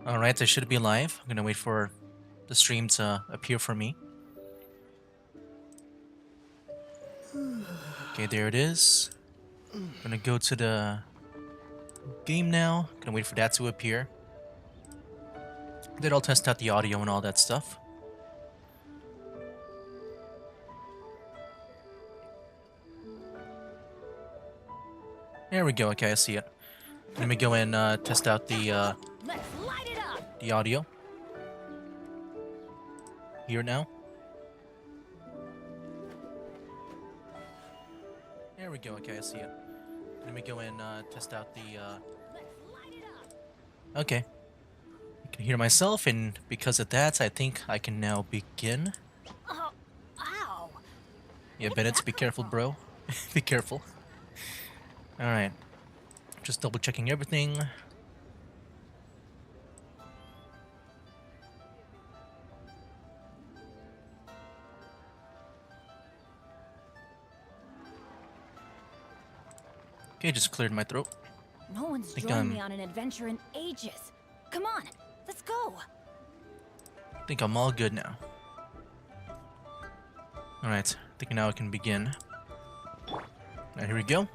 Alright, I should be live. I'm gonna wait for the stream to appear for me. Okay, there it is. Gonna go to the game now. Gonna wait for that to appear. Then I'll test out the audio and all that stuff. There we go. Okay, I see it. Let me go and test out the audio. Here now. There we go. Okay, I see it. Let me go and test out the. Okay. I can hear myself, and because of that, I think I can now begin. Oh, ow! Yeah, Bennett, be careful, bro. Be careful. Alright. Just double checking everything. Okay, just cleared my throat. No one's Think joined me on an adventure in ages. Come on, let's go. think I'm all good now. Alright, I think now I can begin. Alright, here we go. I'm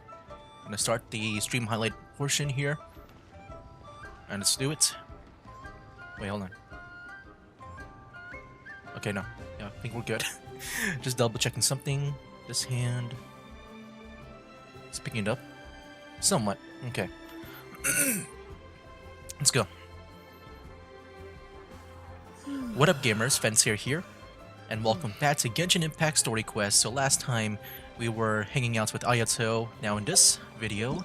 gonna start the stream highlight portion here. And let's do it. Wait, hold on. Okay, no. Yeah, I think we're good. Just double checking something. This hand. It's picking it up. Somewhat. Okay. Let's go. What up, gamers? Fancier here. And welcome back to Genshin Impact Story Quest. So last time we were hanging out with Ayato. Now in this video,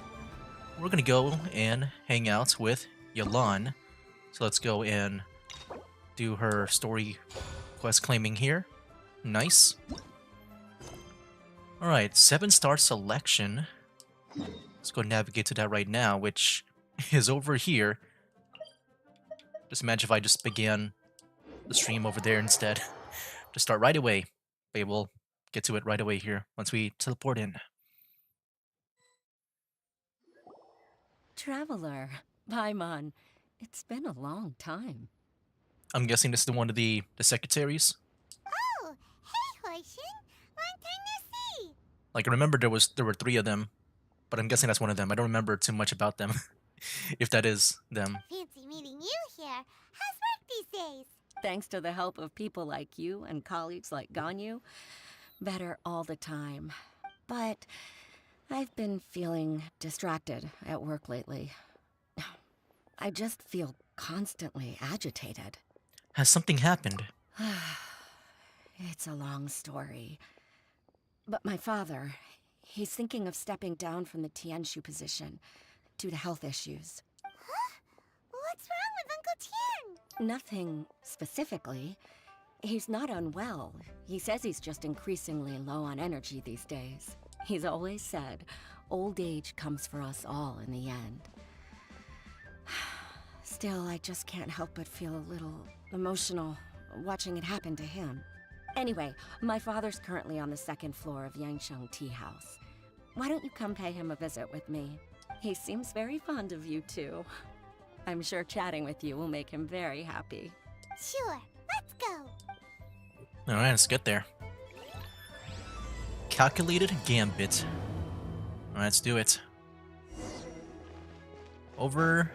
we're gonna go and hang out with Yelan. So let's go and do her story quest claiming here. Nice. Alright, 7-star selection. Let's go navigate to that right now, which is over here. Just imagine if I just began the stream over there instead. Just start right away. But we'll get to it right away here once we teleport in. Traveler, Paimon, it's been a long time. I'm guessing this is the one of the secretaries. Oh, hey, Hoishin. Long time no see. Like I remember there were 3 of them, but I'm guessing that's one of them. I don't remember too much about them. If that is them. Fancy meeting you here. How's work these days? Thanks to the help of people like you and colleagues like Ganyu, better all the time. But I've been feeling distracted at work lately. I just feel constantly agitated. Has something happened? It's a long story. But my father, he's thinking of stepping down from the Tianshu position due to health issues. Huh? What's wrong with Uncle Tian? Nothing specifically. He's not unwell. He says he's just increasingly low on energy these days. He's always said, old age comes for us all in the end. Still, I just can't help but feel a little emotional watching it happen to him. Anyway, my father's currently on the 2nd floor of Yangsheng Tea House. Why don't you come pay him a visit with me? He seems very fond of you too. I'm sure chatting with you will make him very happy. Sure, let's go. Alright, let's get there. Calculated Gambit. Alright, let's do it. Over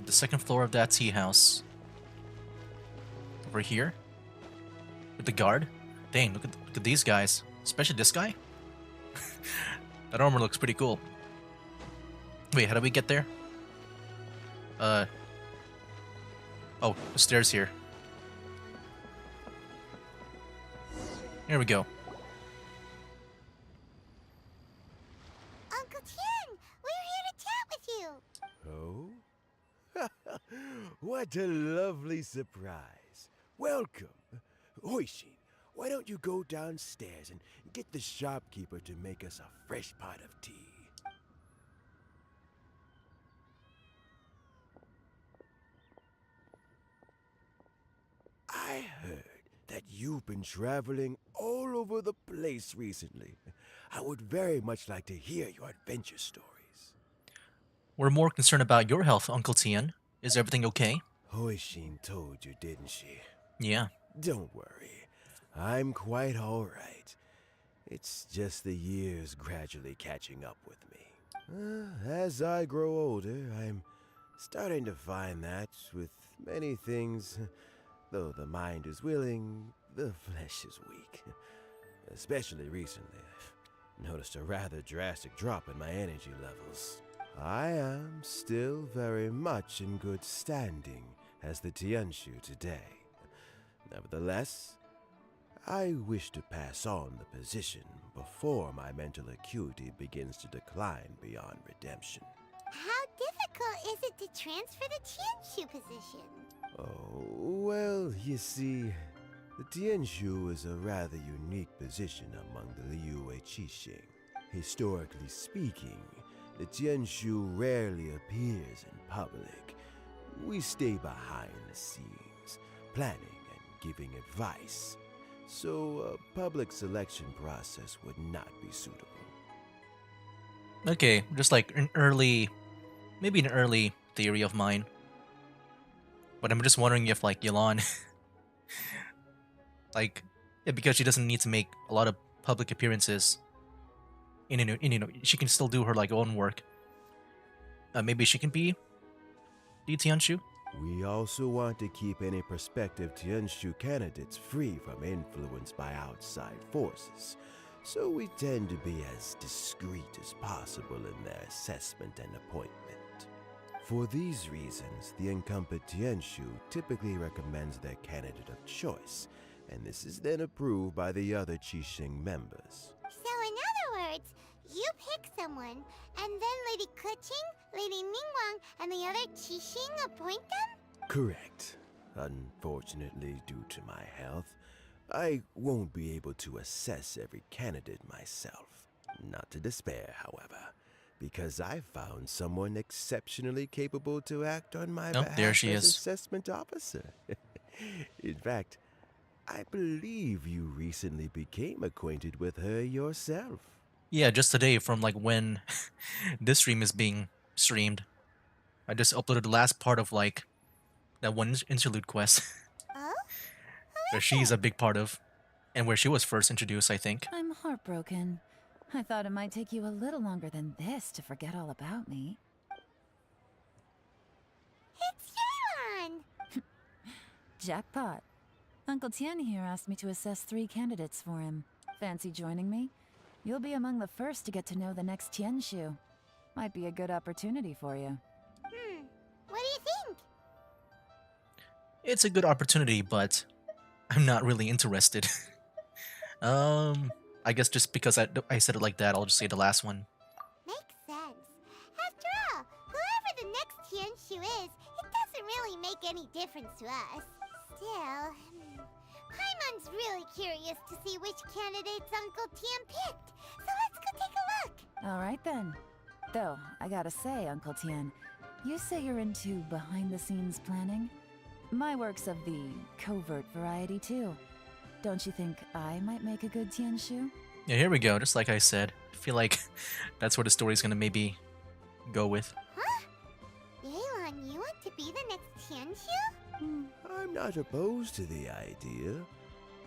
the 2nd floor of that tea house. Over here. With the guard. Dang, look at these guys. Especially this guy. That armor looks pretty cool. Wait, how do we get there? Oh, the stairs here. Here we go. Uncle Tian, we're here to chat with you. Oh? What a lovely surprise. Welcome. Hoishin, why don't you go downstairs and get the shopkeeper to make us a fresh pot of tea? I heard that you've been traveling all over the place recently. I would very much like to hear your adventure stories. We're more concerned about your health, Uncle Tian. Is everything okay? Hoishin told you, didn't she? Yeah. Don't worry. I'm quite alright. It's just the years gradually catching up with me. As I grow older, I'm starting to find that with many things, though the mind is willing, the flesh is weak. Especially recently, I've noticed a rather drastic drop in my energy levels. I am still very much in good standing as the Tianshu today. Nevertheless, I wish to pass on the position before my mental acuity begins to decline beyond redemption. How difficult is it to transfer the Tianshu position? Oh, well, you see, the Tianshu is a rather unique position among the Liyue Qixing. Historically speaking, the Tianshu rarely appears in public. We stay behind the scenes, planning and giving advice. So a public selection process would not be suitable. Okay, just like maybe an early theory of mine. But I'm just wondering if like Yelan, like, yeah, because she doesn't need to make a lot of public appearances. She can still do her like own work. Maybe she can be the Tianshu. We also want to keep any prospective Tianshu candidates free from influence by outside forces, so we tend to be as discreet as possible in their assessment and appointment. For these reasons, the incumbent Tianshu typically recommends their candidate of choice, and this is then approved by the other Qixing members. So in other words, you pick someone, and then Lady Keqing, Lady Ningguang, and the other Qixing appoint them? Correct. Unfortunately, due to my health, I won't be able to assess every candidate myself. Not to despair, however, because I found someone exceptionally capable to act on my behalf there she as is. assessment officer. In fact, I believe you recently became acquainted with her yourself. Yeah, just today from like when this stream is being streamed. I just uploaded the last part of like that one interlude quest Oh? where she's a big part of, and where she was first introduced, I think. I'm heartbroken. I thought it might take you a little longer than this to forget all about me. It's Yelan! Jackpot. Uncle Tien here asked me to assess 3 candidates for him. Fancy joining me? You'll be among the first to get to know the next Tianshu. Might be a good opportunity for you. What do you think? It's a good opportunity, but I'm not really interested. I guess just because I said it like that, I'll just say the last one. Makes sense. After all, whoever the next Tianshu is, it doesn't really make any difference to us. Still, Paimon's really curious to see which candidates Uncle Tien picked, so let's go take a look. All right then. Though, I gotta say, Uncle Tien, you say you're into behind-the-scenes planning? My work's of the covert variety too. Don't you think I might make a good Tianshu? Yeah, here we go. Just like I said, I feel like that's where the story's gonna maybe go with. Huh? Yelan, you want to be the next Tianshu? I'm not opposed to the idea,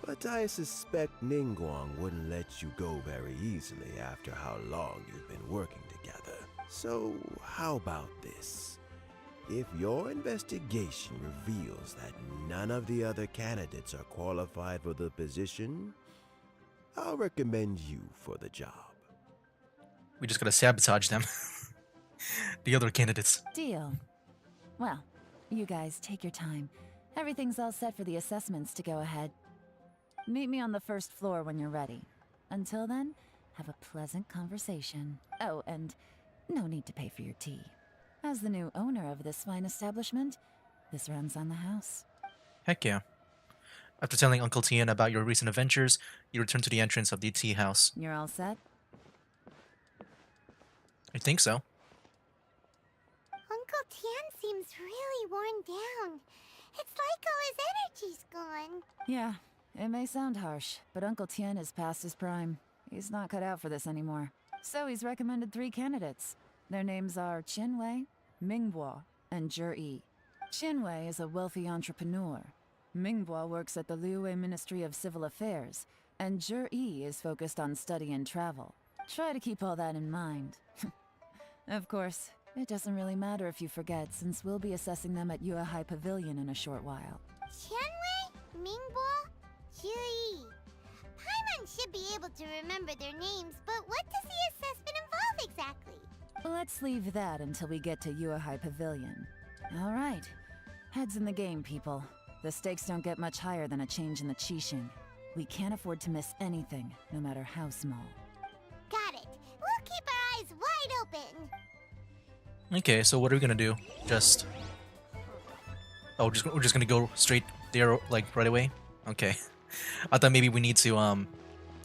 but I suspect Ningguang wouldn't let you go very easily after how long you've been working together. So, how about this? If your investigation reveals that none of the other candidates are qualified for the position, I'll recommend you for the job. We just gotta sabotage them. The other candidates. Deal. Well, you guys take your time. Everything's all set for the assessments to go ahead. Meet me on the first floor when you're ready. Until then, have a pleasant conversation. Oh, and no need to pay for your tea. As the new owner of this fine establishment, this runs on the house. Heck yeah. After telling Uncle Tien about your recent adventures, you return to the entrance of the tea house. You're all set? I think so. Uncle Tien seems really worn down. It's like all his energy's gone. Yeah, it may sound harsh, but Uncle Tien is past his prime. He's not cut out for this anymore. So he's recommended 3 candidates. Their names are Qin Wei, Mingguo, and Zhi Yi. Qianwei is a wealthy entrepreneur. Mingbo works at the Liyue Ministry of Civil Affairs, and Zhi is focused on study and travel. Try to keep all that in mind. Of course, it doesn't really matter if you forget, since we'll be assessing them at Yuehai Pavilion in a short while. Qianwei, Mingbo, Zhi. Paimon should be able to remember their names, but what does the assessment involve exactly? Let's leave that until we get to Yuehai Pavilion. All right. Heads in the game, people. The stakes don't get much higher than a change in the Qixing. We can't afford to miss anything, no matter how small. Got it. We'll keep our eyes wide open. Okay, so what are we gonna do? Just... Oh, we're just gonna go straight there, like, right away? Okay. I thought maybe we need to,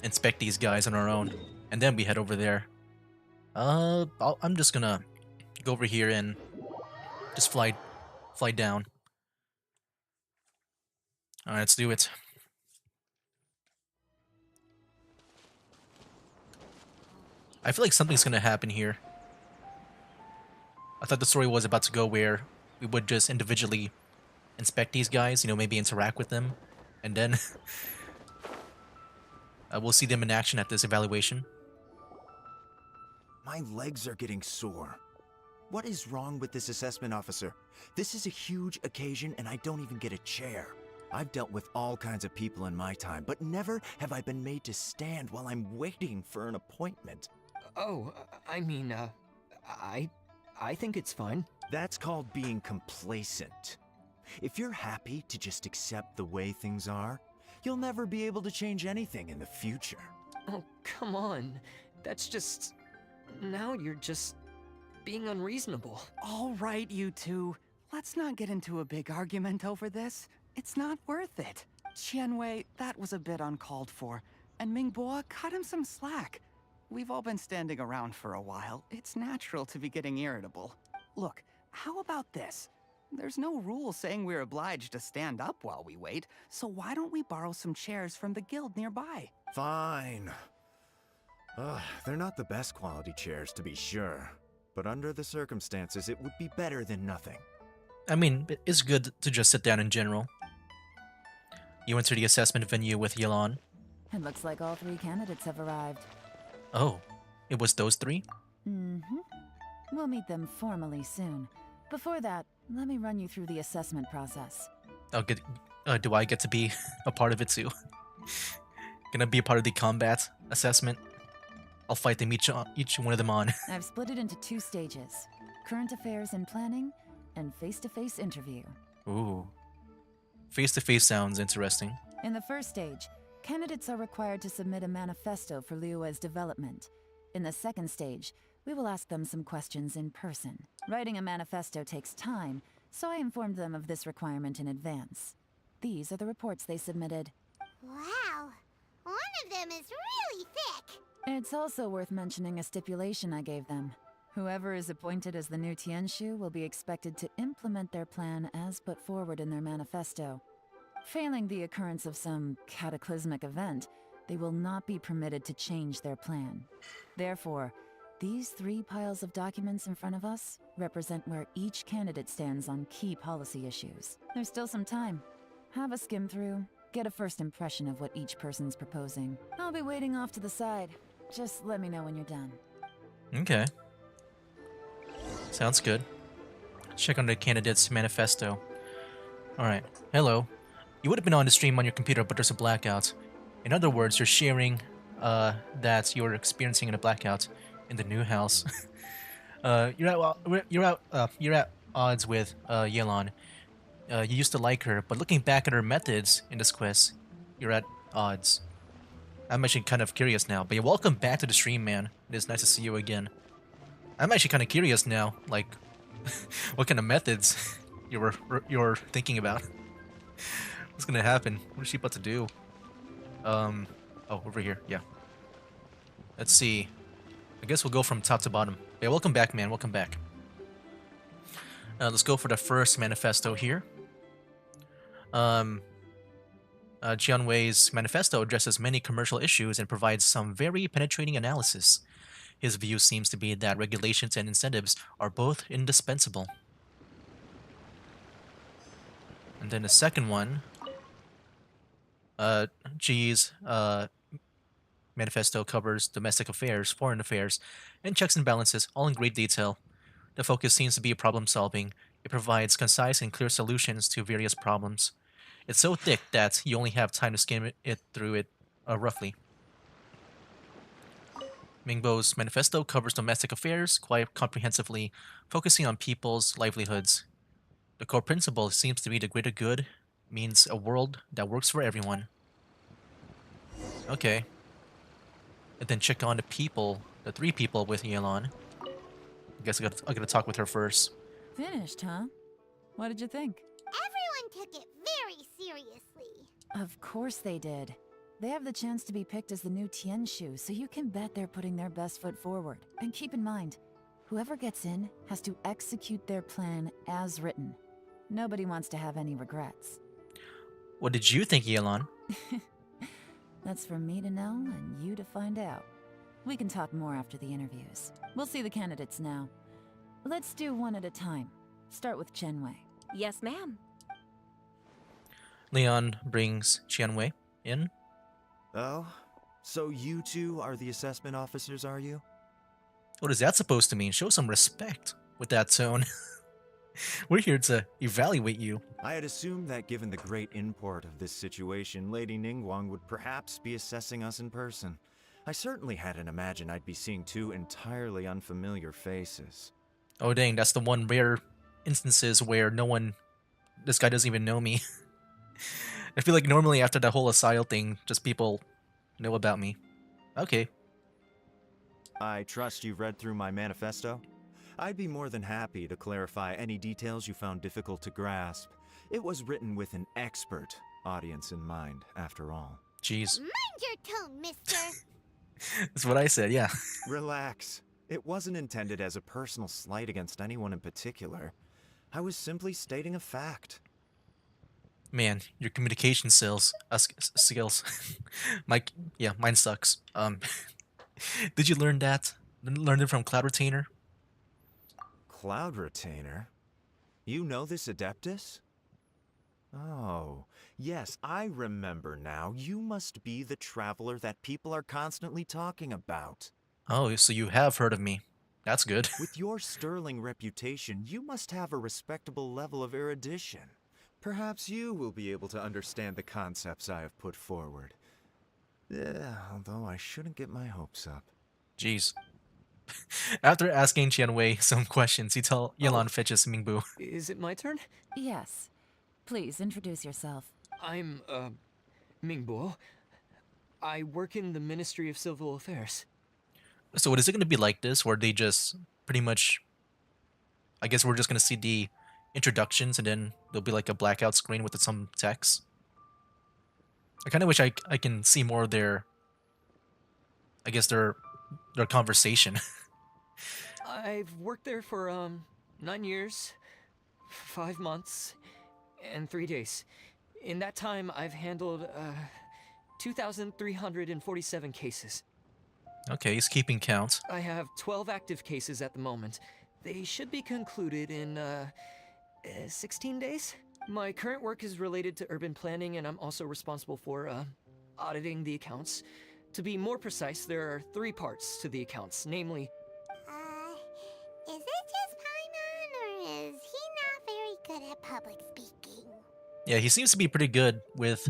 inspect these guys on our own, and then we head over there. I'm just gonna go over here and just fly down. Alright, let's do it. I feel like something's gonna happen here. I thought the story was about to go where we would just individually inspect these guys, you know, maybe interact with them, and then we'll see them in action at this evaluation. My legs are getting sore. What is wrong with this assessment officer? This is a huge occasion and I don't even get a chair. I've dealt with all kinds of people in my time, but never have I been made to stand while I'm waiting for an appointment. Oh, I mean, I think it's fine. That's called being complacent. If you're happy to just accept the way things are, you'll never be able to change anything in the future. Oh, come on. That's just... Now you're just being unreasonable. All right, you two. Let's not get into a big argument over this. It's not worth it. Qianwei, that was a bit uncalled for. And Mingbo, cut him some slack. We've all been standing around for a while. It's natural to be getting irritable. Look, how about this? There's no rule saying we're obliged to stand up while we wait, so why don't we borrow some chairs from the guild nearby? Fine. They're not the best quality chairs, to be sure. But under the circumstances, it would be better than nothing. I mean, it's good to just sit down in general. You enter the assessment venue with Yelan. It looks like all 3 candidates have arrived. Oh, it was those 3? Mm-hmm. We'll meet them formally soon. Before that, let me run you through the assessment process. Oh, good. Do I get to be a part of it too? Gonna be a part of the combat assessment? I'll fight them each one of them on. I've split it into 2 stages. Current affairs and planning, and face-to-face interview. Ooh. Face-to-face sounds interesting. In the first stage, candidates are required to submit a manifesto for Liyue's development. In the second stage, we will ask them some questions in person. Writing a manifesto takes time, so I informed them of this requirement in advance. These are the reports they submitted. Wow. One of them is really thick. It's also worth mentioning a stipulation I gave them. Whoever is appointed as the new Tianshu will be expected to implement their plan as put forward in their manifesto. Failing the occurrence of some cataclysmic event, they will not be permitted to change their plan. Therefore, these 3 piles of documents in front of us represent where each candidate stands on key policy issues. There's still some time. Have a skim through, get a first impression of what each person's proposing. I'll be waiting off to the side. Just let me know when you're done. Okay. Sounds good. Check on the candidate's manifesto. Alright. Hello. You would have been on the stream on your computer, but there's a blackout. In other words, you're sharing that you're experiencing a blackout in the new house. You're at odds with Yelan. You used to like her, but looking back at her methods in this quest, you're at odds. I'm actually kind of curious now, but yeah, welcome back to the stream, man. It is nice to see you again. I'm actually kind of curious now, like, what kind of methods you're thinking about. What's gonna happen? What is she about to do? Oh, over here, yeah. Let's see. I guess we'll go from top to bottom. Yeah, welcome back, man. Welcome back. Let's go for the first manifesto here. Jianwei's manifesto addresses many commercial issues and provides some very penetrating analysis. His view seems to be that regulations and incentives are both indispensable. And then the second one, G's manifesto covers domestic affairs, foreign affairs, and checks and balances, all in great detail. The focus seems to be problem solving. It provides concise and clear solutions to various problems. It's so thick that you only have time to skim it through it roughly. Mingbo's manifesto covers domestic affairs quite comprehensively, focusing on people's livelihoods. The core principle seems to be the greater good means a world that works for everyone. Okay. And then check on the people, the 3 people with Yelan. I guess I gotta talk with her first. Finished, huh? What did you think? Everyone took it very seriously. Of course they did. They have the chance to be picked as the new Tianshu, so you can bet they're putting their best foot forward. And keep in mind, whoever gets in has to execute their plan as written. Nobody wants to have any regrets. What did you think, Yelan? That's for me to know and you to find out. We can talk more after the interviews. We'll see the candidates now. Let's do one at a time. Start with Chenwei. Yes, ma'am. Leon brings Qianwei in. Oh? So you two are the assessment officers, are you? What is that supposed to mean? Show some respect with that tone. We're here to evaluate you. I had assumed that given the great import of this situation, Lady Ningguang would perhaps be assessing us in person. I certainly hadn't imagined I'd be seeing 2 entirely unfamiliar faces. Oh dang, that's the one rare instances where this guy doesn't even know me. I feel like normally after that whole Asile thing, just people know about me. Okay. I trust you've read through my manifesto? I'd be more than happy to clarify any details you found difficult to grasp. It was written with an expert audience in mind, after all. Jeez. Mind your tone, mister. That's what I said, yeah. Relax. It wasn't intended as a personal slight against anyone in particular. I was simply stating a fact. Man, your communication skills, mine sucks. Did you learn that? Learn it from Cloud Retainer? Cloud Retainer? You know this Adeptus? Oh, yes, I remember now. You must be the traveler that people are constantly talking about. Oh, so you have heard of me. That's good. With your sterling reputation, you must have a respectable level of erudition. Perhaps you will be able to understand the concepts I have put forward. Although I shouldn't get my hopes up. Jeez. After asking Qianwei some questions, you tell Yelan fetches Mingbu. Is it my turn? Yes. Please introduce yourself. I'm, Mingbo. I work in the Ministry of Civil Affairs. So is it going to be like this, where they just pretty much... I guess we're just going to see the introductions and then there'll be like a blackout screen with some text? I kind of wish I can see more of their... I guess their conversation. I've worked there for, 9 years, 5 months, and 3 days. In that time, I've handled, 2,347 cases. Okay, he's keeping count. I have 12 active cases at the moment. They should be concluded in, 16 days? My current work is related to urban planning, and I'm also responsible for, auditing the accounts. To be more precise, there are 3 parts to the accounts, namely... Is it just Paimon, or is he not very good at public speaking? Yeah, he seems to be pretty good with,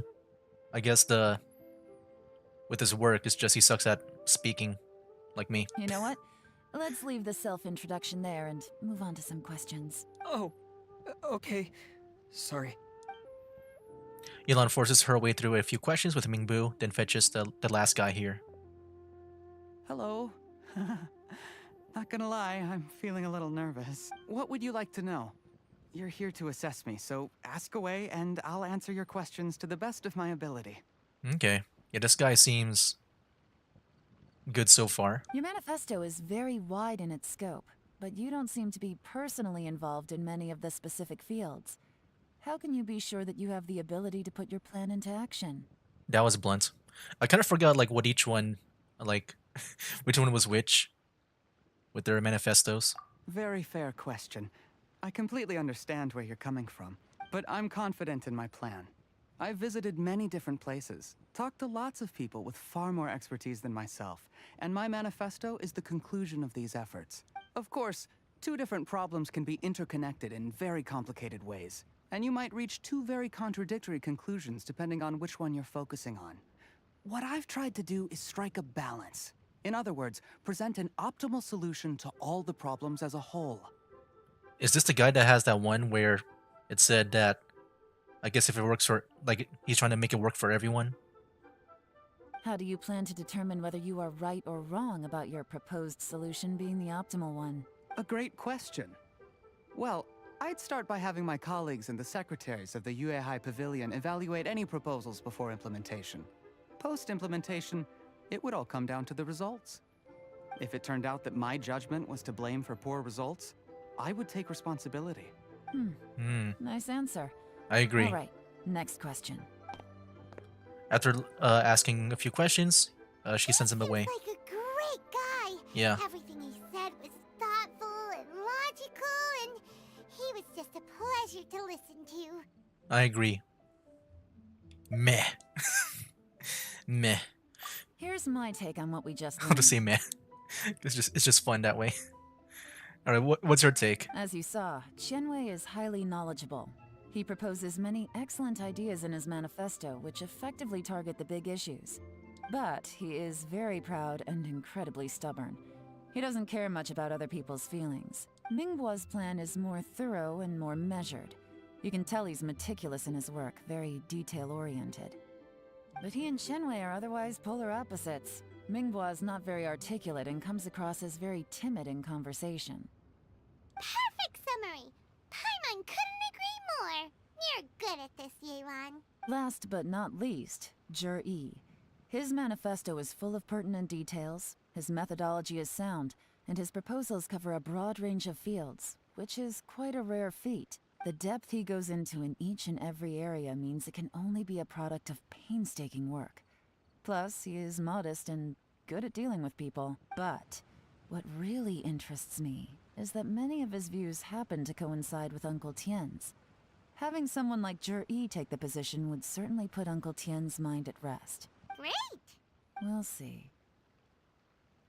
I guess, with his work. It's just he sucks at speaking, like me. You know what? Let's leave the self-introduction there and move on to some questions. Oh, okay. Sorry. Yelan forces her way through a few questions with Mingbu, then fetches the last guy here. Hello. Not gonna lie, I'm feeling a little nervous. What would you like to know? You're here to assess me, so ask away and I'll answer your questions to the best of my ability. Okay. Yeah, this guy seems good so far. Your manifesto is very wide in its scope, but you don't seem to be personally involved in many of the specific fields. How can you be sure that you have the ability to put your plan into action? That was blunt. I kind of forgot like what each one, like, which one was which with their manifestos. Very fair question. I completely understand where you're coming from. but I'm confident in my plan. I've visited many different places, talked to lots of people with far more expertise than myself, and my manifesto is the conclusion of these efforts. Of course, two different problems can be interconnected in very complicated ways, and you might reach two very contradictory conclusions depending on which one you're focusing on. What I've tried to do is strike a balance. In other words, present an optimal solution to all the problems as a whole. Is this the guy that has that one where it said that, I guess if it works for, like, he's trying to make it work for everyone? How do you plan to determine whether you are right or wrong about your proposed solution being the optimal one? A great question. Well, I'd start by having my colleagues and the secretaries of the Yuehai Pavilion evaluate any proposals before implementation. Post-implementation, it would all come down to the results. If it turned out that my judgment was to blame for poor results, I would take responsibility. Nice answer. I agree. All right, next question. After asking a few questions, she sends him away. Like a great guy. Yeah. Everything he said was thoughtful and logical, and he was just a pleasure to listen to. I agree. Meh. Meh. Here's my take on what we just I'll learned. just say meh. It's just fun that way. All right, what's your take? As you saw, Qianwei is highly knowledgeable. He proposes many excellent ideas in his manifesto, which effectively target the big issues. But he is very proud and incredibly stubborn. He doesn't care much about other people's feelings. Mingboa's plan is more thorough and more measured. You can tell he's meticulous in his work, very detail-oriented. But he and Qianwei are otherwise polar opposites. Mingboa is not very articulate and comes across as very timid in conversation. Perfect summary. Paimon couldn't agree more. You're good at this, Yelan. Last but not least, Jur-E. His manifesto is full of pertinent details, his methodology is sound, and his proposals cover a broad range of fields, which is quite a rare feat. The depth he goes into in each and every area means it can only be a product of painstaking work. Plus, he is modest and good at dealing with people. But what really interests me is that many of his views happen to coincide with Uncle Tien's. Having someone like Jur-E take the position would certainly put Uncle Tien's mind at rest. Great. We'll see.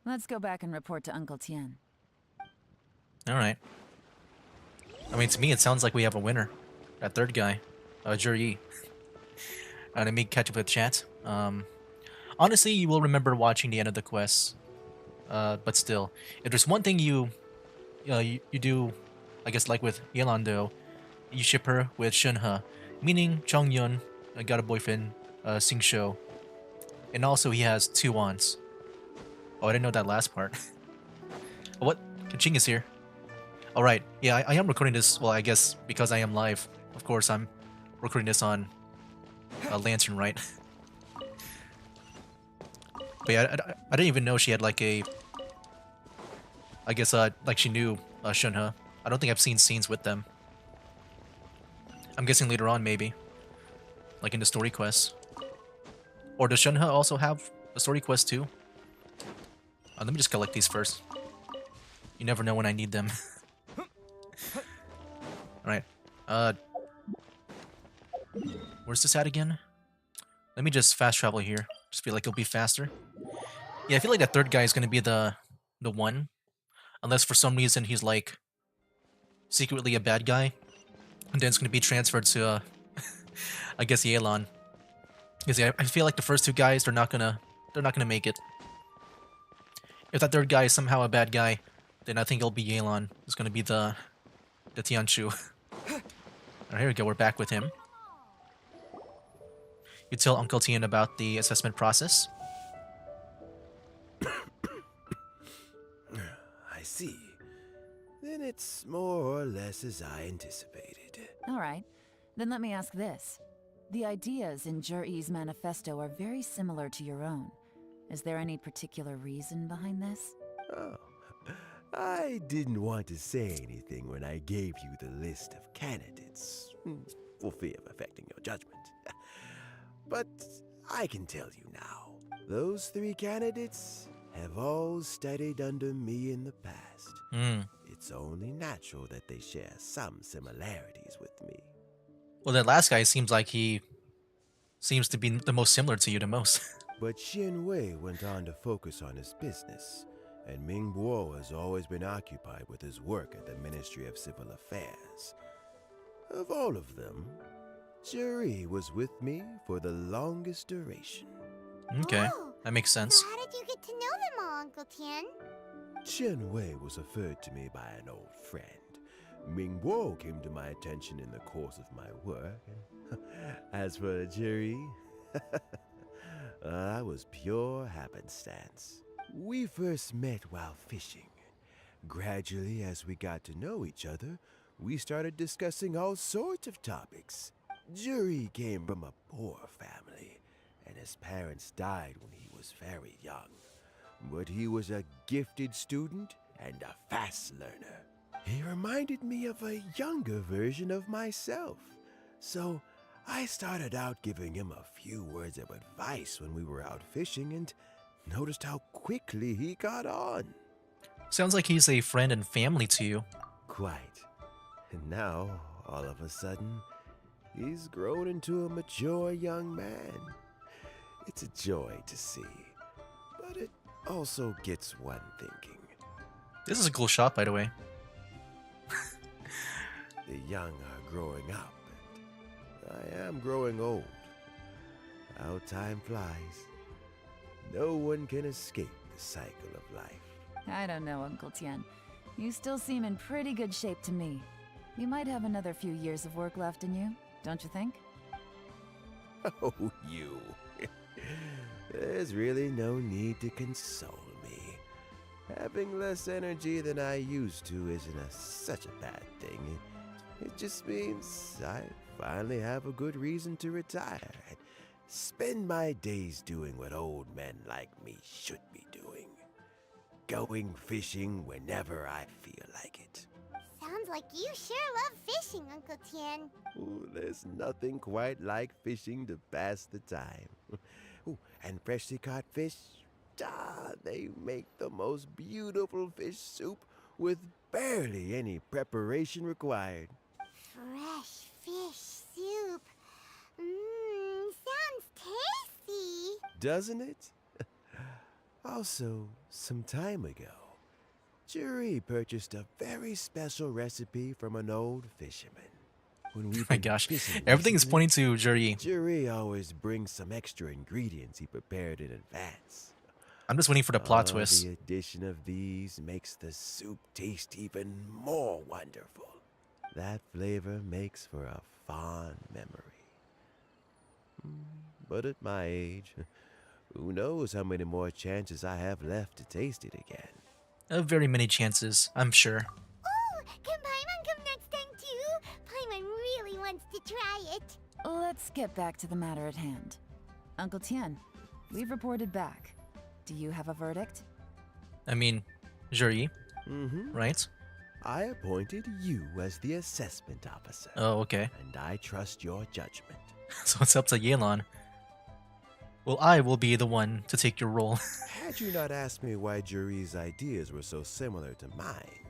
Let's go back and report to Uncle Tien. All right. I mean, to me, it sounds like we have a winner. That third guy, Jur-E. Let me catch up with chat. Honestly, you will remember watching the end of the quest. But still, if there's one thing you do, I guess, like with Yelan though, you ship her with Shunhe, meaning Chongyun got a boyfriend, Xingqiu, and also he has 2 aunts. Oh, I didn't know that last part. What? Kaching is here. Alright, yeah, I am recording this, well, I guess because I am live. Of course, I'm recording this on Lantern, right? But yeah, I didn't even know she had like a... I guess, like she knew Shunhe. I don't think I've seen scenes with them. I'm guessing later on, maybe. Like in the story quests. Or does Shunhe also have a story quest too? Let me just collect these first. You never know when I need them. Alright. Where's this at again? Let me just fast travel here. Just feel like it'll be faster. Yeah, I feel like that third guy is gonna be the one. Unless for some reason he's like secretly a bad guy. And then it's gonna be transferred to I guess Yelan. Because yeah, I feel like the first 2 guys they're not gonna make it. If that third guy is somehow a bad guy, then I think it'll be Yelan. It's gonna be the Tianshu. Alright, here we go, we're back with him. You tell Uncle Tien about the assessment process. I see. Then it's more or less as I anticipated. All right, then let me ask this. The ideas in Jur-E's manifesto are very similar to your own. Is there any particular reason behind this? Oh, I didn't want to say anything when I gave you the list of candidates, for fear of affecting your judgment. But I can tell you now, those 3 candidates have all studied under me in the past. It's only natural that they share some similarities with me. Well, that last guy seems like he seems to be the most similar to you the most. But Xian Wei went on to focus on his business, and Ming Guo has always been occupied with his work at the Ministry of Civil Affairs. Of all of them, Juri was with me for the longest duration. Okay, Oh, that makes sense. so how did you get to know them all, Uncle Tian? Qian Wei was referred to me by an old friend. Ming Guo came to my attention in the course of my work. And as for Juri, that was pure happenstance. We first met while fishing. Gradually, as we got to know each other, we started discussing all sorts of topics. Juri came from a poor family, and his parents died when he was very young. But he was a gifted student and a fast learner. He reminded me of a younger version of myself. So I started out giving him a few words of advice when we were out fishing and noticed how quickly he got on. Sounds like he's a friend and family to you. Quite. And now, all of a sudden, he's grown into a mature young man. It's a joy to see, but it also gets one thinking. This is a cool shot, by the way. The young are growing up, and I am growing old. How time flies. No one can escape the cycle of life. I don't know, Uncle Tian. You still seem in pretty good shape to me. You might have another few years of work left in you, don't you think? Oh, you. There's really no need to console me. Having less energy than I used to isn't such a bad thing. It just means I finally have a good reason to retire and spend my days doing what old men like me should be doing. Going fishing whenever I feel like it. Sounds like you sure love fishing, Uncle Tian. Ooh, there's nothing quite like fishing to pass the time. Ooh, and freshly caught fish, they make the most beautiful fish soup with barely any preparation required. Fresh fish soup. Sounds tasty. Doesn't it? Also, some time ago, Juri purchased a very special recipe from an old fisherman. When we Oh my gosh, everything is pointing to Juri. Juri always brings some extra ingredients he prepared in advance. I'm just waiting for the plot twist. The addition of these makes the soup taste even more wonderful. That flavor makes for a fond memory. But at my age, who knows how many more chances I have left to taste it again. Very many chances, I'm sure. Oh, can Paimon come next time too? Paimon really wants to try it. Let's get back to the matter at hand. Uncle Tian, we've reported back. Do you have a verdict? I mean, Juri, Mm-hmm. right? I appointed you as the assessment officer. Oh, okay. And I trust your judgment. So it's up to Yelan. Well, I will be the one to take your role. Had you not asked me why Juri's ideas were so similar to mine,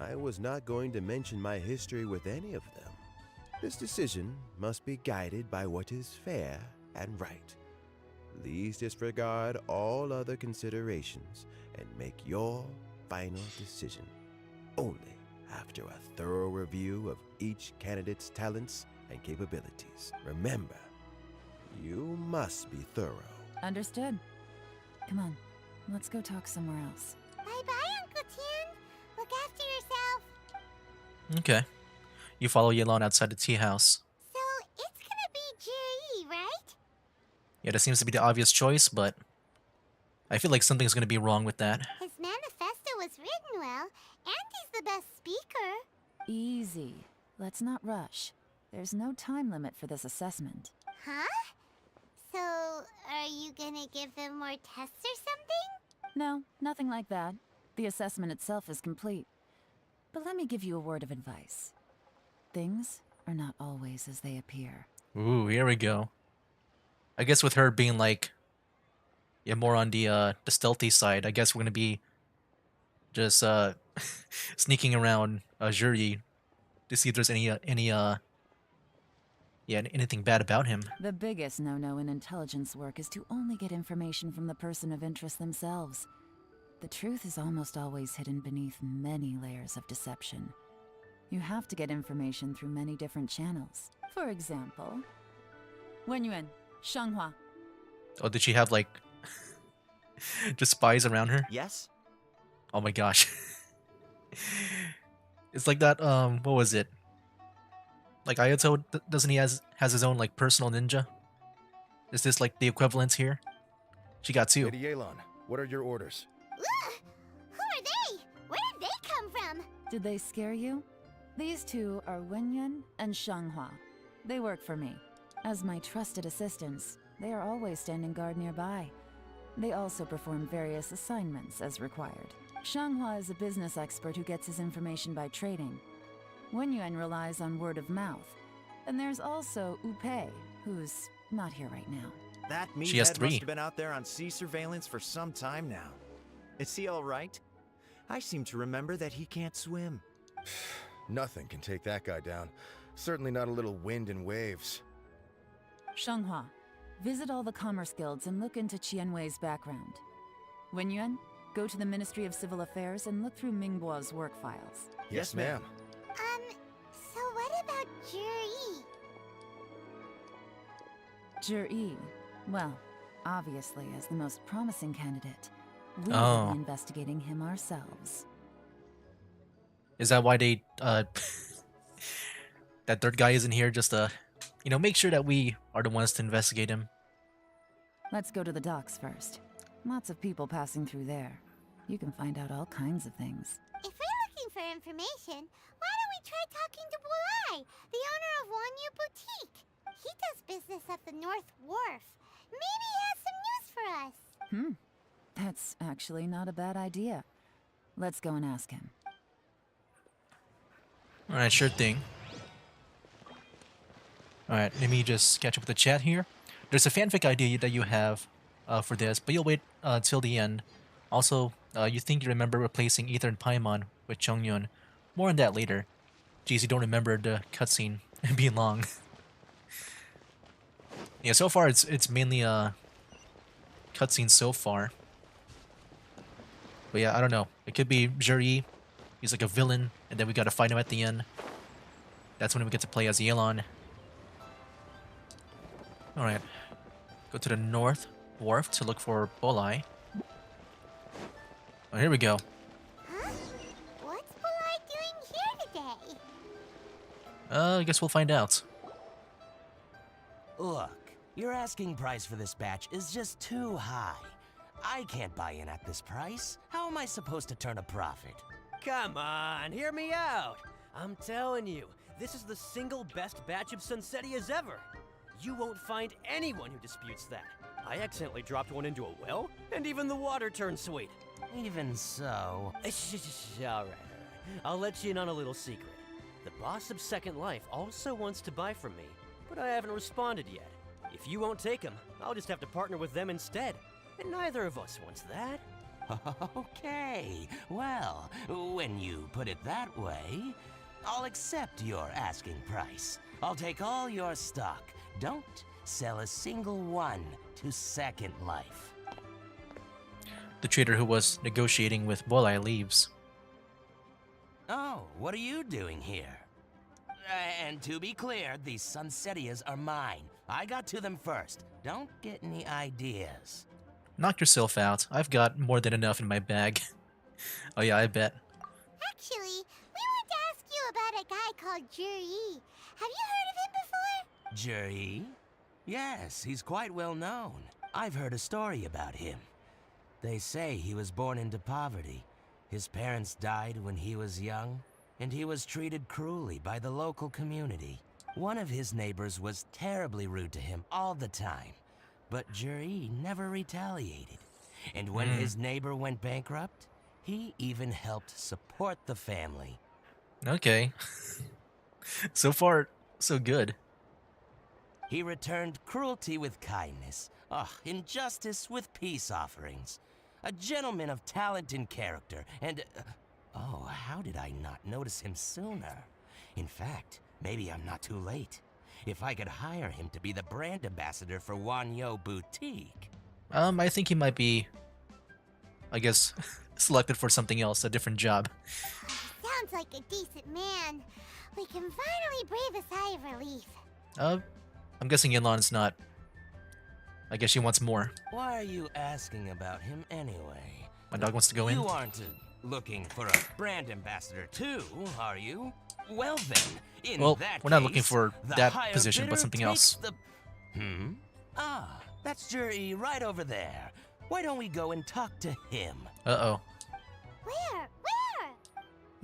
I was not going to mention my history with any of them. This decision must be guided by what is fair and right. Please disregard all other considerations and make your final decision only after a thorough review of each candidate's talents and capabilities. Remember, you must be thorough. Understood. Come on, let's go talk somewhere else. Bye-bye, Uncle Tian. Look after yourself. Okay. You follow Yelan outside the tea house. So, it's gonna be Juri, right? Yeah, that seems to be the obvious choice, but I feel like something's gonna be wrong with that. His manifesto was written well, and he's the best speaker. Easy. Let's not rush. There's no time limit for this assessment. Huh? So, are you gonna give them more tests or something? No, nothing like that. The assessment itself is complete. But let me give you a word of advice. Things are not always as they appear. Ooh, here we go. I guess with her being like, yeah, more on the stealthy side, I guess we're gonna be just sneaking around Juri to see if there's any yeah, anything bad about him. The biggest no-no in intelligence work is to only get information from the person of interest themselves. The truth is almost always hidden beneath many layers of deception. You have to get information through many different channels. For example, Wenyuan, Shanghua. Oh, did she have like just spies around her? Yes? Oh my gosh. It's like that, what was it? Like Ayato, doesn't he has his own like personal ninja? Is this like the equivalent here? She got two. Lady Yelan, what are your orders? Ugh! Who are they? Where did they come from? Did they scare you? These two are Wenyuan and Shanghua. They work for me. As my trusted assistants, they are always standing guard nearby. They also perform various assignments as required. Shanghua is a business expert who gets his information by trading. Wenyuan relies on word of mouth. And there's also Upei, who's not here right now. That She has meathead three. must have been out there on sea surveillance for some time now. Is he all right? I seem to remember that he can't swim. Nothing can take that guy down. Certainly not a little wind and waves. Shanghua, visit all the commerce guilds and look into Qianwei's background. Wenyuan, go to the Ministry of Civil Affairs and look through Mingbo's work files. Yes, ma'am. So what about Juri? Juri, well, obviously as the most promising candidate, we Oh. will be investigating him ourselves. Is that why they that third guy isn't here just make sure that we are the ones to investigate him? Let's go to the docks first. Lots of people passing through there. You can find out all kinds of things. If we're looking for information, why don't we try talking to Bulai, the owner of Wanyu Boutique? He does business at the North Wharf. Maybe he has some news for us. That's actually not a bad idea. Let's go and ask him. Alright, sure thing. Alright, let me just catch up with the chat here. There's a fanfic idea that you have for this, but you'll wait till the end. Also, you think you remember replacing Ether and Paimon with Chongyun. More on that later. Geez, you don't remember the cutscene being long. Yeah, so far it's mainly cutscenes so far. But yeah, I don't know. It could be Juri. He's like a villain, and then we gotta fight him at the end. That's when we get to play as Yelan. Alright. Go to the North Wharf to look for Bolai. Oh, here we go. Huh? What's Bulai doing here today? I guess we'll find out. Look, your asking price for this batch is just too high. I can't buy in at this price. How am I supposed to turn a profit? Come on, hear me out. I'm telling you, this is the single best batch of Sunsettias ever. You won't find anyone who disputes that. I accidentally dropped one into a well, and even the water turned sweet. Even so... All right. I'll let you in on a little secret. The boss of Second Life also wants to buy from me, but I haven't responded yet. If you won't take him, I'll just have to partner with them instead. And neither of us wants that. Okay, well, when you put it that way, I'll accept your asking price. I'll take all your stock. Don't sell a single one to Second Life. The trader who was negotiating with Bolai leaves. Oh, what are you doing here? And to be clear, these Sunsettias are mine. I got to them first. Don't get any ideas. Knock yourself out. I've got more than enough in my bag. Oh yeah, I bet. Actually, we want to ask you about a guy called Juri. Have you heard of him before? Juri? Yes, he's quite well known. I've heard a story about him. They say he was born into poverty. His parents died when he was young, and he was treated cruelly by the local community. One of his neighbors was terribly rude to him all the time, but Juri never retaliated. And when his neighbor went bankrupt, he even helped support the family. Okay. So far, so good. He returned cruelty with kindness, injustice with peace offerings. A gentleman of talent and character, and... oh, how did I not notice him sooner? In fact, maybe I'm not too late. if I could hire him to be the brand ambassador for Wanyo Boutique. I think he might be, I guess, selected for something else, a different job. Sounds like a decent man. We can finally breathe a sigh of relief. I'm guessing Yelan's not. I guess she wants more. Why are you asking about him anyway? My dog wants to go in. You aren't looking for a brand ambassador too, are you? Well then, in that we're not case, looking for the that higher position, but bidder something takes else. Ah, that's Jerry right over there. Why don't we go and talk to him? Uh-oh. Where?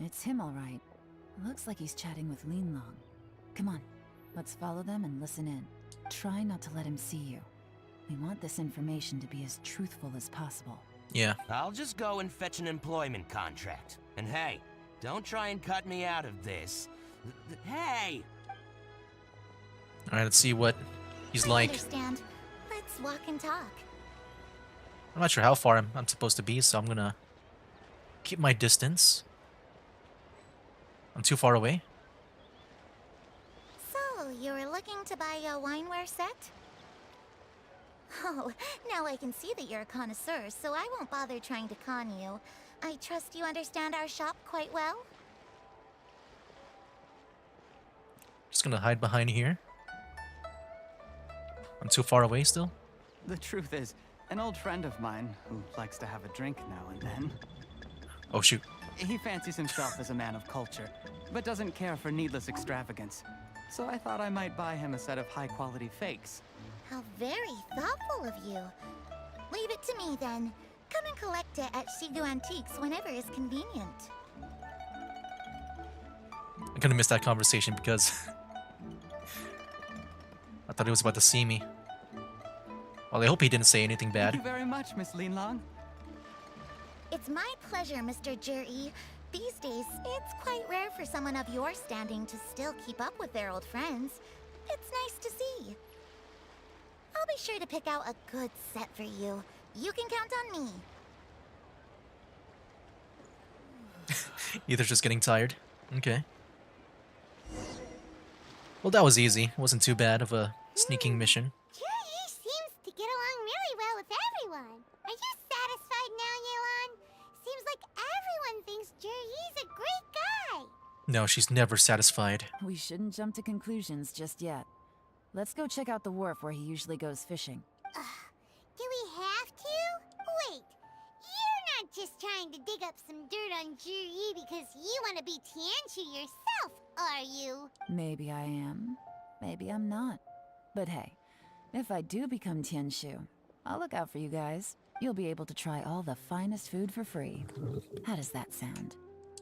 It's him, all right. Looks like he's chatting with Linlong. Come on, let's follow them and listen in. Try not to let him see you. We want this information to be as truthful as possible. Yeah. I'll just go and fetch an employment contract. And hey, don't try and cut me out of this. Hey! Alright, let's see what he's I like. understand. Let's walk and talk. I'm not sure how far I'm supposed to be, so I'm gonna keep my distance. I'm too far away. So, you were looking to buy a wineware set? Oh, now I can see that you're a connoisseur, so I won't bother trying to con you. I trust you understand our shop quite well? Just gonna hide behind here. I'm too far away still. The truth is, an old friend of mine, who likes to have a drink now and then, Oh shoot. he fancies himself as a man of culture, but doesn't care for needless extravagance. So I thought I might buy him a set of high-quality fakes. How very thoughtful of you. Leave it to me then. Come and collect it at Shigu Antiques whenever is convenient. I kinda missed that conversation because I thought he was about to see me. Well, I hope he didn't say anything Thank you bad. very much, Miss Linlong. It's my pleasure, Mr. Juri. These days, it's quite rare for someone of your standing to still keep up with their old friends. It's nice to see. I'll be sure to pick out a good set for you. You can count on me. Either's just getting tired. Okay. Well, that was easy. It wasn't too bad of a sneaking mission. Juri seems to get along really well with everyone. Are you satisfied now, Yelan? Seems like everyone thinks Juri's a great guy. No, she's never satisfied. We shouldn't jump to conclusions just yet. Let's go check out the wharf where he usually goes fishing. Do we have to? Wait, you're not just trying to dig up some dirt on Juri because you want to be Tianshu yourself, are you? Maybe I am. Maybe I'm not. But hey, if I do become Tianshu, I'll look out for you guys. You'll be able to try all the finest food for free. How does that sound?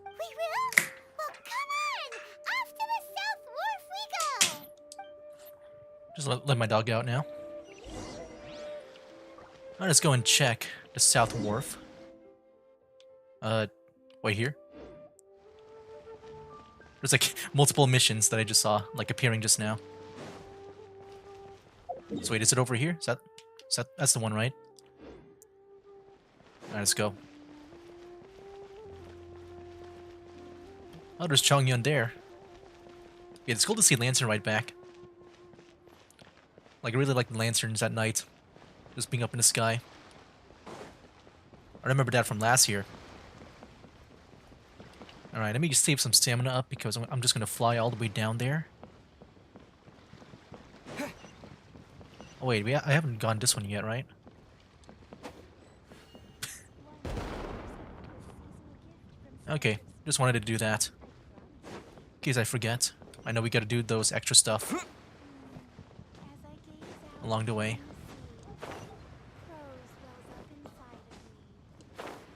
We will? Well, come on! Off to the South Wharf we go! Just let my dog out now. Alright, let's go and check the South Wharf. Wait here. There's like multiple missions that I just saw, like appearing just now. So wait, is it over here? That's the one, right? Alright, let's go. Oh, there's Chongyun there. Yeah, it's cool to see Lantern right back. Like, I really like the lanterns at night. Just being up in the sky. I remember that from last year. Alright, let me just save some stamina up because I'm just gonna fly all the way down there. Oh wait, I haven't gone this one yet, right? Okay, just wanted to do that. In case I forget. I know we gotta do those extra stuff along the way.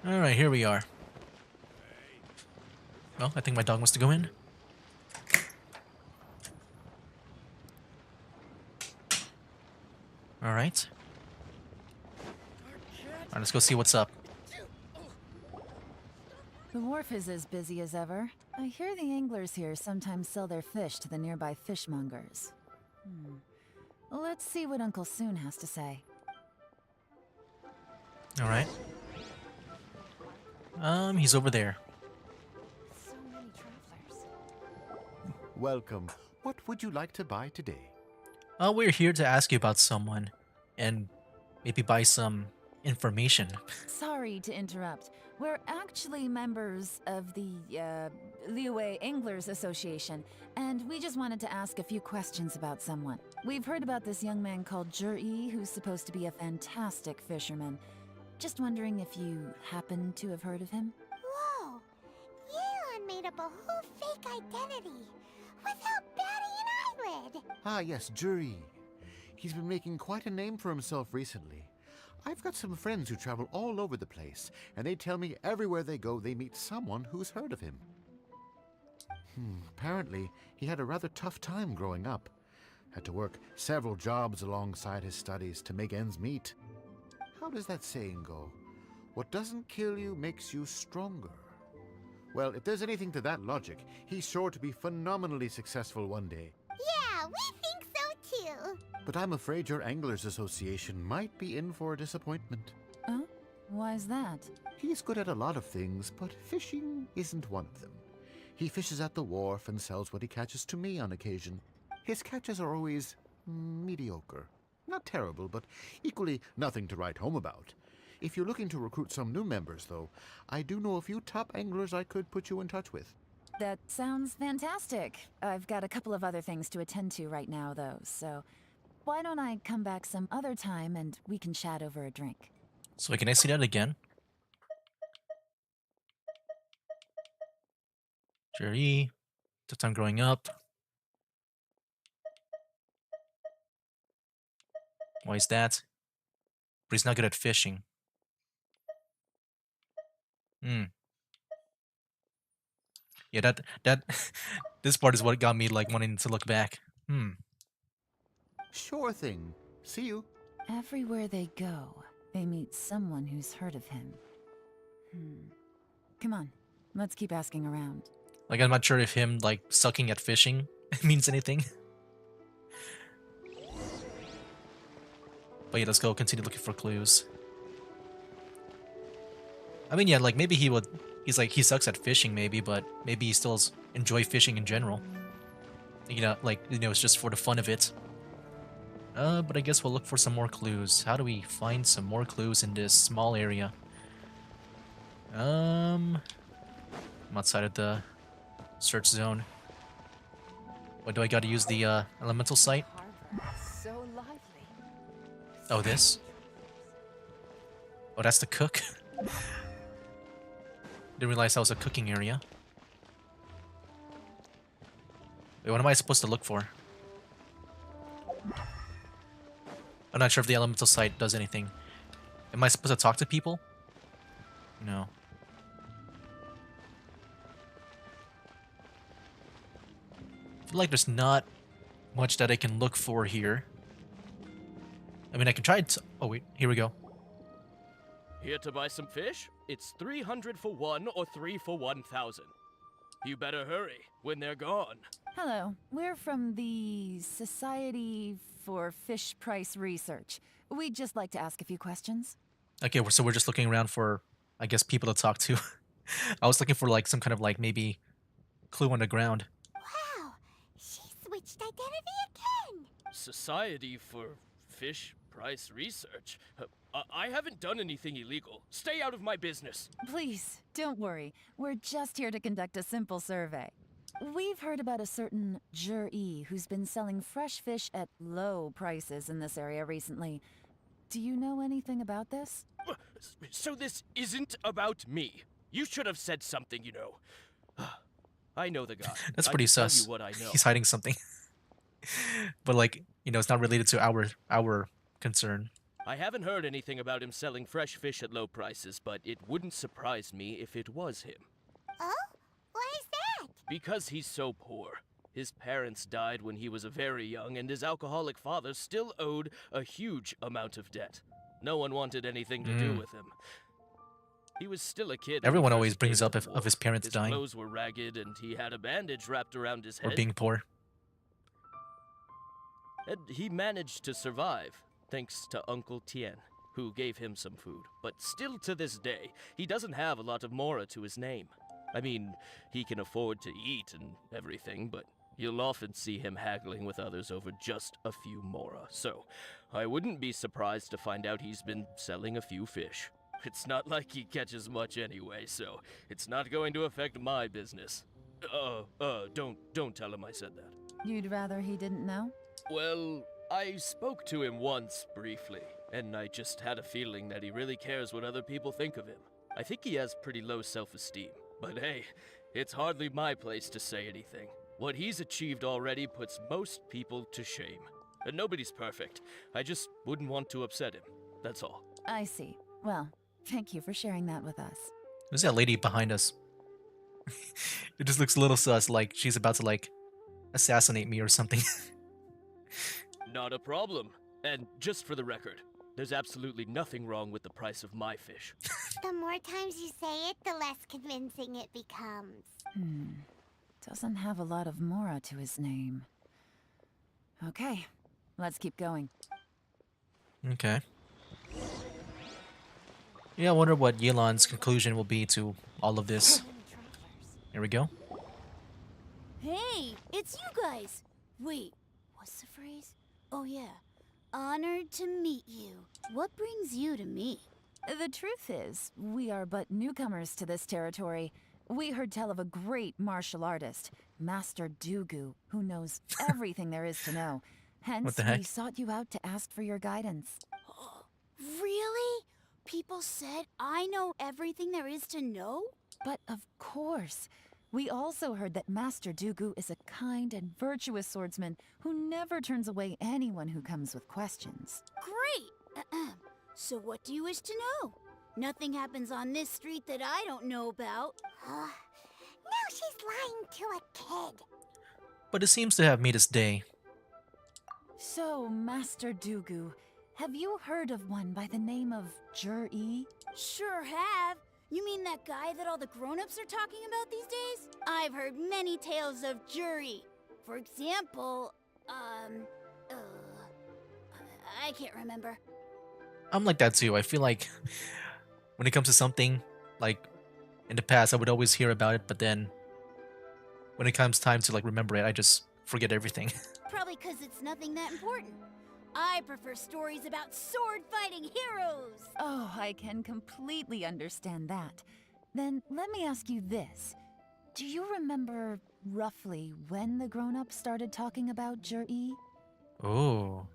Alright, here we are. Well, I think my dog wants to go in. Alright. Alright, let's go see what's up. The wharf is as busy as ever. I hear the anglers here sometimes sell their fish to the nearby fishmongers. Let's see what Uncle Soon has to say. Alright. He's over there. So many travelers. Welcome. What would you like to buy today? We're here to ask you about someone and maybe buy some information. Sorry to interrupt. We're actually members of the Liyue Anglers Association, and we just wanted to ask a few questions about someone. We've heard about this young man called Zhi, who's supposed to be a fantastic fisherman. Just wondering if you happen to have heard of him? Whoa! Yelan made up a whole fake identity without batting an eyelid! Ah, yes, Jury. He's been making quite a name for himself recently. I've got some friends who travel all over the place, and they tell me everywhere they go they meet someone who's heard of him. Apparently, he had a rather tough time growing up. Had to work several jobs alongside his studies to make ends meet. How does that saying go? What doesn't kill you makes you stronger. Well, if there's anything to that logic, he's sure to be phenomenally successful one day. Yeah, we think so too! But I'm afraid your Anglers Association might be in for a disappointment. Oh? Why's that? He's good at a lot of things, but fishing isn't one of them. He fishes at the wharf and sells what he catches to me on occasion. His catches are always mediocre. Not terrible, but equally nothing to write home about. If you're looking to recruit some new members, though, I do know a few top anglers I could put you in touch with. That sounds fantastic. I've got a couple of other things to attend to right now, though, so why don't I come back some other time and we can chat over a drink? So can I see that again? Jerry, tough time growing up. Why is that? But he's not good at fishing. Yeah, that this part is what got me like wanting to look back. Sure thing. See you. Everywhere they go, they meet someone who's heard of him. Come on, let's keep asking around. Like, I'm not sure if him like sucking at fishing means anything. But yeah, let's go continue looking for clues. I mean, yeah, like maybe he's like, he sucks at fishing maybe, but maybe he still enjoy fishing in general. You know, like, you know, it's just for the fun of it. But I guess we'll look for some more clues. How do we find some more clues in this small area? I'm outside of the search zone. What do I gotta use the elemental sight? So lively. Oh, this? Oh, that's the cook? Didn't realize that was a cooking area. Wait, what am I supposed to look for? I'm not sure if the elemental sight does anything. Am I supposed to talk to people? No. I feel like there's not much that I can look for here. I mean, I can try to... Oh, wait. Here we go. Here to buy some fish? It's 300 for one or 3 for 1,000. You better hurry when they're gone. Hello, we're from the Society for Fish Price Research. We'd just like to ask a few questions. Okay, so we're just looking around for, I guess, people to talk to. I was looking for, like, some kind of, like, maybe clue on the ground. Wow, she switched identity again! Society for Fish Price Research? I haven't done anything illegal. Stay out of my business. Please, don't worry. We're just here to conduct a simple survey. We've heard about a certain Zhi who's been selling fresh fish at low prices in this area recently. Do you know anything about this? So this isn't about me. You should have said something, you know. I know the guy. That's pretty sus. Tell you what I know. He's hiding something. But, like, you know, it's not related to our concern. I haven't heard anything about him selling fresh fish at low prices, but it wouldn't surprise me if it was him. Oh? Why is that? Because he's so poor. His parents died when he was very young, and his alcoholic father still owed a huge amount of debt. No one wanted anything to do with him. He was still a kid. Everyone always brings up of his parents dying. His clothes were ragged, and he had a bandage wrapped around his head. Or being poor. And he managed to survive, thanks to Uncle Tien, who gave him some food. But still to this day, he doesn't have a lot of mora to his name. I mean, he can afford to eat and everything, but You'll often see him haggling with others over just a few mora, so I wouldn't be surprised to find out he's been selling a few fish. It's not like he catches much anyway, so it's not going to affect my business. Don't tell him I said that. You'd rather he didn't know? Well, I spoke to him once briefly, and I just had a feeling that he really cares what other people think of him. I think he has pretty low self-esteem, but hey, it's hardly my place to say anything. What he's achieved already puts most people to shame. And nobody's perfect. I just wouldn't want to upset him. That's all. I see. Well, thank you for sharing that with us. Who's that lady behind us? It just looks a little sus, like she's about to like assassinate me or something. Not a problem. And just for the record, there's absolutely nothing wrong with the price of my fish. The more times you say it, the less convincing it becomes. Doesn't have a lot of mora to his name. Okay, let's keep going. Okay. Yeah, I wonder what Yelan's conclusion will be to all of this. Here we go. Hey, it's you guys! Wait, what's the phrase? Oh yeah, honored to meet you. What brings you to me? The truth is, we are but newcomers to this territory. We heard tell of a great martial artist, Master Dugu, who knows everything there is to know. Hence, What the heck? we sought you out to ask for your guidance. Really? People said I know everything there is to know? But of course, we also heard that Master Dugu is a kind and virtuous swordsman who never turns away anyone who comes with questions. Great! So what do you wish to know? Nothing happens on this street that I don't know about. Now she's lying to a kid. But it seems to have made its day. So, Master Dugu, have you heard of one by the name of Jur-E? Sure have. You mean that guy that all the grown-ups are talking about these days? I've heard many tales of Juri. For example, I can't remember. I'm like that too. I feel like when it comes to something, like in the past, I would always hear about it, but then when it comes time to like remember it, I just forget everything. Probably because it's nothing that important. I prefer stories about sword-fighting heroes. Oh, I can completely understand that. Then let me ask you this. Do you remember roughly when the grown-ups started talking about Jur-E? Oh.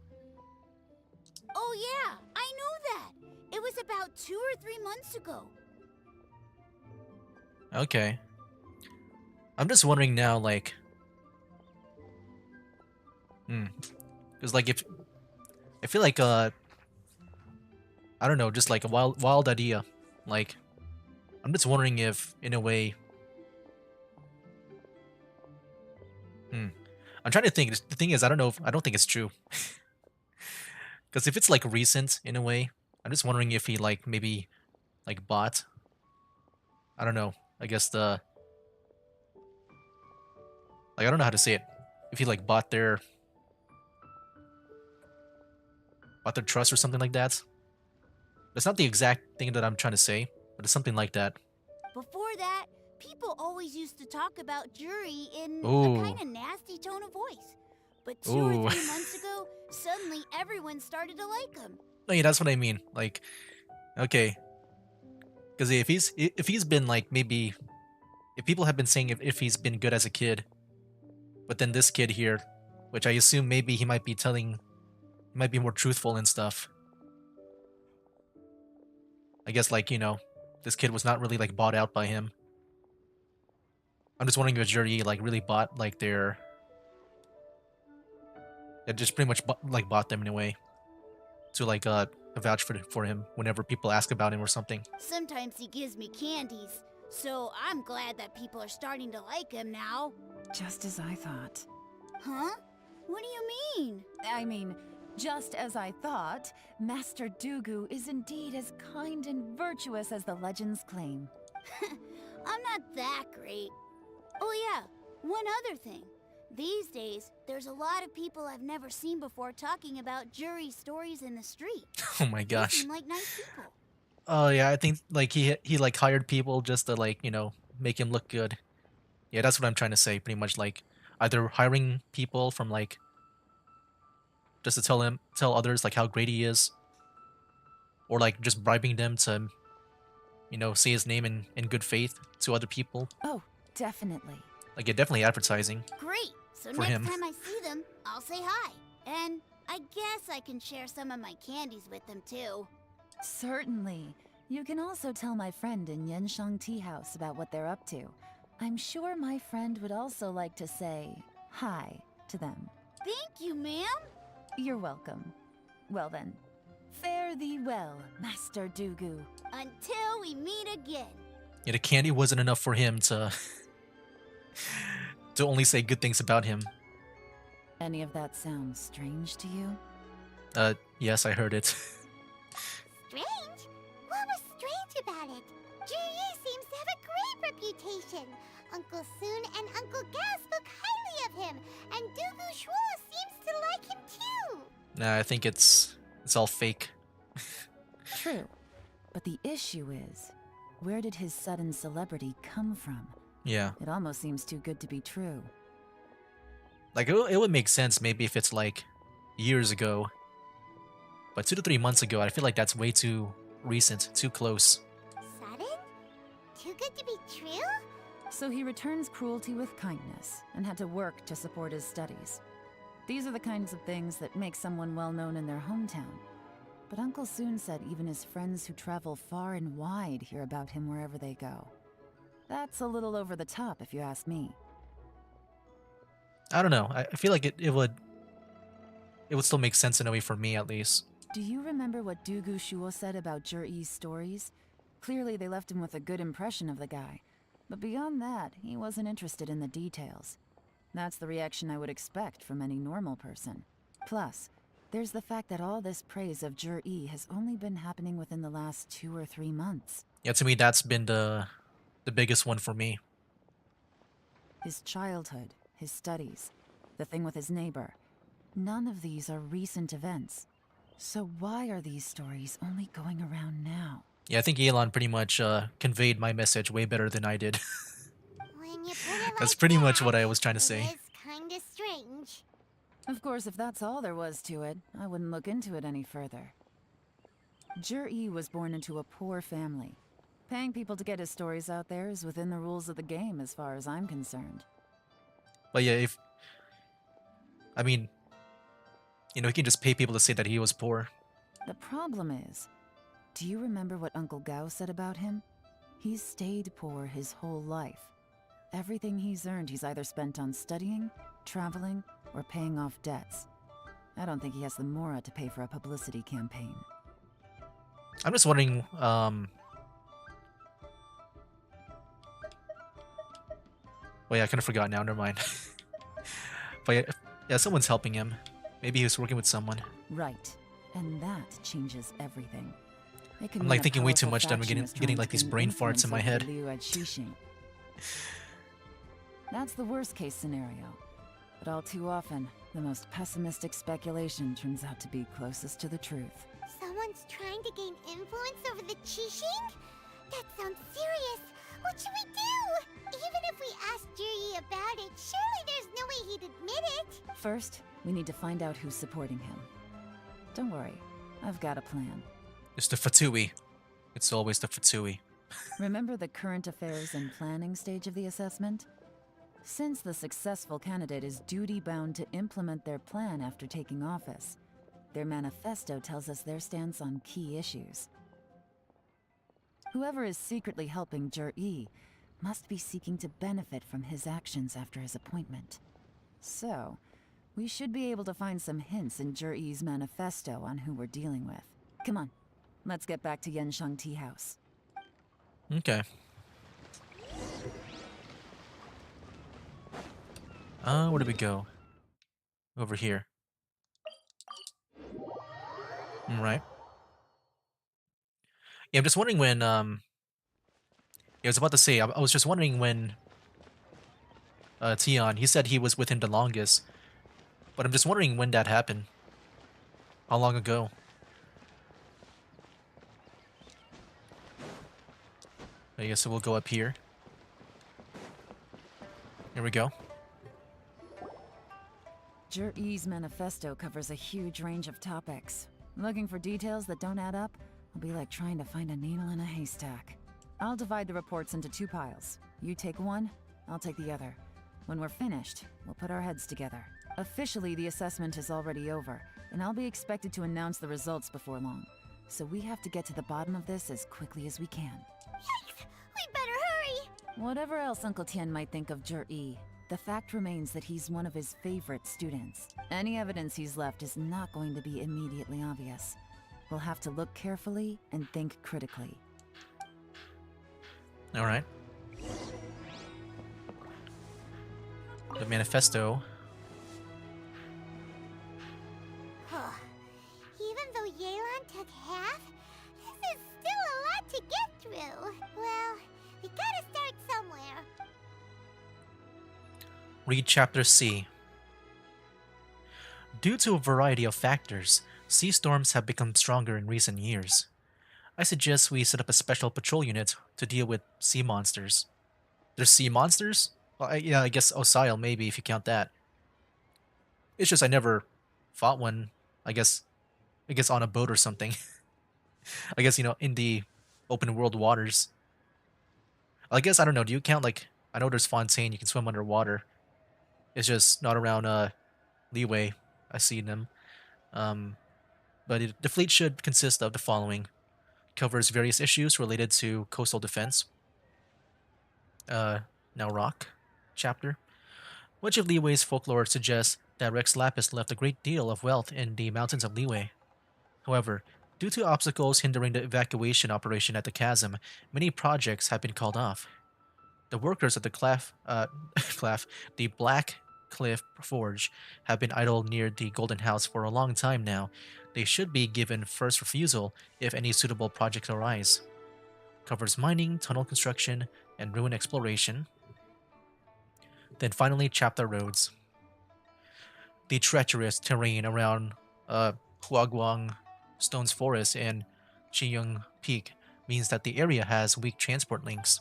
Oh yeah, I know that. It was about 2 or 3 months ago. Okay. I'm just wondering now, like... Because, like, if... I feel like, I don't know, just like a wild idea. Like, I'm just wondering if, in a way... I'm trying to think. The thing is, I don't think it's true. Because if it's, like, recent, in a way, I'm just wondering if he, like, maybe, like, bought... I don't know. I guess the... Like, I don't know how to say it. If he, like, bought their trust or something like that. That's not the exact thing that I'm trying to say, but it's something like that. Before that, people always used to talk about Juri in Ooh. a kind of nasty tone of voice. But 2 Ooh. or 3 months ago, suddenly everyone started to like him. No, yeah, that's what I mean. Like, okay. Because if he's been, like, maybe... If people have been saying if he's been good as a kid, but then this kid here, which I assume maybe he might be telling... He might be more truthful and stuff. I guess, like, you know, this kid was not really, like, bought out by him. I'm just wondering if Juri, like, really bought, like, their... That just pretty much, bought them in a way. To, like, vouch for him whenever people ask about him or something. Sometimes he gives me candies, so I'm glad that people are starting to like him now. Just as I thought. Huh? What do you mean? I mean, just as I thought, Master Dugu is indeed as kind and virtuous as the legends claim. I'm not that great. Oh yeah, one other thing. These days, there's a lot of people I've never seen before talking about Juri stories in the street. Oh my They gosh. seem like nice people. Oh yeah, I think, like, he like hired people just to, like, you know, make him look good. Yeah, that's what I'm trying to say. Pretty much, like, either hiring people from like just to tell others like how great he is, or like just bribing them to, you know, say his name in good faith to other people. Oh, definitely. Like, yeah, definitely advertising. Great. So For next him. time I see them, I'll say hi. And I guess I can share some of my candies with them too. Certainly. You can also tell my friend in Yenshang Tea House about what they're up to. I'm sure my friend would also like to say hi to them. Thank you, ma'am. You're welcome. Well then, fare thee well, Master Dugu. Until we meet again. Yeah, the candy wasn't enough for him to to only say good things about him. Any of that sound strange to you? Yes, I heard it. Strange? What was strange about it? Ji seems to have a great reputation. Uncle Soon and Uncle Gao spoke highly of him, and Dugu Shuo seems to like him too. Nah, I think it's all fake. True. But the issue is, where did his sudden celebrity come from? Yeah. It almost seems too good to be true. Like, it would make sense maybe if it's like years ago. But 2 to 3 months ago, I feel like that's way too recent, too close. Sudden? Too good to be true? So he returns cruelty with kindness, and had to work to support his studies. These are the kinds of things that make someone well known in their hometown. But Uncle Soon said even his friends who travel far and wide hear about him wherever they go. That's a little over the top, if you ask me. I don't know. I feel like it would still make sense in a way for me, at least. Do you remember what Dugu Shuo said about Jur-E's stories? Clearly they left him with a good impression of the guy. But beyond that, he wasn't interested in the details. That's the reaction I would expect from any normal person. Plus, there's the fact that all this praise of Jur-E has only been happening within the last 2 or 3 months. Yeah, to me, that's been the biggest one for me. His childhood, his studies, the thing with his neighbor. None of these are recent events. So why are these stories only going around now? Yeah, I think Yelan pretty much conveyed my message way better than I did. When you put it That's like pretty that, much what I was trying to say. It is kinda strange. Of course, if that's all there was to it, I wouldn't look into it any further. Jur-E was born into a poor family. Paying people to get his stories out there is within the rules of the game as far as I'm concerned. But yeah, I mean, you know, he can just pay people to say that he was poor. The problem is, do you remember what Uncle Gao said about him? He's stayed poor his whole life. Everything he's earned he's either spent on studying, traveling, or paying off debts. I don't think he has the mora to pay for a publicity campaign. I'm just wondering, well, yeah, I kind of forgot now, never mind. But yeah, someone's helping him. Maybe he was working with someone. Right. And that changes everything. I'm like thinking way too much, then I'm getting like these brain farts in my head. That's the worst case scenario. But all too often, the most pessimistic speculation turns out to be closest to the truth. Someone's trying to gain influence over the Qixing? That sounds serious. What should we do? Even if we asked Jiri about it, surely there's no way he'd admit it. First, we need to find out who's supporting him. Don't worry, I've got a plan. It's the Fatui. It's always the Fatui. Remember the current affairs and planning stage of the assessment? Since the successful candidate is duty-bound to implement their plan after taking office, their manifesto tells us their stance on key issues. Whoever is secretly helping Jur-E must be seeking to benefit from his actions after his appointment. So, we should be able to find some hints in Jur-E's manifesto on who we're dealing with. Come on, let's get back to Yenshang Tea House. Okay. Where did we go? Over here. Right. Yeah, I'm just wondering when, yeah, I was about to say, I was just wondering when, Tian, he said he was with him the longest, but I'm just wondering when that happened. How long ago? I guess we'll go up here. Here we go. Jur-E's manifesto covers a huge range of topics. Looking for details that don't add up will be like trying to find a needle in a haystack. I'll divide the reports into 2 piles. You take one, I'll take the other. When we're finished, we'll put our heads together. Officially, the assessment is already over, and I'll be expected to announce the results before long. So we have to get to the bottom of this as quickly as we can. Yikes! We better hurry! Whatever else Uncle Tien might think of Jur-E, the fact remains that he's one of his favorite students. Any evidence he's left is not going to be immediately obvious. We'll have to look carefully and think critically. Alright. The manifesto. Even though Yelan took half, this is still a lot to get through. Well, we gotta start somewhere. Read Chapter C. Due to a variety of factors, sea storms have become stronger in recent years. I suggest we set up a special patrol unit to deal with sea monsters. There's sea monsters? Well, yeah, I guess Osile maybe if you count that. It's just I never fought one. I guess on a boat or something. I guess, in the open world waters. I guess, I don't know, do you count, like, I know there's Fontaine, you can swim underwater. It's just not around, Leeway. I see them. But the fleet should consist of the following. Covers various issues related to coastal defense. Now Rock chapter. Much of Leeway's folklore suggests that Rex Lapis left a great deal of wealth in the mountains of Leeway. However, due to obstacles hindering the evacuation operation at the chasm, many projects have been called off. The workers at the Black Cliff Forge have been idle near the Golden House for a long time now. They should be given first refusal if any suitable projects arise. Covers mining, tunnel construction, and ruin exploration. Then finally, chapter roads. The treacherous terrain around Huaguang Stones Forest and Chiyung Peak means that the area has weak transport links.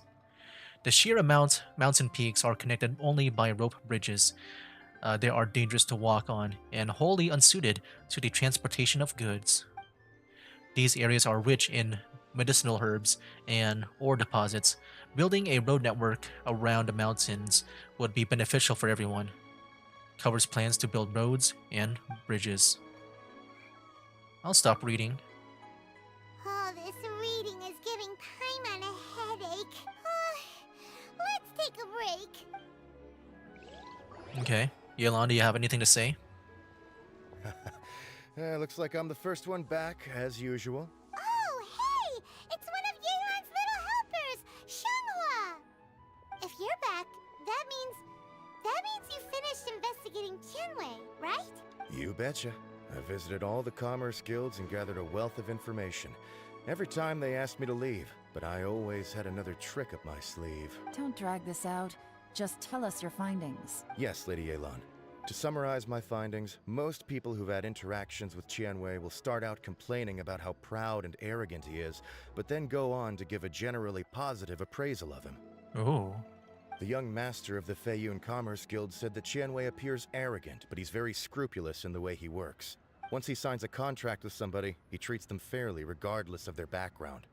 The sheer mountain peaks are connected only by rope bridges. They are dangerous to walk on and wholly unsuited to the transportation of goods. These areas are rich in medicinal herbs and ore deposits. Building a road network around the mountains would be beneficial for everyone. Covers plans to build roads and bridges. I'll stop reading. Oh, this reading is giving Paimon a headache. Let's take a break. Okay. Yelan, do you have anything to say? Looks like I'm the first one back, as usual. Oh, hey! It's one of Yelan's little helpers, Shenghua! If you're back, that means you finished investigating Tianwei, right? You betcha. I visited all the commerce guilds and gathered a wealth of information. Every time they asked me to leave, but I always had another trick up my sleeve. Don't drag this out. Just tell us your findings. Yes, Lady Yelan. To summarize my findings, most people who've had interactions with Tianwei will start out complaining about how proud and arrogant he is, but then go on to give a generally positive appraisal of him. Oh. The young master of the Feiyun Commerce Guild said that Tianwei appears arrogant, but he's very scrupulous in the way he works. Once he signs a contract with somebody, he treats them fairly regardless of their background.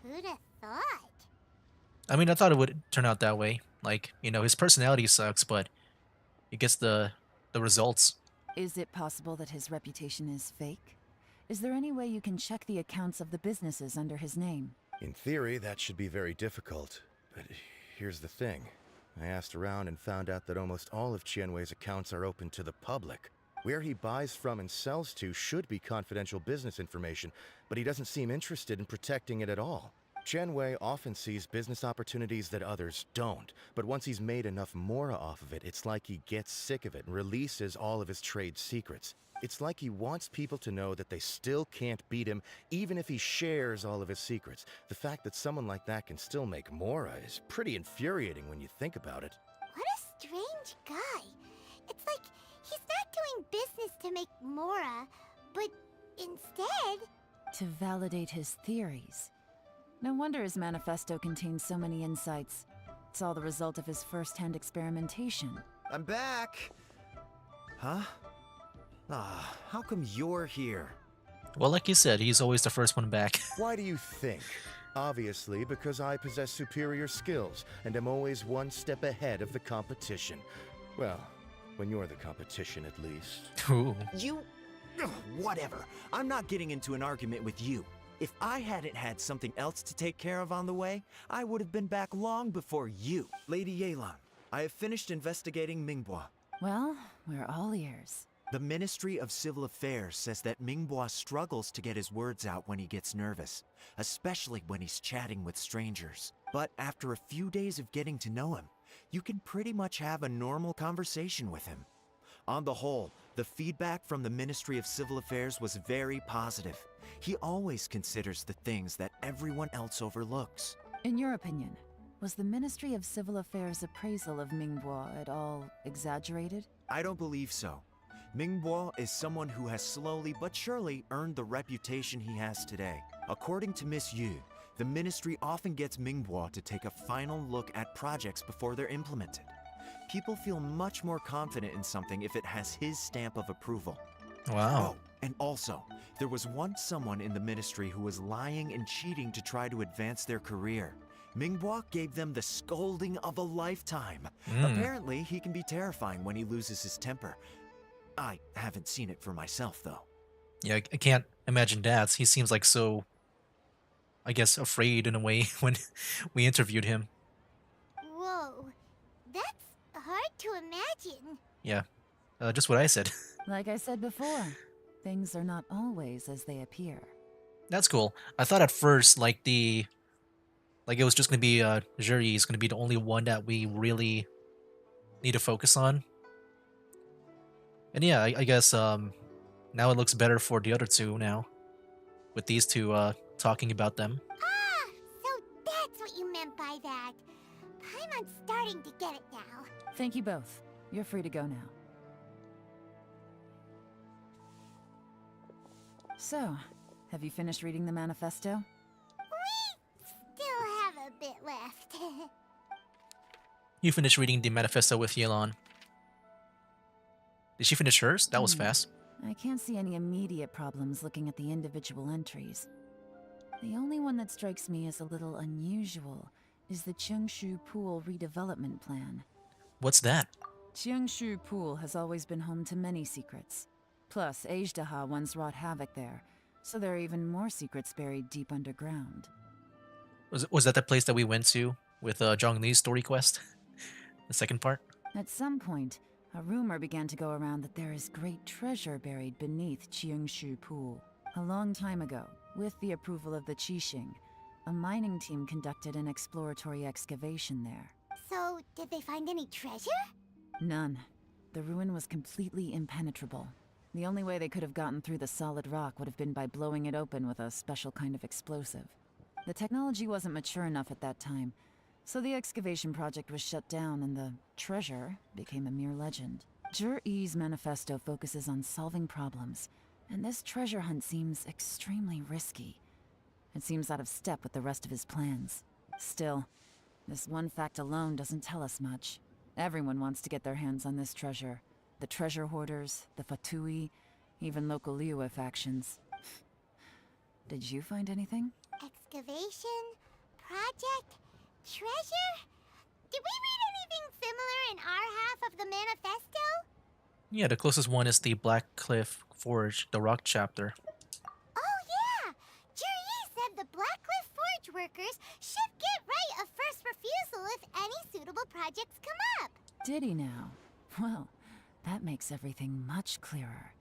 Who'd have thought? I mean, I thought it would turn out that way. Like, his personality sucks, but he gets the results. Is it possible that his reputation is fake? Is there any way you can check the accounts of the businesses under his name? In theory, that should be very difficult. But here's the thing. I asked around and found out that almost all of Tianwei's accounts are open to the public. Where he buys from and sells to should be confidential business information, but he doesn't seem interested in protecting it at all. Tianwei often sees business opportunities that others don't, but once he's made enough mora off of it, it's like he gets sick of it and releases all of his trade secrets. It's like he wants people to know that they still can't beat him, even if he shares all of his secrets. The fact that someone like that can still make mora is pretty infuriating when you think about it. What a strange guy. It's like he's not doing business to make mora, but instead... to validate his theories. No wonder his manifesto contains so many insights. It's all the result of his first-hand experimentation. I'm back! Huh? Ah, how come you're here? Well, like you said, he's always the first one back. Why do you think? Obviously, because I possess superior skills and am always one step ahead of the competition. Well, when you're the competition, at least. Ooh. You... Ugh, whatever. I'm not getting into an argument with you. If I hadn't had something else to take care of on the way, I would have been back long before you. Lady Yelan, I have finished investigating Mingbua. Well, we're all ears. The Ministry of Civil Affairs says that Mingbua struggles to get his words out when he gets nervous, especially when he's chatting with strangers. But after a few days of getting to know him, you can pretty much have a normal conversation with him. On the whole, the feedback from the Ministry of Civil Affairs was very positive. He always considers the things that everyone else overlooks. In your opinion, was the Ministry of Civil Affairs' appraisal of Mingbua at all exaggerated? I don't believe so. Mingbua is someone who has slowly but surely earned the reputation he has today. According to Miss Yu, the Ministry often gets Mingbua to take a final look at projects before they're implemented. People feel much more confident in something if it has his stamp of approval. Wow. Oh, and also, there was once someone in the Ministry who was lying and cheating to try to advance their career. Mingbua gave them the scolding of a lifetime. Apparently, he can be terrifying when he loses his temper. I haven't seen it for myself, though. Yeah, I can't imagine that. He seems like so, I guess, afraid in a way when we interviewed him. Whoa, that's hard to imagine. Yeah, just what I said. Like I said before, things are not always as they appear. That's cool. I thought at first, like it was just gonna be Juri is gonna be the only one that we really need to focus on. And yeah, I guess now it looks better for the other two now, with these two talking about them. Ah, so that's what you meant by that. I'm starting to get it now. Thank you both. You're free to go now. So, have you finished reading the manifesto? We still have a bit left. You finished reading the manifesto with Yelan. Did she finish hers? That was fast. I can't see any immediate problems looking at the individual entries. The only one that strikes me as a little unusual is the Tianshu Pool redevelopment plan. What's that? Tianshu Pool has always been home to many secrets. Plus, Ajdaha once wrought havoc there, so there are even more secrets buried deep underground. Was that the place that we went to with Zhongli's story quest? The second part? At some point, a rumor began to go around that there is great treasure buried beneath Tianshu Pool. A long time ago, with the approval of the Qixing, a mining team conducted an exploratory excavation there. So, did they find any treasure? None. The ruin was completely impenetrable. The only way they could have gotten through the solid rock would have been by blowing it open with a special kind of explosive. The technology wasn't mature enough at that time, so the excavation project was shut down and the treasure became a mere legend. Jur-E's manifesto focuses on solving problems, and this treasure hunt seems extremely risky. It seems out of step with the rest of his plans. Still, this one fact alone doesn't tell us much. Everyone wants to get their hands on this treasure. The treasure hoarders, the Fatui, even local Liyue factions. Did you find anything? Excavation? Project? Treasure? Did we read anything similar in our half of the manifesto? Yeah, the closest one is the Black Cliff Forge, the rock chapter. Oh yeah! Juri said the Blackcliff Forge workers should get right of first refusal if any suitable projects come up. Did he now? Well, that makes everything much clearer.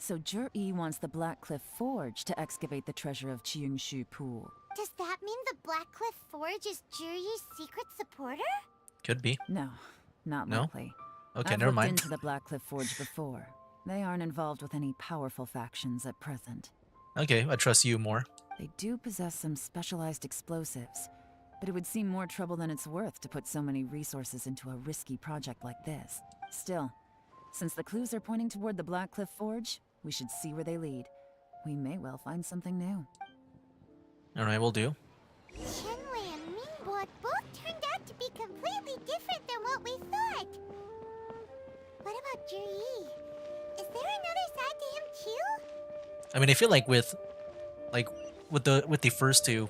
So Jur-E wants the Blackcliff Forge to excavate the treasure of Tianshu Pool. Does that mean the Blackcliff Forge is Juri's secret supporter? Could be. No, not No? likely. Okay, I've never looked mind. into the Blackcliff Forge before. They aren't involved with any powerful factions at present. Okay, I trust you more. They do possess some specialized explosives, but it would seem more trouble than it's worth to put so many resources into a risky project like this. Still, since the clues are pointing toward the Blackcliff Forge, we should see where they lead. We may well find something new. Alright, we'll do. Shenwei and Mingbua both turned out to be completely different than what we thought. What about Juri? Is there another side too? I mean, I feel like with the first two,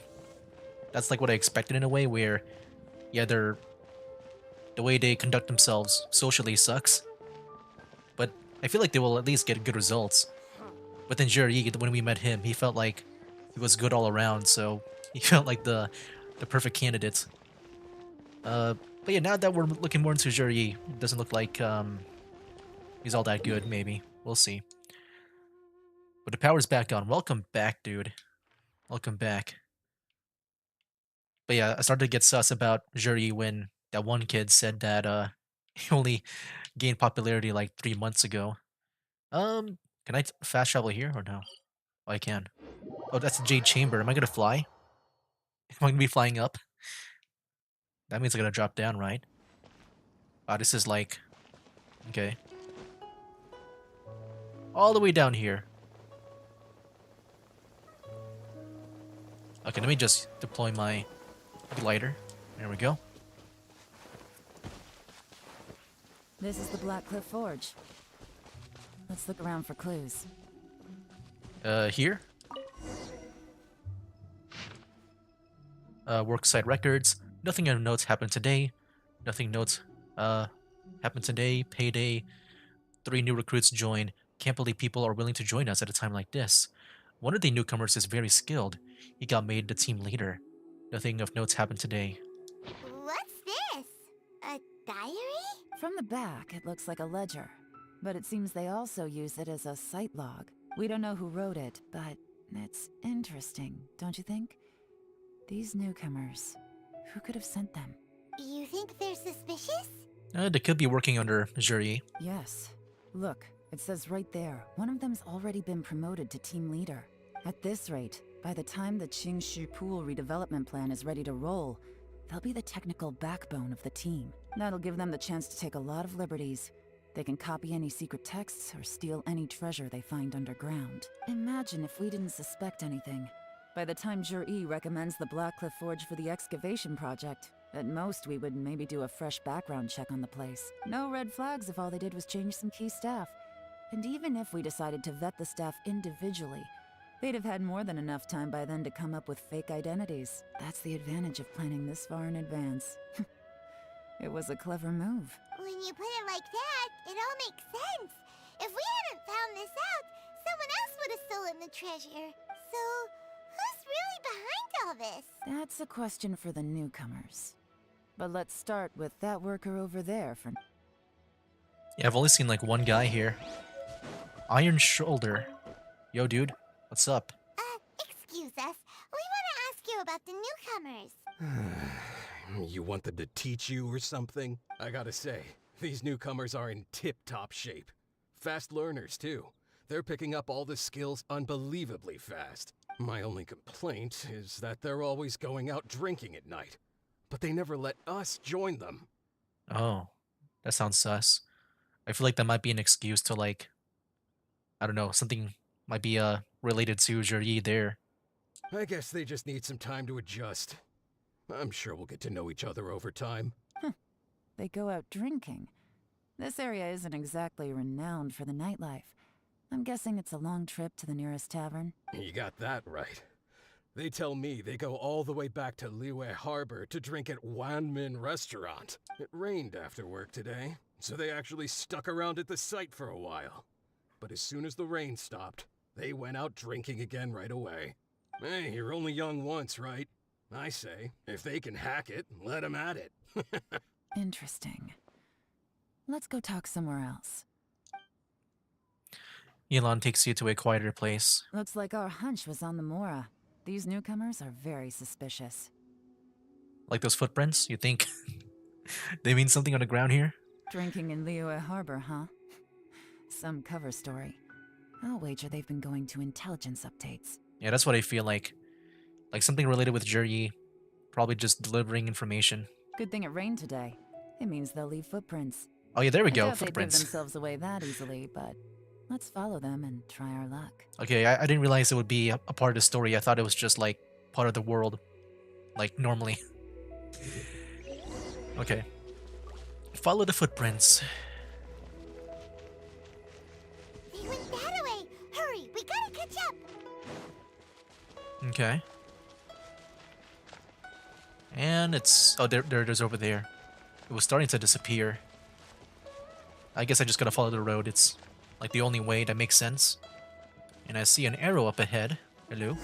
that's like what I expected in a way. Where, yeah, the way they conduct themselves socially sucks, but I feel like they will at least get good results. But then Jerry, when we met him, he felt like he was good all around, so he felt like the perfect candidate. But yeah, now that we're looking more into Jerry, it doesn't look like he's all that good. Maybe we'll see. But the power's back on. Welcome back, dude. Welcome back. But yeah, I started to get sus about Jerry when that one kid said that he only gained popularity like 3 months ago. Can I fast travel here or no? Oh, I can. Oh, that's the Jade Chamber. Am I gonna fly? Am I gonna be flying up? That means I'm gonna drop down, right? Wow, this is like... Okay. All the way down here. Okay, let me just deploy my glider. There we go. This is the Blackcliff Forge. Let's look around for clues. Here? Worksite records. Nothing of notes happened today. Nothing notes, happened today. Payday. 3 new recruits joined. Can't believe people are willing to join us at a time like this. One of the newcomers is very skilled. He got made the team leader. Nothing of notes happened today. What's this? A diary? From the back, it looks like a ledger. But it seems they also use it as a site log. We don't know who wrote it, but it's interesting, don't you think? These newcomers, who could have sent them? You think they're suspicious? They could be working under Jury. Yes. Look, it says right there, one of them's already been promoted to team leader. At this rate, by the time the Qingshu Pool redevelopment plan is ready to roll, they'll be the technical backbone of the team. That'll give them the chance to take a lot of liberties. They can copy any secret texts or steal any treasure they find underground. Imagine if we didn't suspect anything. By the time Jur-E recommends the Blackcliff Forge for the excavation project, at most we would maybe do a fresh background check on the place. No red flags if all they did was change some key staff. And even if we decided to vet the staff individually, they'd have had more than enough time by then to come up with fake identities. That's the advantage of planning this far in advance. It was a clever move. When you put it like that, it all makes sense. If we hadn't found this out, someone else would have stolen the treasure. So, who's really behind all this? That's a question for the newcomers. But let's start with that worker over there for... Yeah, I've only seen like one guy here. Iron Shoulder. Yo, dude. What's up? Excuse us. We want to ask you about the newcomers. You want them to teach you or something? I gotta say, these newcomers are in tip-top shape. Fast learners, too. They're picking up all the skills unbelievably fast. My only complaint is that they're always going out drinking at night. But they never let us join them. Oh, that sounds sus. I feel like that might be an excuse to like... I don't know, something might be related to Juri there. I guess they just need some time to adjust. I'm sure we'll get to know each other over time. They go out drinking. This area isn't exactly renowned for the nightlife. I'm guessing it's a long trip to the nearest tavern. You got that right. They tell me they go all the way back to Liyue Harbor to drink at Wanmin Restaurant. It rained after work today, so they actually stuck around at the site for a while. But as soon as the rain stopped, they went out drinking again right away. Hey, you're only young once, right? I say, if they can hack it, let them at it. Interesting. Let's go talk somewhere else. Yelan takes you to a quieter place. Looks like our hunch was on the Mora. These newcomers are very suspicious. Like those footprints? You think they mean something on the ground here? Drinking in Liyue Harbor, huh? Some cover story. I'll wager they've been going to intelligence updates. Yeah, that's what I feel like. Like something related with Juri. Probably just delivering information. Good thing it rained today. It means they'll leave footprints. Oh yeah, there we I go, doubt footprints. They'd give themselves away that easily, but let's follow them and try our luck. Okay, I didn't realize it would be a part of the story. I thought it was just like part of the world. Like normally. Okay. Follow the footprints. They went that way. Hurry, Okay. And it's... Oh, there it is over there. It was starting to disappear. I guess I just gotta follow the road. It's like the only way that makes sense. And I see an arrow up ahead. Hello?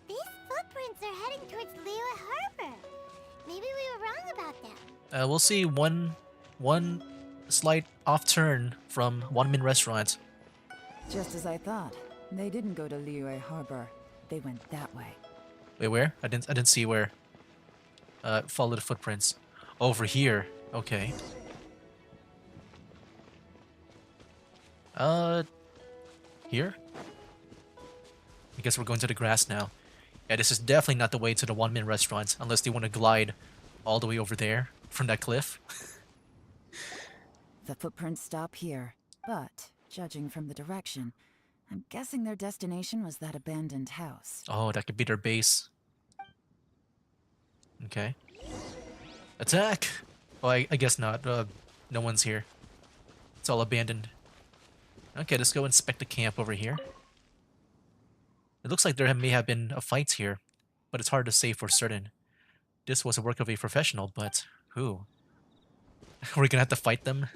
These footprints are heading towards Liyue Harbor. Maybe we were wrong about them. We'll see one slight off turn from One Min Restaurant. Just as I thought. They didn't go to Liyue Harbor. They went that way. Wait, where? I didn't see where. Follow the footprints. Over here. Okay. Here? I guess we're going to the grass now. Yeah, this is definitely not the way to the One Min Restaurant, unless they want to glide all the way over there from that cliff. The footprints stop here, but judging from the direction, I'm guessing their destination was that abandoned house. Oh, that could be their base. Okay. Attack! Oh, I guess not. No one's here. It's all abandoned. Okay, let's go inspect the camp over here. It looks like there may have been a fight here, but it's hard to say for certain. This was a work of a professional, but who? We're gonna have to fight them?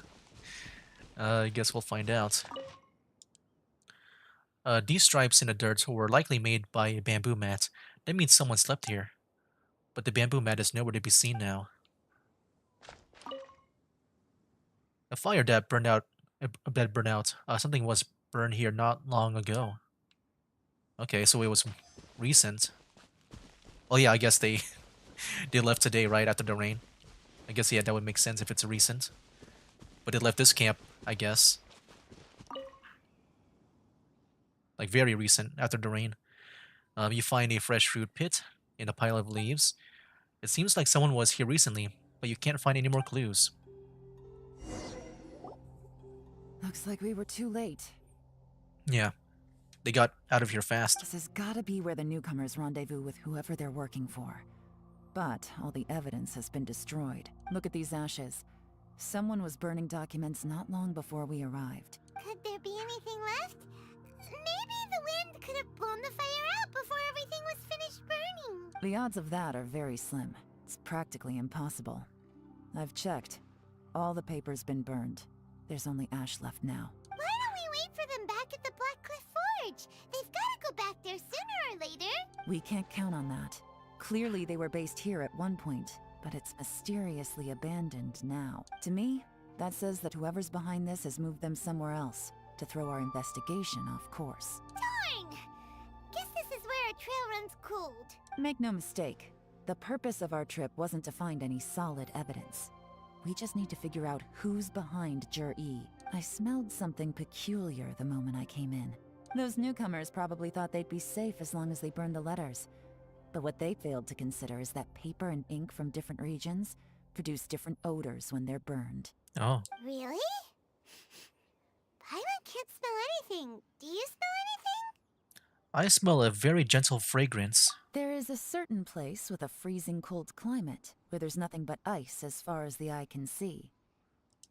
I guess we'll find out. These stripes in the dirt were likely made by a bamboo mat. That means someone slept here. But the bamboo mat is nowhere to be seen now. A fire that burned out. Something was burned here not long ago. Okay, so it was recent. Oh yeah, I guess they they left today, right after the rain. I guess yeah, that would make sense if it's recent. But they left this camp, I guess. Like very recent, after the rain. You find a fresh fruit pit in a pile of leaves. It seems like someone was here recently, but you can't find any more clues. Looks like we were too late. Yeah, they got out of here fast. This has gotta be where the newcomers rendezvous with whoever they're working for. But all the evidence has been destroyed. Look at these ashes. Someone was burning documents not long before we arrived. Could there be anything left? Maybe the wind could have blown the fire out before everything was finished burning. The odds of that are very slim. It's practically impossible. I've checked. All the paper's been burned. There's only ash left now. Why don't we wait for them back at the Black Cliff Forge? They've got to go back there sooner or later. We can't count on that. Clearly they were based here at one point, but it's mysteriously abandoned now. To me, that says that whoever's behind this has moved them somewhere else to throw our investigation off course. Darn! Guess this is where our trail runs cold. Make no mistake, the purpose of our trip wasn't to find any solid evidence. We just need to figure out who's behind Jur-E. I smelled something peculiar the moment I came in. Those newcomers probably thought they'd be safe as long as they burned the letters. But what they failed to consider is that paper and ink from different regions produce different odors when they're burned. Oh. Really? Paimon can't smell anything. Do you smell anything? I smell a very gentle fragrance. There is a certain place with a freezing cold climate where there's nothing but ice as far as the eye can see.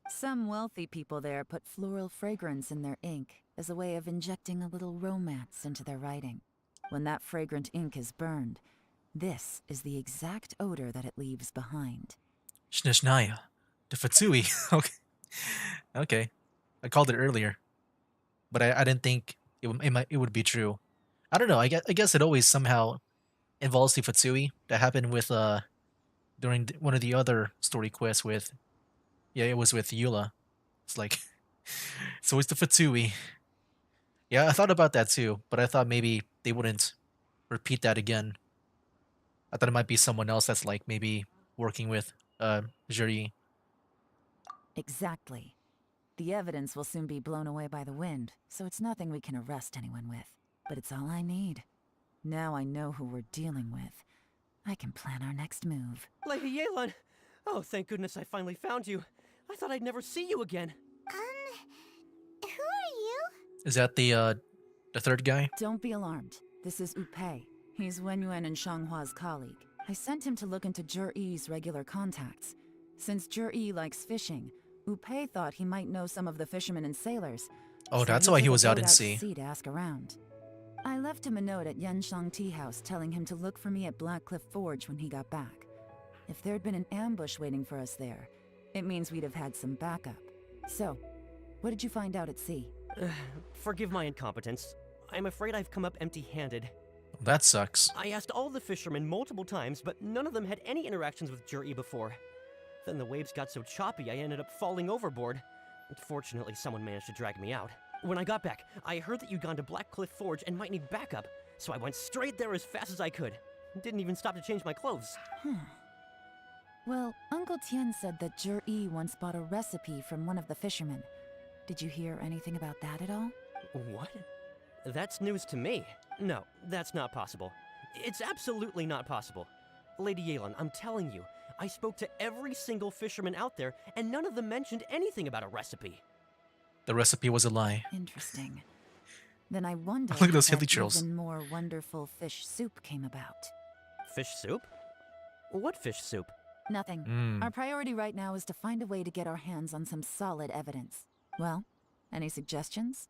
Some wealthy people there put floral fragrance in their ink as a way of injecting a little romance into their writing. When that fragrant ink is burned, this is the exact odor that it leaves behind. Shishnaya. The Fatsui. Okay. Okay. I called it earlier. But I didn't think it would be true. I don't know. I guess it always somehow involves the Fatsui. That happened with during one of the other story quests with, yeah, it was with Eula. It's like, it's always the Fatsui. Yeah, I thought about that too, but I thought maybe they wouldn't repeat that again. I thought it might be someone else that's like maybe working with Juri. Exactly. The evidence will soon be blown away by the wind, so it's nothing we can arrest anyone with. But it's all I need. Now I know who we're dealing with. I can plan our next move. Lady Yelan! Oh, thank goodness I finally found you. I thought I'd never see you again. Who are you? Is that the third guy? Don't be alarmed. This is Upei. He's Wenyuan and Shanghua's colleague. I sent him to look into Jur-E's regular contacts. Since Jur-E likes fishing, Upei thought he might know some of the fishermen and sailors. Oh, so that's he why took he a was out boat in sea. to ask around. I left him a note at Yanshang Tea House telling him to look for me at Blackcliff Forge when he got back. If there'd been an ambush waiting for us there, it means we'd have had some backup. So, what did you find out at sea? Forgive my incompetence. I'm afraid I've come up empty-handed. That sucks. I asked all the fishermen multiple times, but none of them had any interactions with Juri before. Then the waves got so choppy I ended up falling overboard. Fortunately, someone managed to drag me out. When I got back, I heard that you'd gone to Blackcliff Forge and might need backup, so I went straight there as fast as I could. Didn't even stop to change my clothes. Well, Uncle Tian said that Jur-E once bought a recipe from one of the fishermen. Did you hear anything about that at all? What? That's news to me. No, that's not possible. It's absolutely not possible. Lady Yelan, I'm telling you, I spoke to every single fisherman out there, and none of them mentioned anything about a recipe. The recipe was a lie. Interesting. Then I wonder Look at those how hilly that churls. even more wonderful fish soup came about. Fish soup? What fish soup? Nothing. Our priority right now is to find a way to get our hands on some solid evidence. Well, any suggestions?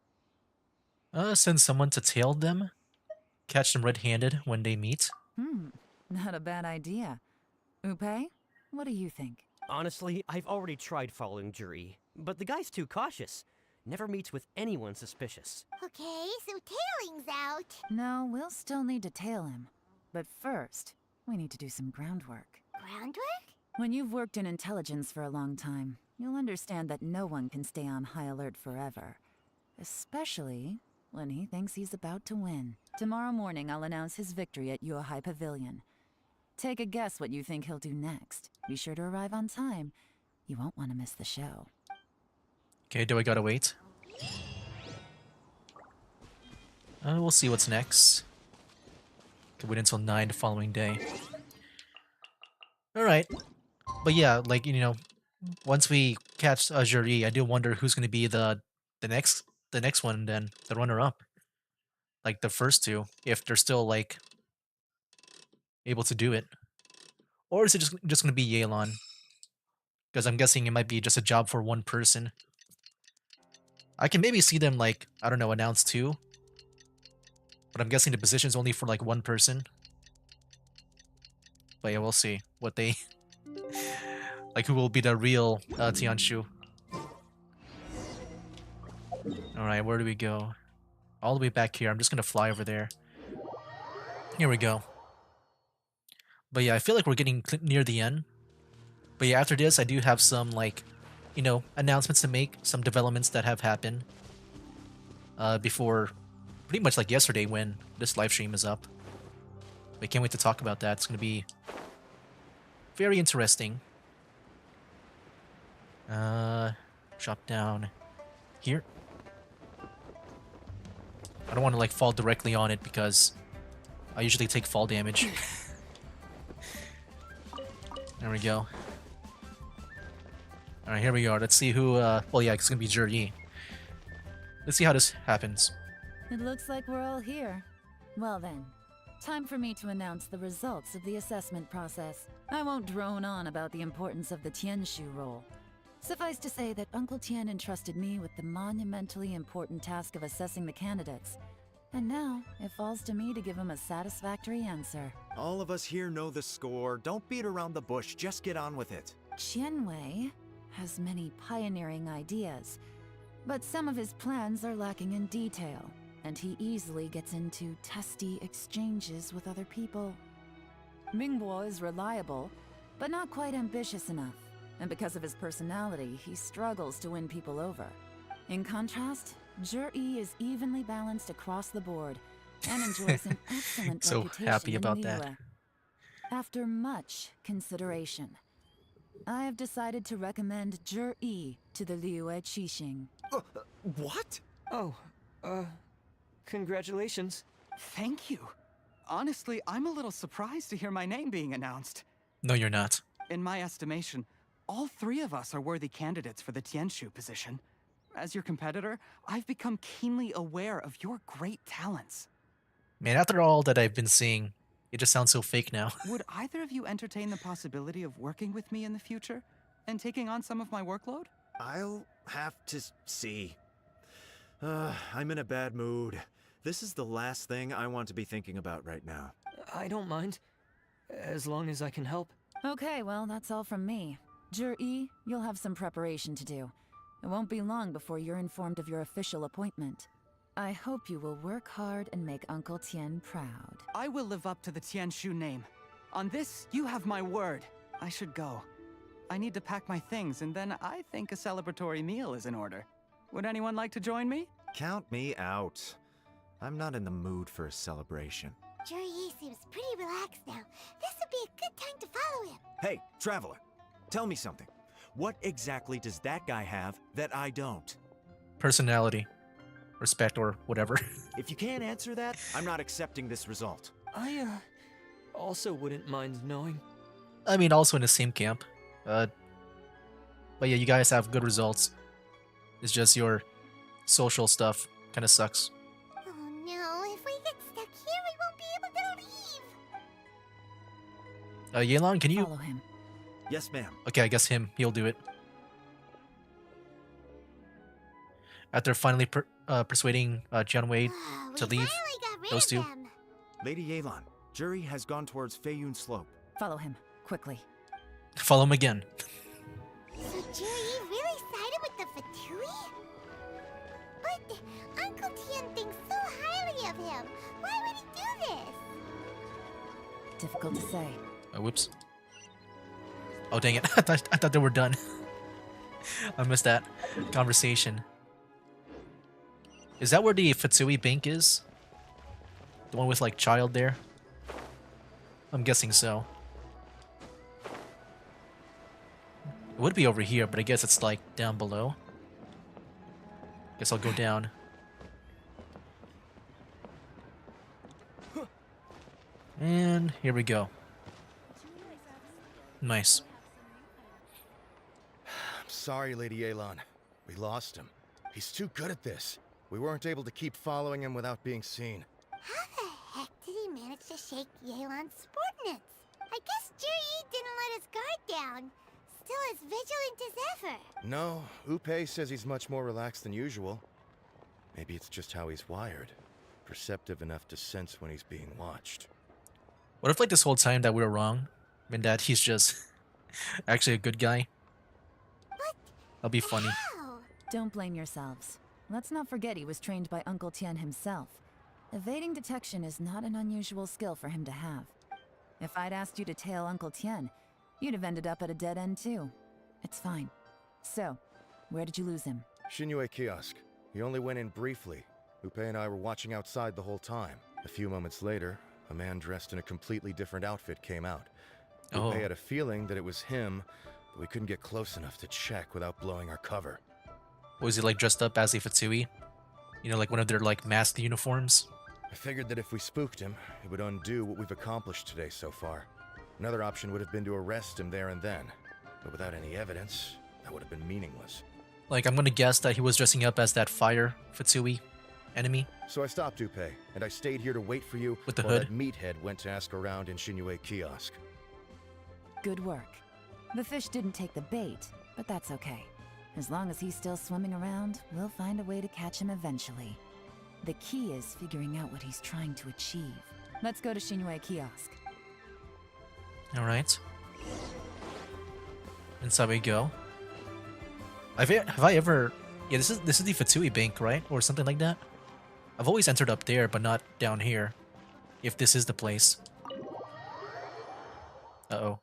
Send someone to tail them. Catch them red-handed when they meet. Not a bad idea. Upe, what do you think? Honestly, I've already tried following Juri, but the guy's too cautious. Never meets with anyone suspicious. Okay, so tailing's out. No, we'll still need to tail him. But first, we need to do some groundwork. Groundwork? When you've worked in intelligence for a long time, you'll understand that no one can stay on high alert forever. Especially when he thinks he's about to win. Tomorrow morning, I'll announce his victory at Yuehai Pavilion. Take a guess what you think he'll do next. Be sure to arrive on time. You won't want to miss the show. Okay, do I gotta wait? We'll see what's next. Could wait until 9 the following day. Alright. But yeah, like, you know, once we catch Juri, I do wonder who's gonna be the next one then, the runner-up. Like the first two, if they're still like able to do it. Or is it just gonna be Yelan? Because I'm guessing it might be just a job for one person. I can maybe see them like, I don't know, announce two. But I'm guessing the position's only for like one person. But yeah, we'll see what they like who will be the real Tianshu. Alright, where do we go? All the way back here. I'm just gonna fly over there. Here we go. But yeah, I feel like we're getting near the end. But yeah, after this, I do have some, like, you know, announcements to make. Some developments that have happened. Before, pretty much like yesterday when this live stream is up. I can't wait to talk about that. It's gonna be very interesting. Drop down here. I don't want to like fall directly on it because I usually take fall damage. There we go. Alright, here we are. Let's see who, well yeah, it's gonna be Juri. Let's see how this happens. It looks like we're all here. Well then, time for me to announce the results of the assessment process. I won't drone on about the importance of the Tianshu role. Suffice to say that Uncle Tian entrusted me with the monumentally important task of assessing the candidates. And now, it falls to me to give him a satisfactory answer. All of us here know the score. Don't beat around the bush, just get on with it. Qianwei has many pioneering ideas, but some of his plans are lacking in detail, and he easily gets into testy exchanges with other people. Mingbo is reliable, but not quite ambitious enough, and because of his personality, he struggles to win people over. In contrast, Jur-E is evenly balanced across the board and enjoys an excellent So reputation happy in about Liyue. that. After much consideration, I have decided to recommend Jur-E to the Liyue Qixing. What? Oh, congratulations. Thank you. Honestly, I'm a little surprised to hear my name being announced. No, you're not. In my estimation, all three of us are worthy candidates for the Tianshu position. As your competitor, I've become keenly aware of your great talents. Man, after all that I've been seeing, it just sounds so fake now. Would either of you entertain the possibility of working with me in the future and taking on some of my workload? I'll have to see. I'm in a bad mood. This is the last thing I want to be thinking about right now. I don't mind, as long as I can help. Okay, well, that's all from me. Jur-E, you'll have some preparation to do. It won't be long before you're informed of your official appointment. I hope you will work hard and make Uncle Tien proud. I will live up to the Tianshu name. On this, you have my word. I should go. I need to pack my things, and then I think a celebratory meal is in order. Would anyone like to join me? Count me out. I'm not in the mood for a celebration. Jur-E seems pretty relaxed now. This would be a good time to follow him. Hey, Traveler, tell me something. What exactly does that guy have that I don't? Personality, respect, or whatever. If you can't answer that, I'm not accepting this result. I, also wouldn't mind knowing. I mean, also in the same camp. But yeah, you guys have good results. It's just your social stuff kind of sucks. Oh no, if we get stuck here, we won't be able to leave. Yelan, can you... Follow him. Yes, ma'am. Okay, I guess him. He'll do it. After finally persuading Jianwei to leave, those two. Lady Yelan, Jur-E has gone towards Feiyun Slope. Follow him, quickly. Follow him again. So Jur-E really sided with the Fatui? But Uncle Tien thinks so highly of him. Why would he do this? Difficult to say. Whoops. Oh, dang it. I thought they were done. I missed that conversation. Is that where the Fatsui Bank is? The one with, like, child there? I'm guessing so. It would be over here, but I guess it's, like, down below. Guess I'll go down. And here we go. Nice. I'm sorry, Lady Yelan. We lost him. He's too good at this. We weren't able to keep following him without being seen. How the heck did he manage to shake Yelan's subordinates? I guess Jur-E didn't let his guard down. Still as vigilant as ever. No, Upe says he's much more relaxed than usual. Maybe it's just how he's wired. Perceptive enough to sense when he's being watched. What if, like, this whole time that we were wrong? I mean, that he's just actually a good guy? That'll be funny. Don't blame yourselves. Let's not forget he was trained by Uncle Tien himself. Evading detection is not an unusual skill for him to have. If I'd asked you to tail Uncle Tien, you'd have ended up at a dead end too. It's fine. So, where did you lose him? Shinyue Kiosk. He only went in briefly. Upe and I were watching outside the whole time. A few moments later, a man dressed in a completely different outfit came out. Upe had a feeling that it was him, but we couldn't get close enough to check without blowing our cover. Was he, like, dressed up as a Fatsui? You know, like one of their, like, masked uniforms? I figured that if we spooked him, it would undo what we've accomplished today so far. Another option would have been to arrest him there and then. But without any evidence, that would have been meaningless. Like, I'm gonna guess that he was dressing up as that fire Fatsui enemy. So I stopped Upe, and I stayed here to wait for you with the while hood. That meathead went to ask around in Shinyue Kiosk. Good work. The fish didn't take the bait, but that's okay. As long as he's still swimming around, we'll find a way to catch him eventually. The key is figuring out what he's trying to achieve. Let's go to Shinyue Kiosk. Alright. Inside we go. Have I ever... Yeah, this is the Fatsui Bank, right? Or something like that? I've always entered up there, but not down here. If this is the place. Uh-oh.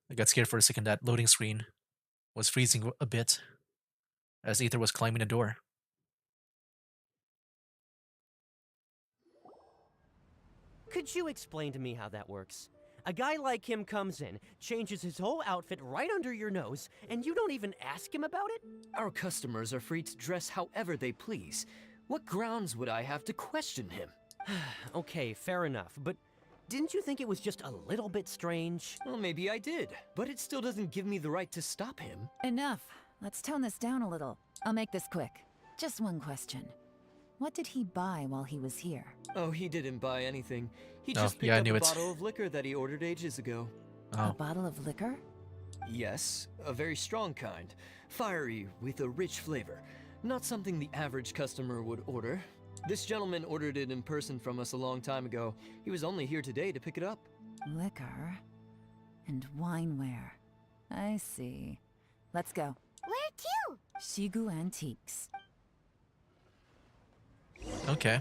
I got scared for a second. That loading screen was freezing a bit as Ether was climbing the door. Could you explain to me how that works? A guy like him comes in, changes his whole outfit right under your nose, and you don't even ask him about it? Our customers are free to dress however they please. What grounds would I have to question him? Okay, fair enough, but didn't you think it was just a little bit strange? Well, maybe I did, but it still doesn't give me the right to stop him. Enough. Let's tone this down a little. I'll make this quick. Just one question. What did he buy while he was here? Oh, he didn't buy anything. He just picked up a bottle of liquor that he ordered ages ago. A bottle of liquor? Yes, a very strong kind. Fiery, with a rich flavor. Not something the average customer would order. This gentleman ordered it in person from us a long time ago. He was only here today to pick it up. Liquor and wineware. I see. Let's go. Where to? Shigu Antiques. Okay.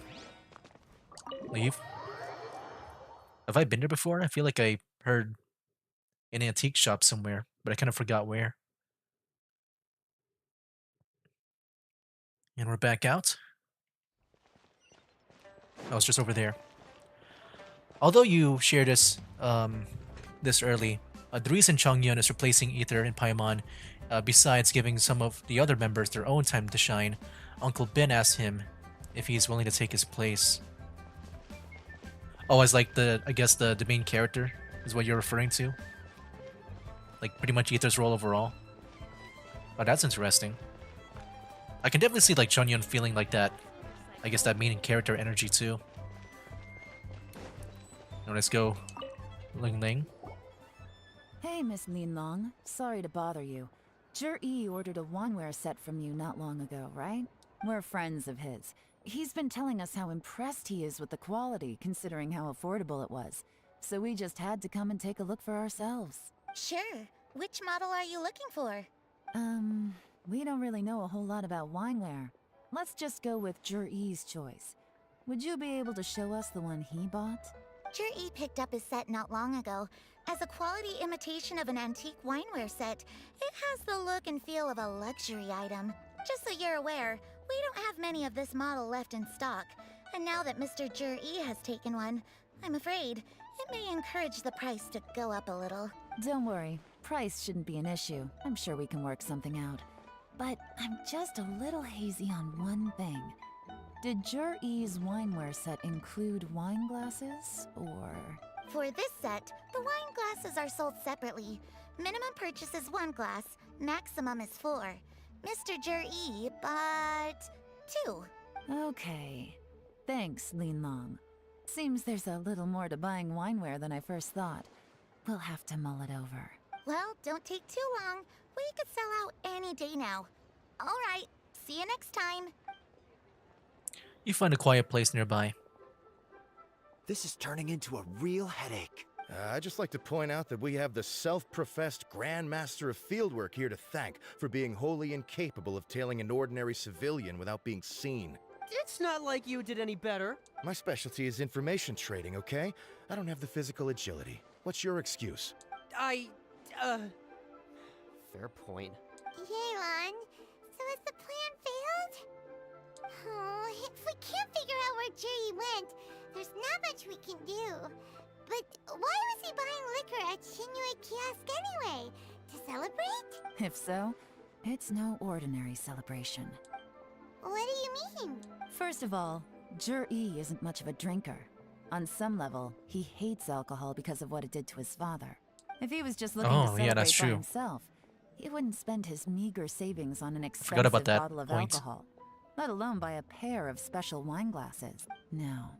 Leave. Have I been there before? I feel like I heard an antique shop somewhere, but I kind of forgot where. And we're back out. I was just over there. Although you shared this early, the reason Chongyun is replacing Ether and Paimon, besides giving some of the other members their own time to shine, Uncle Ben asked him if he's willing to take his place. Oh, as like I guess the main character is what you're referring to? Like pretty much Ether's role overall? Oh, that's interesting. I can definitely see like Chongyun feeling like that. I guess that main character energy too. Now let's go. Ling Ling. Hey, Miss Lin Long. Sorry to bother you. Zhi ordered a wineware set from you not long ago, right? We're friends of his. He's been telling us how impressed he is with the quality, considering how affordable it was. So we just had to come and take a look for ourselves. Sure. Which model are you looking for? We don't really know a whole lot about wineware. Let's just go with Zhi's choice. Would you be able to show us the one he bought? Zhi picked up his set not long ago. As a quality imitation of an antique wineware set, it has the look and feel of a luxury item. Just so you're aware, we don't have many of this model left in stock. And now that Mr. Zhi has taken one, I'm afraid it may encourage the price to go up a little. Don't worry, price shouldn't be an issue. I'm sure we can work something out. But I'm just a little hazy on one thing. Did Zhi's wineware set include wine glasses, or...? For this set, the wine glasses are sold separately. Minimum purchase is 1 glass, maximum is 4. Mr. Zhi bought 2. Okay. Thanks, Lin Long. Seems there's a little more to buying wineware than I first thought. We'll have to mull it over. Well, don't take too long. We could sell out any day now. All right, see you next time. You find a quiet place nearby. This is turning into a real headache. I'd just like to point out that we have the self-professed Grand Master of Fieldwork here to thank for being wholly incapable of tailing an ordinary civilian without being seen. It's not like you did any better. My specialty is information trading, okay? I don't have the physical agility. What's your excuse? Fair point. Yelan, so has the plan failed? Oh, if we can't figure out where Jerry went, there's not much we can do. But why was he buying liquor at Shinue Kiosk anyway? To celebrate? If so, it's no ordinary celebration. What do you mean? First of all, Zhi isn't much of a drinker. On some level, he hates alcohol because of what it did to his father. If he was just looking to celebrate that's by true. himself, he wouldn't spend his meager savings on an Forgot about expensive that bottle of point. alcohol, let alone buy a pair of special wine glasses. No,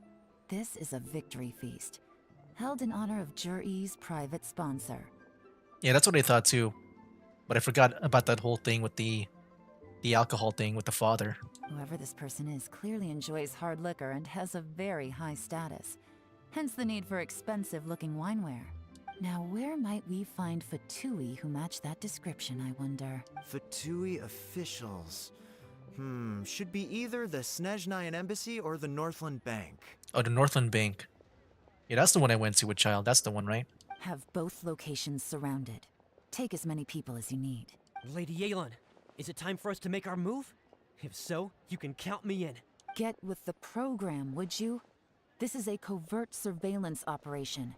this is a victory feast, held in honor of Zhi's private sponsor. Yeah, that's what I thought too. But I forgot about that whole thing with the alcohol thing with the father. Whoever this person is clearly enjoys hard liquor and has a very high status, hence the need for expensive-looking wineware. Now, where might we find Fatui who match that description, I wonder? Fatui officials. Should be either the Snezhnayan Embassy or the Northland Bank. Oh, the Northland Bank. Yeah, that's the one I went to with Child. That's the one, right? Have both locations surrounded. Take as many people as you need. Lady Yelan, is it time for us to make our move? If so, you can count me in. Get with the program, would you? This is a covert surveillance operation.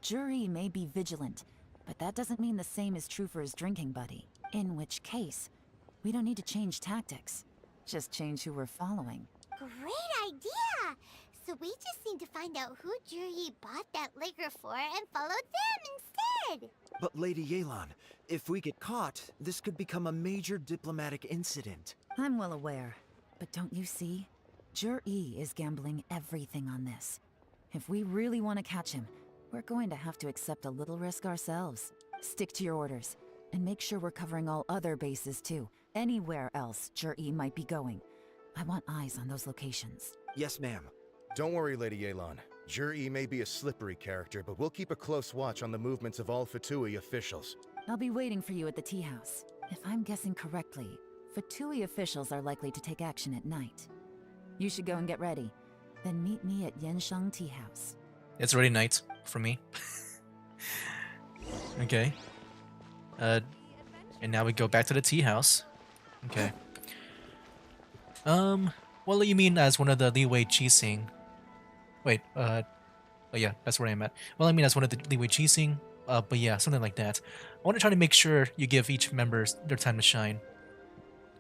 Zhi may be vigilant, but that doesn't mean the same is true for his drinking buddy. In which case, we don't need to change tactics. Just change who we're following. Great idea! So we just need to find out who Jerry bought that liquor for and follow them instead! But Lady Yelan, if we get caught, this could become a major diplomatic incident. I'm well aware, but don't you see? Zhi is gambling everything on this. If we really want to catch him, we're going to have to accept a little risk ourselves. Stick to your orders, and make sure we're covering all other bases too. Anywhere else Zhi might be going. I want eyes on those locations. Yes, ma'am. Don't worry, Lady Yelan. Jur-E may be a slippery character, but we'll keep a close watch on the movements of all Fatui officials. I'll be waiting for you at the tea house. If I'm guessing correctly, Fatui officials are likely to take action at night. You should go and get ready. Then meet me at Yenshang Tea House. It's already night for me. Okay. And now we go back to the tea house. Okay. Well, you mean as one of the Liwei Qixing? Wait, oh yeah, that's where I'm at. Well, I mean as one of the Liwei Qixing, but yeah, something like that. I want to try to make sure you give each member their time to shine.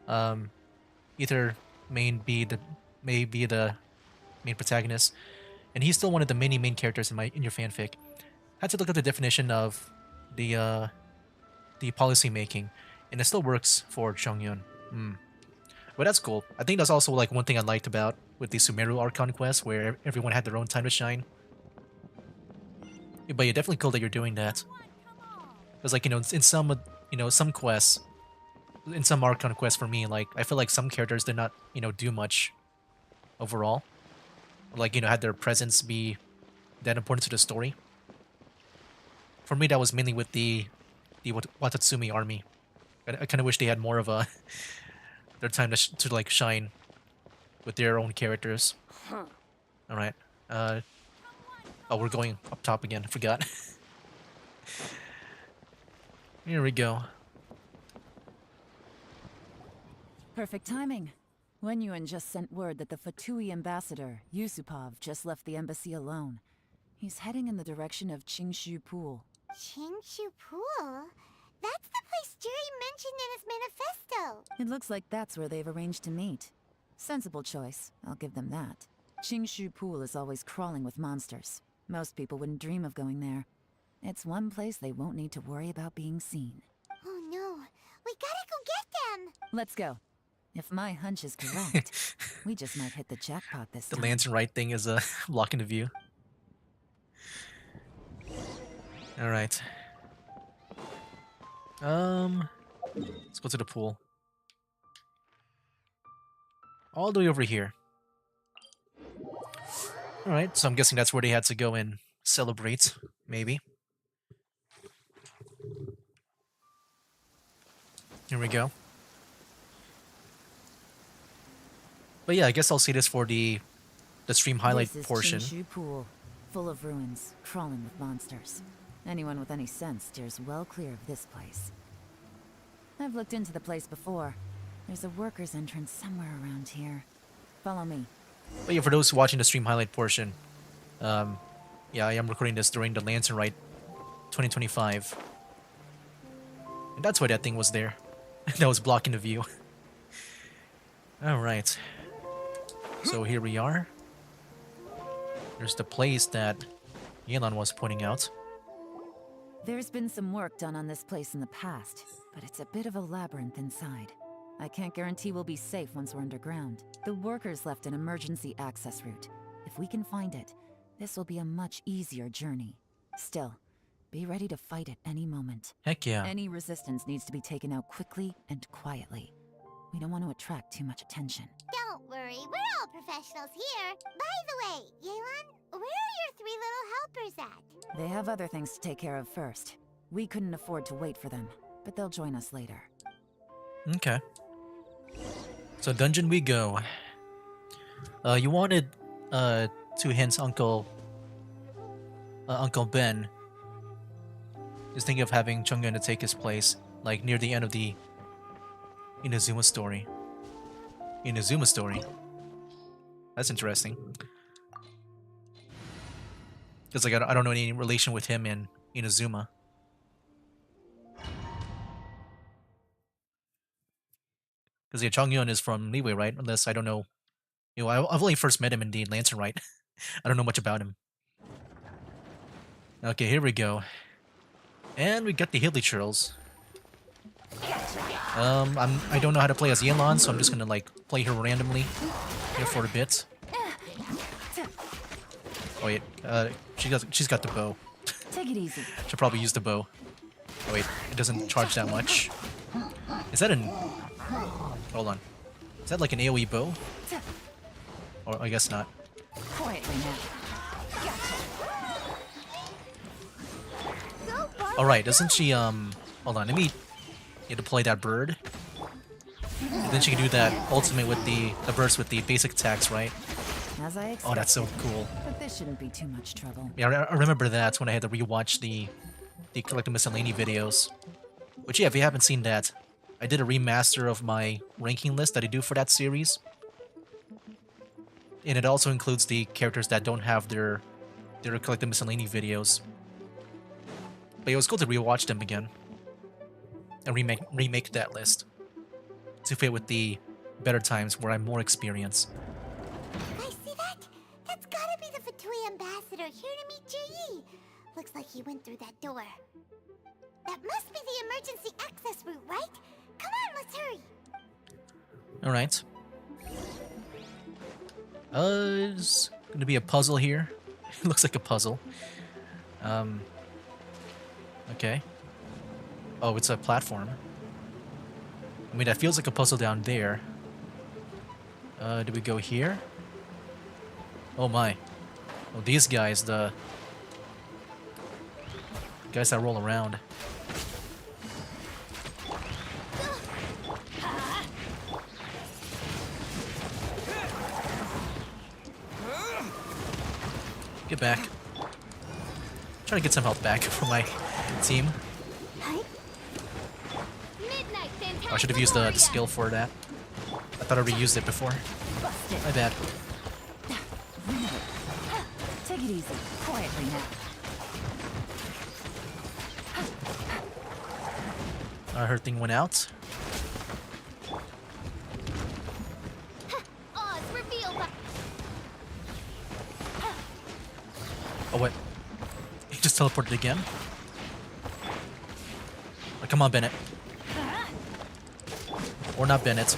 Either may be the main protagonist, and he's still one of the many main characters in your fanfic. I had to look at the definition of the policy making, and it still works for Chongyun. But that's cool. I think that's also like one thing I liked about with the Sumeru Archon quest, where everyone had their own time to shine. But yeah, definitely cool that you're doing that. Because like, in some quests, in some Archon quests for me, like I feel like some characters did not, do much overall. Like, had their presence be that important to the story. For me, that was mainly with the Watatsumi army. I kind of wish they had more of their time to like shine with their own characters. All right. Oh, we're going up top again. I forgot. Here we go. Perfect timing. Wenyuan just sent word that the Fatui ambassador, Yusupov, just left the embassy alone. He's heading in the direction of Qingshu Pool. Qingshu Pool? That's the place Jerry mentioned in his manifesto. It looks like that's where they've arranged to meet. Sensible choice, I'll give them that. Qingshu Pool is always crawling with monsters. Most people wouldn't dream of going there. It's one place they won't need to worry about being seen. Oh no, we gotta go get them! Let's go. If my hunch is correct, we just might hit the jackpot this time. The lantern right thing is blocking the view. Alright. Let's go to the pool. All the way over here. Alright, so I'm guessing that's where they had to go and celebrate, maybe. Here we go. But yeah, I guess I'll see this for the stream highlight portion. This is Qingshu Pool, full of ruins, crawling with monsters. Anyone with any sense steers well clear of this place. I've looked into the place before. There's a worker's entrance somewhere around here. Follow me. But yeah, for those watching the stream highlight portion, yeah, I am recording this during the Lantern Rite 2025. And that's why that thing was there. That was blocking the view. Alright. So here we are. There's the place that Yelan was pointing out. There's been some work done on this place in the past, but it's a bit of a labyrinth inside. I can't guarantee we'll be safe once we're underground. The workers left an emergency access route. If we can find it, this will be a much easier journey. Still, be ready to fight at any moment. Heck yeah. Any resistance needs to be taken out quickly and quietly. We don't want to attract too much attention. Don't worry, we're all professionals here. By the way, Yelan, where are your 3 little helpers at? They have other things to take care of first. We couldn't afford to wait for them, but they'll join us later. Okay. So dungeon we go. You wanted to hint Uncle Ben is thinking of having Chongyun to take his place, like near the end of the Inazuma story. Inazuma story. That's interesting. Because like I don't know any relation with him and Inazuma. Because yeah, Chongyun is from Liyue, right? Unless I don't know. I've only first met him in the Lantern Rite. I don't know much about him. Okay, here we go. And we got the Hilly Churls. I don't know how to play as Yelan, so I'm just gonna like play her randomly here for a bit. Oh wait, she's got the bow. Take it easy. Should probably use the bow. Oh wait, it doesn't charge that much. Is that an? Hold on. Is that like an AoE bow? Or I guess not. Quietly now. Alright, doesn't she, hold on, let me deploy that bird. And then she can do that ultimate with the burst with the basic attacks, right? As I Oh, that's so expected. cool. But this shouldn't be too much trouble. Yeah, I remember that when I had to rewatch the Collective Miscellany videos. Which, yeah, if you haven't seen that, I did a remaster of my ranking list that I do for that series. And it also includes the characters that don't have their Collective Miscellany videos. But it was cool to rewatch them again. And remake that list. To fit with the better times where I'm more experienced. I see that? That's gotta be the Fatui ambassador here to meet Ji. Looks like he went through that door. That must be the emergency access route, right? Come on, let's hurry. Alright. There's gonna be a puzzle here. It looks like a puzzle. Okay. Oh, it's a platform. I mean, that feels like a puzzle down there. Do we go here? Oh my. Oh, these guys, the guys that roll around. Get back. Try to get some health back for my team. I should have used the skill for that. I thought I already used it before. My bad. Take it easy. Quietly now. Her thing went out. Oh, what? He just teleported again? Oh, come on, Bennett. Or not Bennett.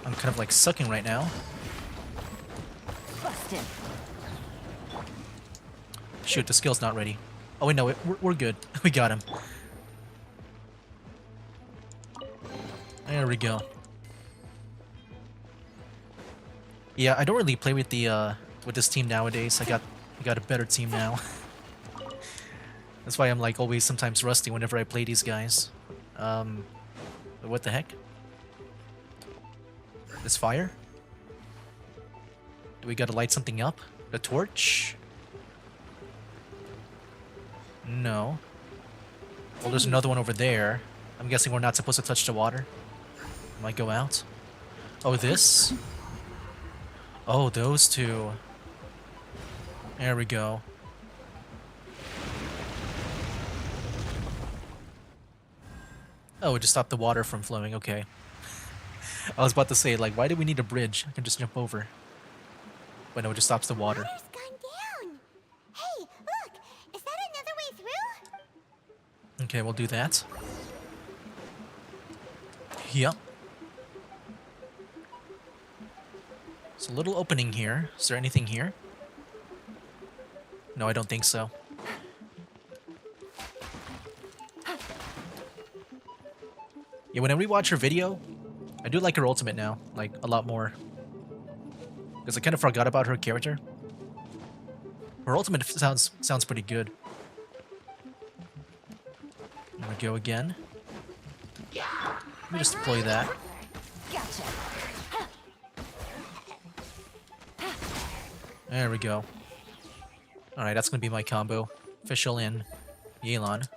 I'm kind of like sucking right now. Busted. Shoot, the skill's not ready. Oh wait, no, we're good. We got him. There we go. Yeah, I don't really play with the with this team nowadays. I got a better team now. That's why I'm like always sometimes rusty whenever I play these guys. But what the heck? This fire? Do we gotta light something up? A torch? No. Well, there's another one over there. I'm guessing we're not supposed to touch the water. Might go out. Oh, this? Oh, those two. There we go. Oh, it just stopped the water from flowing. Okay. I was about to say, like, why do we need a bridge? I can just jump over. But no, it just stops the water. Water's gone down. Hey, look! Is that another way through? Okay, we'll do that. Yep. It's a little opening here. Is there anything here? No, I don't think so. Yeah, when I rewatch her video, I do like her ultimate now, like, a lot more. Because I kind of forgot about her character. Her ultimate sounds pretty good. There we go again. Let me just deploy that. Gotcha. There we go. Alright, that's gonna be my combo. Official in Yelan.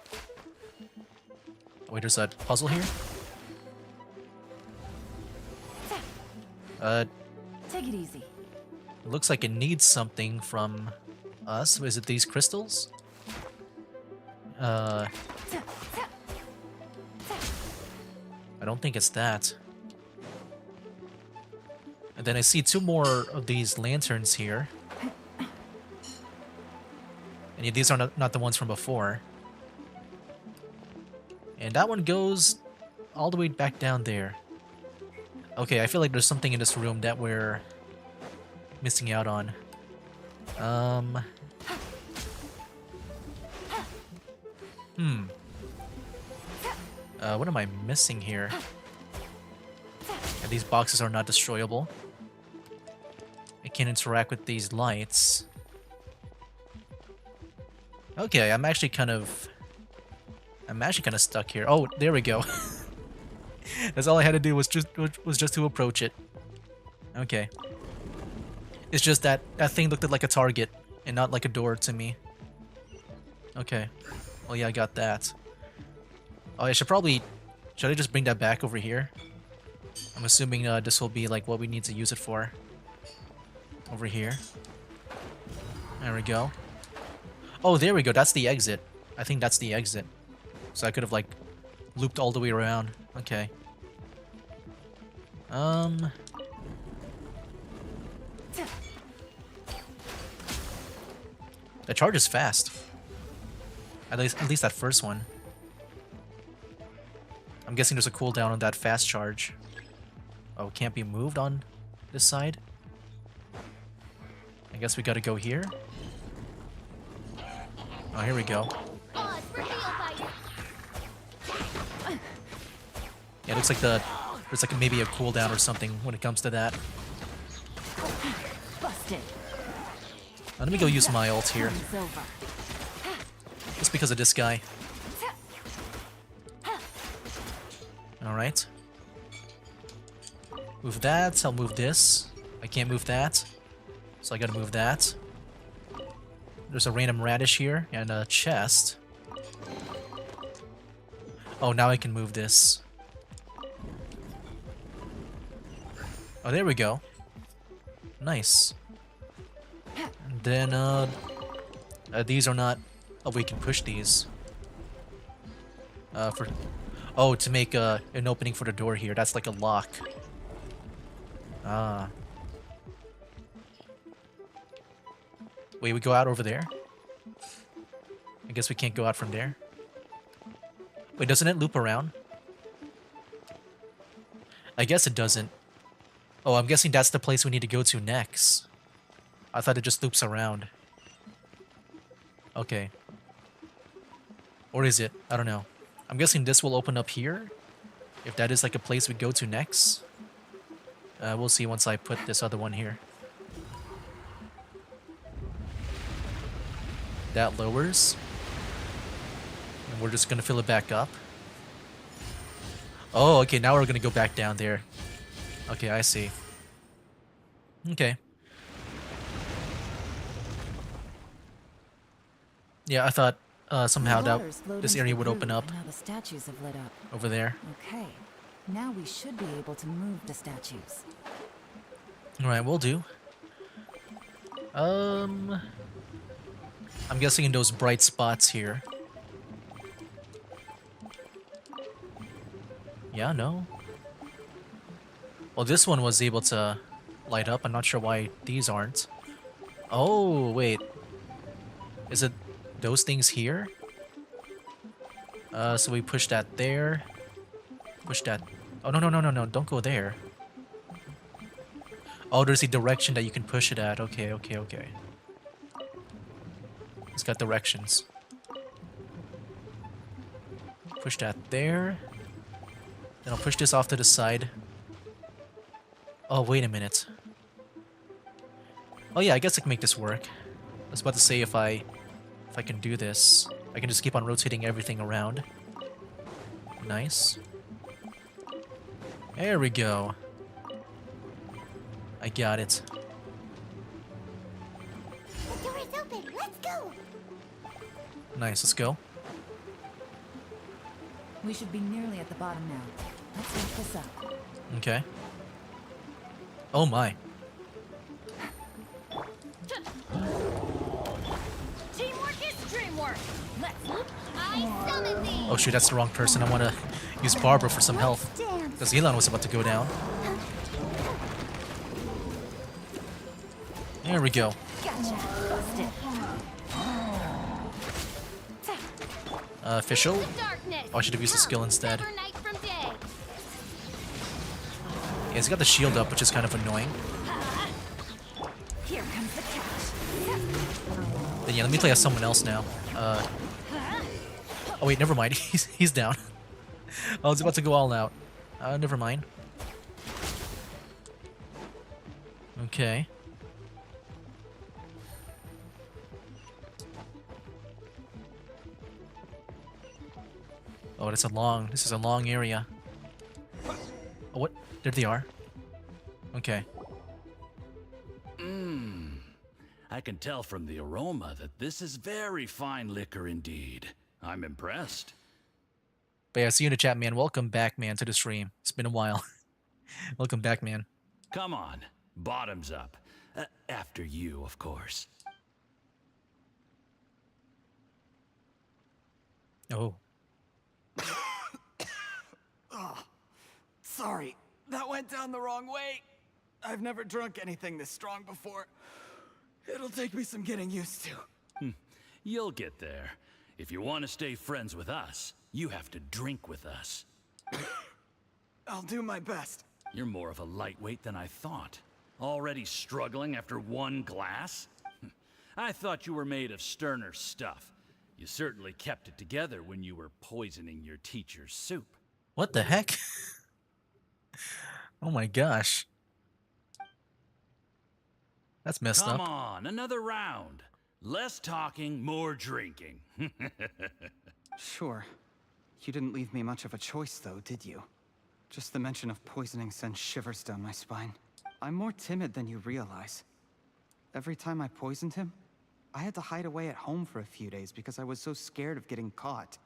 Oh, wait, there's a puzzle here? Take it easy. It looks like it needs something from us. Is it these crystals? I don't think it's that. And then I see two more of these lanterns here. And yeah, these are not the ones from before. And that one goes all the way back down there. Okay, I feel like there's something in this room that we're missing out on. What am I missing here? And these boxes are not destroyable. I can't interact with these lights. Okay, I'm actually kind of stuck here. Oh, there we go. That's all I had to do was just to approach it. Okay. It's just that thing looked like a target and not like a door to me. Okay. Well, yeah, I got that. Oh, I should I just bring that back over here? I'm assuming this will be like what we need to use it for. Over here. There we go. Oh, there we go. That's the exit. I think that's the exit. So I could have like looped all the way around. Okay. The charge is fast. At least that first one. I'm guessing there's a cooldown on that fast charge. Oh, can't be moved on this side? I guess we gotta go here. Oh, here we go. Yeah, it looks like there's like maybe a cooldown or something when it comes to that. Busted. Let me go use my ult here. Just because of this guy. Alright. Move that, I'll move this. I can't move that. So I gotta move that. There's a random radish here and a chest. Oh, now I can move this. Oh, there we go. Nice. And then, these are not... Oh, we can push these. Oh, to make an opening for the door here. That's like a lock. Ah. Wait, we go out over there? I guess we can't go out from there. Wait, doesn't it loop around? I guess it doesn't. Oh, I'm guessing that's the place we need to go to next. I thought it just loops around. Okay. Or is it? I don't know. I'm guessing this will open up here. If that is like a place we go to next. We'll see once I put this other one here. That lowers. And we're just gonna fill it back up. Oh, okay, now we're gonna go back down there. Okay, I see. Okay. Yeah, I thought somehow that this area would open up. Now the statues have lit up. Over there. Okay. Now we should be able to move the statues. Alright, we'll do. I'm guessing in those bright spots here. Yeah, no. Well, this one was able to light up. I'm not sure why these aren't. Oh, wait. Is it those things here? So we push that there. Push that. Oh, no, no, no, no, no. Don't go there. Oh, there's a direction that you can push it at. Okay, okay, okay. It's got directions. Push that there. Then I'll push this off to the side. Oh, wait a minute. Oh yeah, I guess I can make this work. I was about to say if I can do this, I can just keep on rotating everything around. Nice. There we go. I got it. The door is open. Let's go. Nice, let's go. We should be nearly at the bottom now. Let's lift this up. Okay. Oh my. Teamwork is dreamwork. Let's. I summon thee. Oh shoot, that's the wrong person. I want to use Barbara for some health. Because Yelan was about to go down. There we go. Gotcha. Busted. Official? Oh, I should have used the skill instead. Yeah, he's got the shield up, which is kind of annoying. Here comes the catch. Then yeah, let me play as someone else now. Oh wait, never mind. He's down. I was about to go all out. Never mind. Okay. Oh, this is a long area. Oh, what? There they are. Okay. I can tell from the aroma that this is very fine liquor indeed. I'm impressed. But yeah, see you in the chat, man. Welcome back, man, to the stream. It's been a while. Welcome back, man. Come on, bottoms up. After you, of course. Oh. Oh, sorry. That went down the wrong way. I've never drunk anything this strong before. It'll take me some getting used to. You'll get there. If you want to stay friends with us, you have to drink with us. I'll do my best. You're more of a lightweight than I thought. Already struggling after one glass? I thought you were made of sterner stuff. You certainly kept it together when you were poisoning your teacher's soup. What the heck? Oh my gosh. That's messed up. Come on, another round. Less talking, more drinking. Sure. You didn't leave me much of a choice, though, did you? Just the mention of poisoning sends shivers down my spine. I'm more timid than you realize. Every time I poisoned him, I had to hide away at home for a few days because I was so scared of getting caught.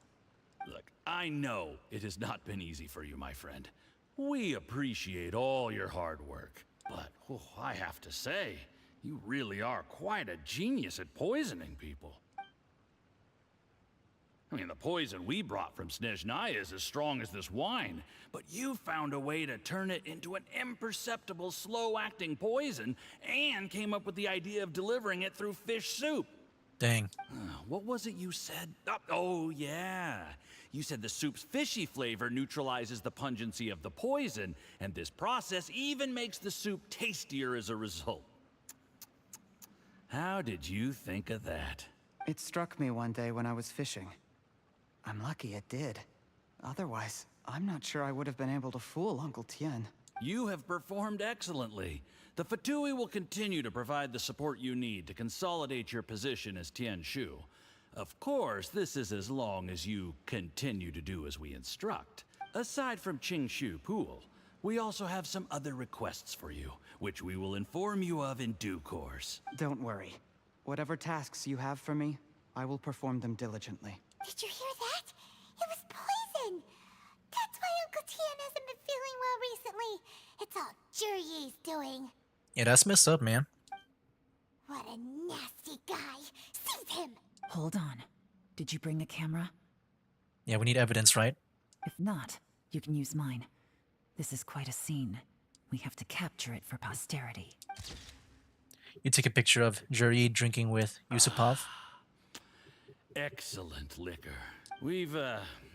Look, I know it has not been easy for you, my friend. We appreciate all your hard work. But, I have to say, you really are quite a genius at poisoning people. I mean, the poison we brought from Snezhnaya is as strong as this wine, but you found a way to turn it into an imperceptible, slow-acting poison and came up with the idea of delivering it through fish soup. Dang. What was it you said? Oh, yeah. You said the soup's fishy flavor neutralizes the pungency of the poison, and this process even makes the soup tastier as a result. How did you think of that? It struck me one day when I was fishing. I'm lucky it did. Otherwise, I'm not sure I would have been able to fool Uncle Tien. You have performed excellently. The Fatui will continue to provide the support you need to consolidate your position as Tianshu. Of course, this is as long as you continue to do as we instruct. Aside from Qingshu Pool, we also have some other requests for you, which we will inform you of in due course. Don't worry. Whatever tasks you have for me, I will perform them diligently. Did you hear that? It was poison! That's why Uncle Tien hasn't been feeling well recently. It's all Jurye's doing. Yeah, that's messed up, man. What a nasty guy. Seize him! Hold on. Did you bring the camera? Yeah, we need evidence, right? If not, you can use mine. This is quite a scene. We have to capture it for posterity. You take a picture of Jurye drinking with Yusupov. Excellent liquor. We've,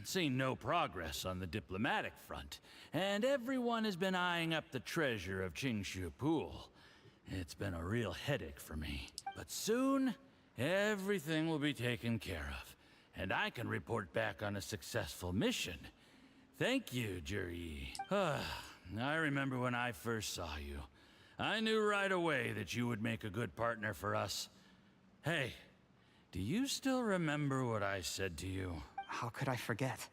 seen no progress on the diplomatic front, and everyone has been eyeing up the treasure of Qingshu Pool. It's been a real headache for me. But soon, everything will be taken care of, and I can report back on a successful mission. Thank you, Jurye. I remember when I first saw you. I knew right away that you would make a good partner for us. Hey, do you still remember what I said to you? How could I forget?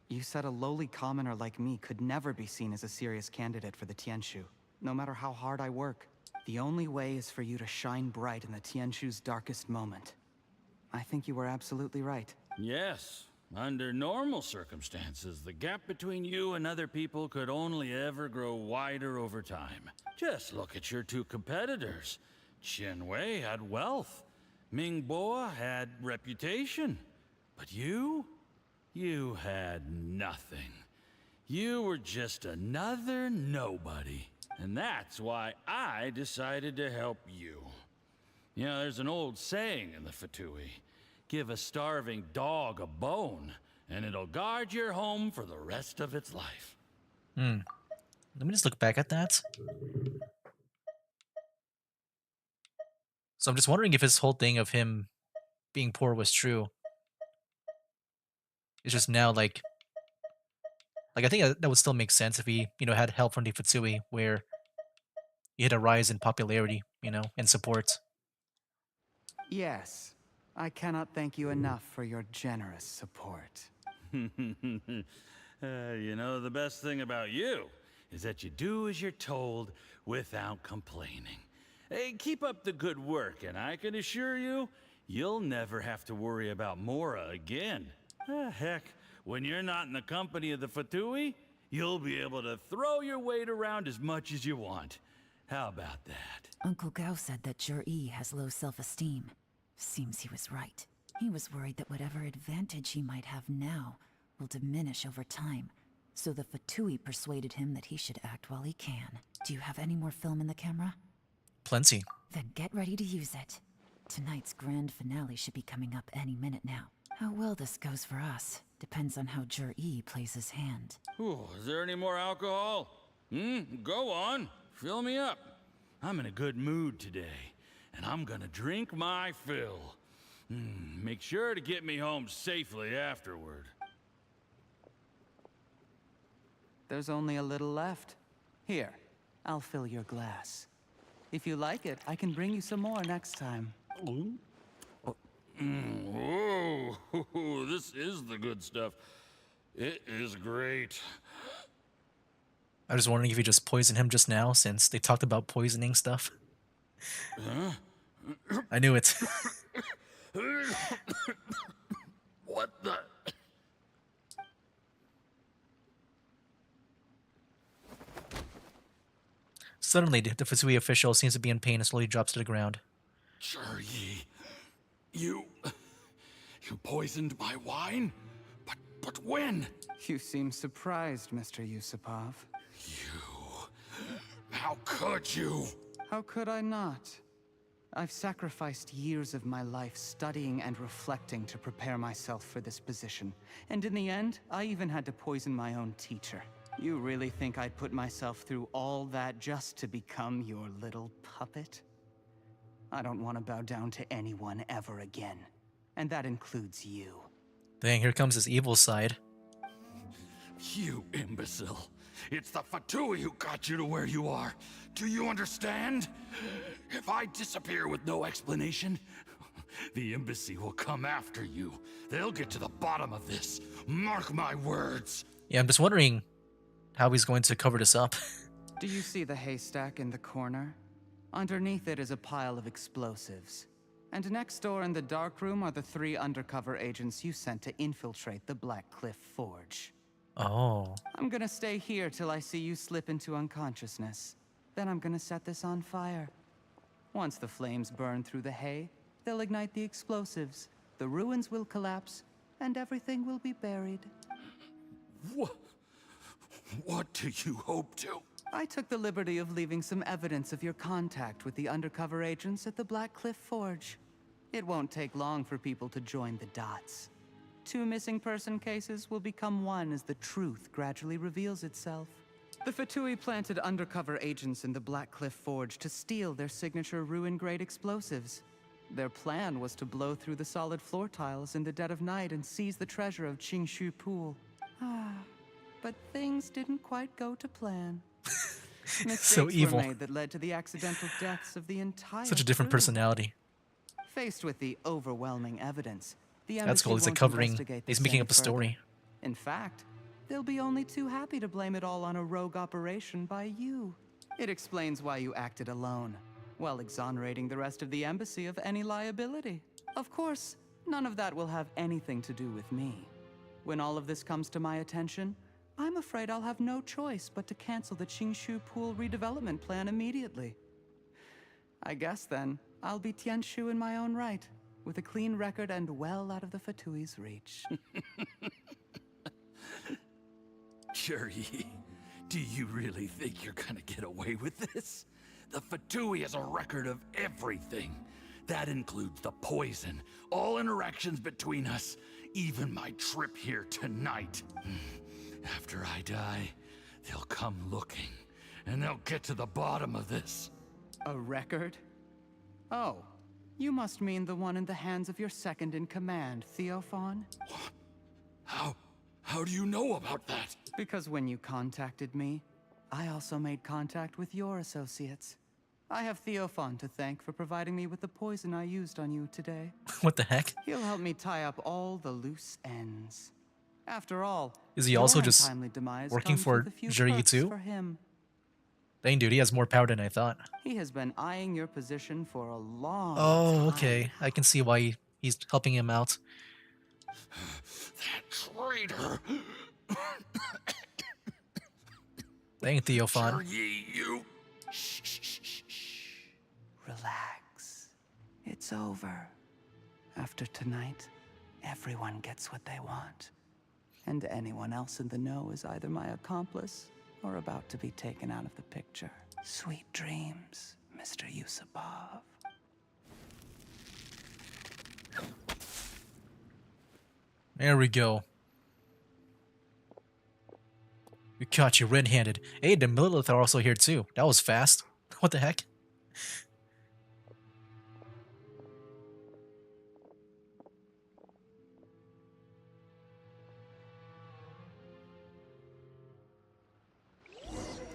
You said a lowly commoner like me could never be seen as a serious candidate for the Tianshu, no matter how hard I work. The only way is for you to shine bright in the Tianshu's darkest moment. I think you were absolutely right. Yes. Under normal circumstances, the gap between you and other people could only ever grow wider over time. Just look at your two competitors. Qianwei had wealth. Mingbo had reputation. But you had nothing. You were just another nobody. And that's why I decided to help you. You know, there's an old saying in the Fatui. Give a starving dog a bone, and it'll guard your home for the rest of its life. Let me just look back at that. So I'm just wondering if this whole thing of him being poor was true. It's just now like I think that would still make sense if he, had help from the Futsui, where you hit a rise in popularity, you know, and support. Yes, I cannot thank you enough for your generous support. You know, the best thing about you is that you do as you're told without complaining. Hey, keep up the good work, and I can assure you, you'll never have to worry about Mora again. Heck, when you're not in the company of the Fatui, you'll be able to throw your weight around as much as you want. How about that? Uncle Gao said that Jur-E has low self-esteem. Seems he was right. He was worried that whatever advantage he might have now will diminish over time. So the Fatui persuaded him that he should act while he can. Do you have any more film in the camera? Plenty. Then get ready to use it. Tonight's grand finale should be coming up any minute now. How well this goes for us depends on how Jur-E plays his hand. Ooh, is there any more alcohol? Go on. Fill me up. I'm in a good mood today, and I'm gonna drink my fill. Make sure to get me home safely afterward. There's only a little left. Here, I'll fill your glass. If you like it, I can bring you some more next time. Whoa, this is the good stuff. It is great. I was wondering if you just poisoned him just now, since they talked about poisoning stuff. Huh? I knew it. What the? Suddenly, the Fatui official seems to be in pain and slowly drops to the ground. Jur-E, you poisoned my wine? But when? You seem surprised, Mr. Yusupov. How could you? How could I not? I've sacrificed years of my life studying and reflecting to prepare myself for this position. And in the end, I even had to poison my own teacher. You really think I'd put myself through all that just to become your little puppet? I don't want to bow down to anyone ever again. And that includes you. Dang, here comes his evil side. You imbecile. It's the Fatui who got you to where you are. Do you understand? If I disappear with no explanation, the embassy will come after you. They'll get to the bottom of this. Mark my words. Yeah, I'm just wondering how he's going to cover this up. Do you see the haystack in the corner? Underneath it is a pile of explosives. And next door in the dark room are the 3 undercover agents you sent to infiltrate the Black Cliff Forge. Oh. I'm gonna stay here till I see you slip into unconsciousness. Then I'm gonna set this on fire. Once the flames burn through the hay, they'll ignite the explosives, the ruins will collapse, and everything will be buried. What do you hope to? I took the liberty of leaving some evidence of your contact with the undercover agents at the Black Cliff Forge. It won't take long for people to join the dots. 2 missing person cases will become 1 as the truth gradually reveals itself. The Fatui planted undercover agents in the Black Cliff Forge to steal their signature ruin-grade explosives. Their plan was to blow through the solid floor tiles in the dead of night and seize the treasure of Qingshu Pool. But things didn't quite go to plan. So evil. Were made that led to the accidental deaths of the entire Such a different crew. personality. Faced with the overwhelming evidence, the That's embassy cool. He's like won't covering. investigate He's this making any up a further. story. In fact, they'll be only too happy to blame it all on a rogue operation by you. It explains why you acted alone, while exonerating the rest of the embassy of any liability. Of course, none of that will have anything to do with me. When all of this comes to my attention, I'm afraid I'll have no choice but to cancel the Qingshu Pool redevelopment plan immediately. I guess then, I'll be Tianshu in my own right, with a clean record and well out of the Fatui's reach. Jur-E, do you really think you're gonna get away with this? The Fatui has a record of everything. That includes the poison, all interactions between us, even my trip here tonight. After I die, they'll come looking, and they'll get to the bottom of this. A record? Oh, you must mean the one in the hands of your second-in-command, Theophan? How do you know about that? Because when you contacted me, I also made contact with your associates. I have Theophan to thank for providing me with the poison I used on you today. What the heck? He'll help me tie up all the loose ends. After all, Is he your also just untimely demise working comes for with a few Juri perks too? for him. Dang, dude, he has more power than I thought. He has been eyeing your position for a long Oh, time. okay. I can see why he's helping him out. That traitor! Dang, Theophan. You! Relax. It's over. After tonight, everyone gets what they want. And anyone else in the know is either my accomplice or about to be taken out of the picture. Sweet dreams, Mr. Yusupov. There we go. We caught you red-handed. Hey, the Millilith are also here too. That was fast. What the heck?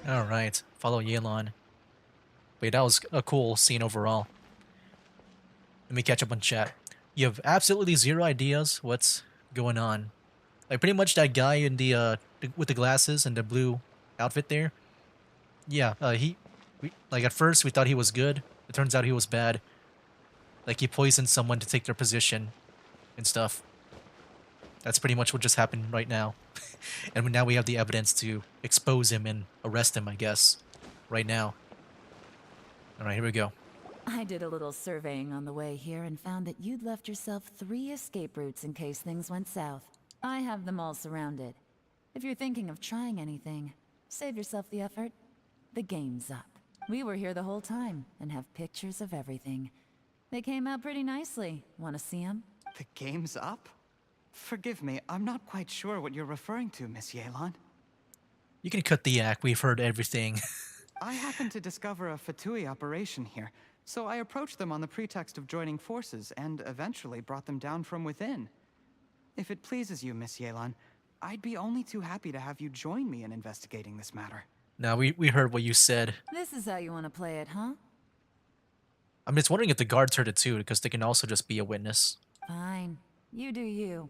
Alright, follow Yelan. Wait, that was a cool scene overall. Let me catch up on chat. You have absolutely zero ideas what's going on. Like, pretty much that guy in the with the glasses and the blue outfit there. Yeah, like at first we thought he was good. It turns out he was bad. Like, he poisoned someone to take their position and stuff. That's pretty much what just happened right now. And now we have the evidence to expose him and arrest him, I guess. Right now. Alright, here we go. I did a little surveying on the way here and found that you'd left yourself 3 escape routes in case things went south. I have them all surrounded. If you're thinking of trying anything, save yourself the effort. The game's up. We were here the whole time and have pictures of everything. They came out pretty nicely. Want to see them? The game's up? Forgive me, I'm not quite sure what you're referring to, Miss Yelan. You can cut the act. We've heard everything. I happened to discover a Fatui operation here, so I approached them on the pretext of joining forces and eventually brought them down from within. If it pleases you, Miss Yelan, I'd be only too happy to have you join me in investigating this matter. Now, we heard what you said. This is how you want to play it, huh? I'm just wondering if the guards heard it too, because they can also just be a witness. Fine. You do you.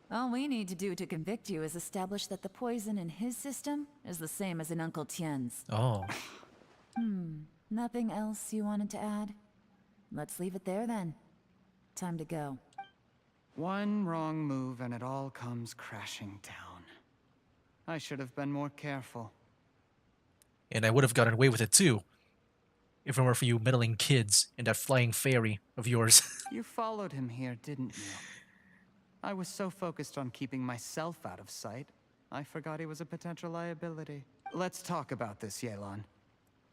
All we need to do to convict you is establish that the poison in his system is the same as in Uncle Tien's. Oh. Nothing else you wanted to add? Let's leave it there then. Time to go. One wrong move and it all comes crashing down. I should have been more careful. And I would have gotten away with it too, if it weren't for you meddling kids and that flying fairy of yours. You followed him here, didn't you? I was so focused on keeping myself out of sight, I forgot he was a potential liability. Let's talk about this, Yelan.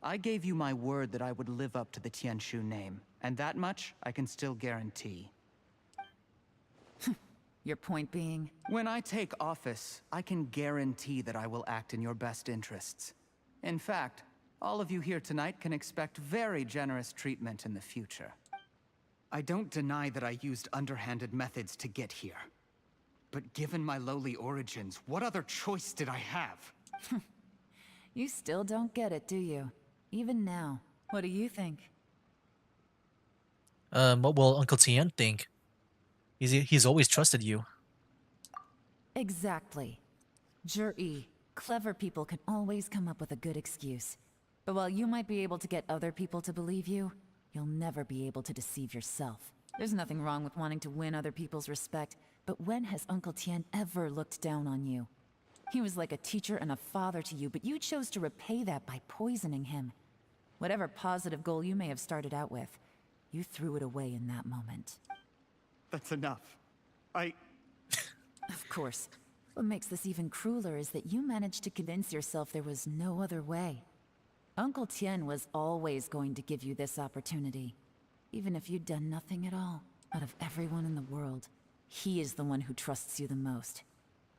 I gave you my word that I would live up to the Tianshu name, and that much I can still guarantee. Your point being? When I take office, I can guarantee that I will act in your best interests. In fact, all of you here tonight can expect very generous treatment in the future. I don't deny that I used underhanded methods to get here. But given my lowly origins, what other choice did I have? You still don't get it, do you? Even now. What do you think? What will Uncle Tien think? He's always trusted you. Exactly. Jur-E, clever people can always come up with a good excuse. But while you might be able to get other people to believe you, you'll never be able to deceive yourself. There's nothing wrong with wanting to win other people's respect, but when has Uncle Tien ever looked down on you? He was like a teacher and a father to you, but you chose to repay that by poisoning him. Whatever positive goal you may have started out with, you threw it away in that moment. That's enough. Of course. What makes this even crueler is that you managed to convince yourself there was no other way. Uncle Tien was always going to give you this opportunity, even if you'd done nothing at all. Out of everyone in the world, he is the one who trusts you the most.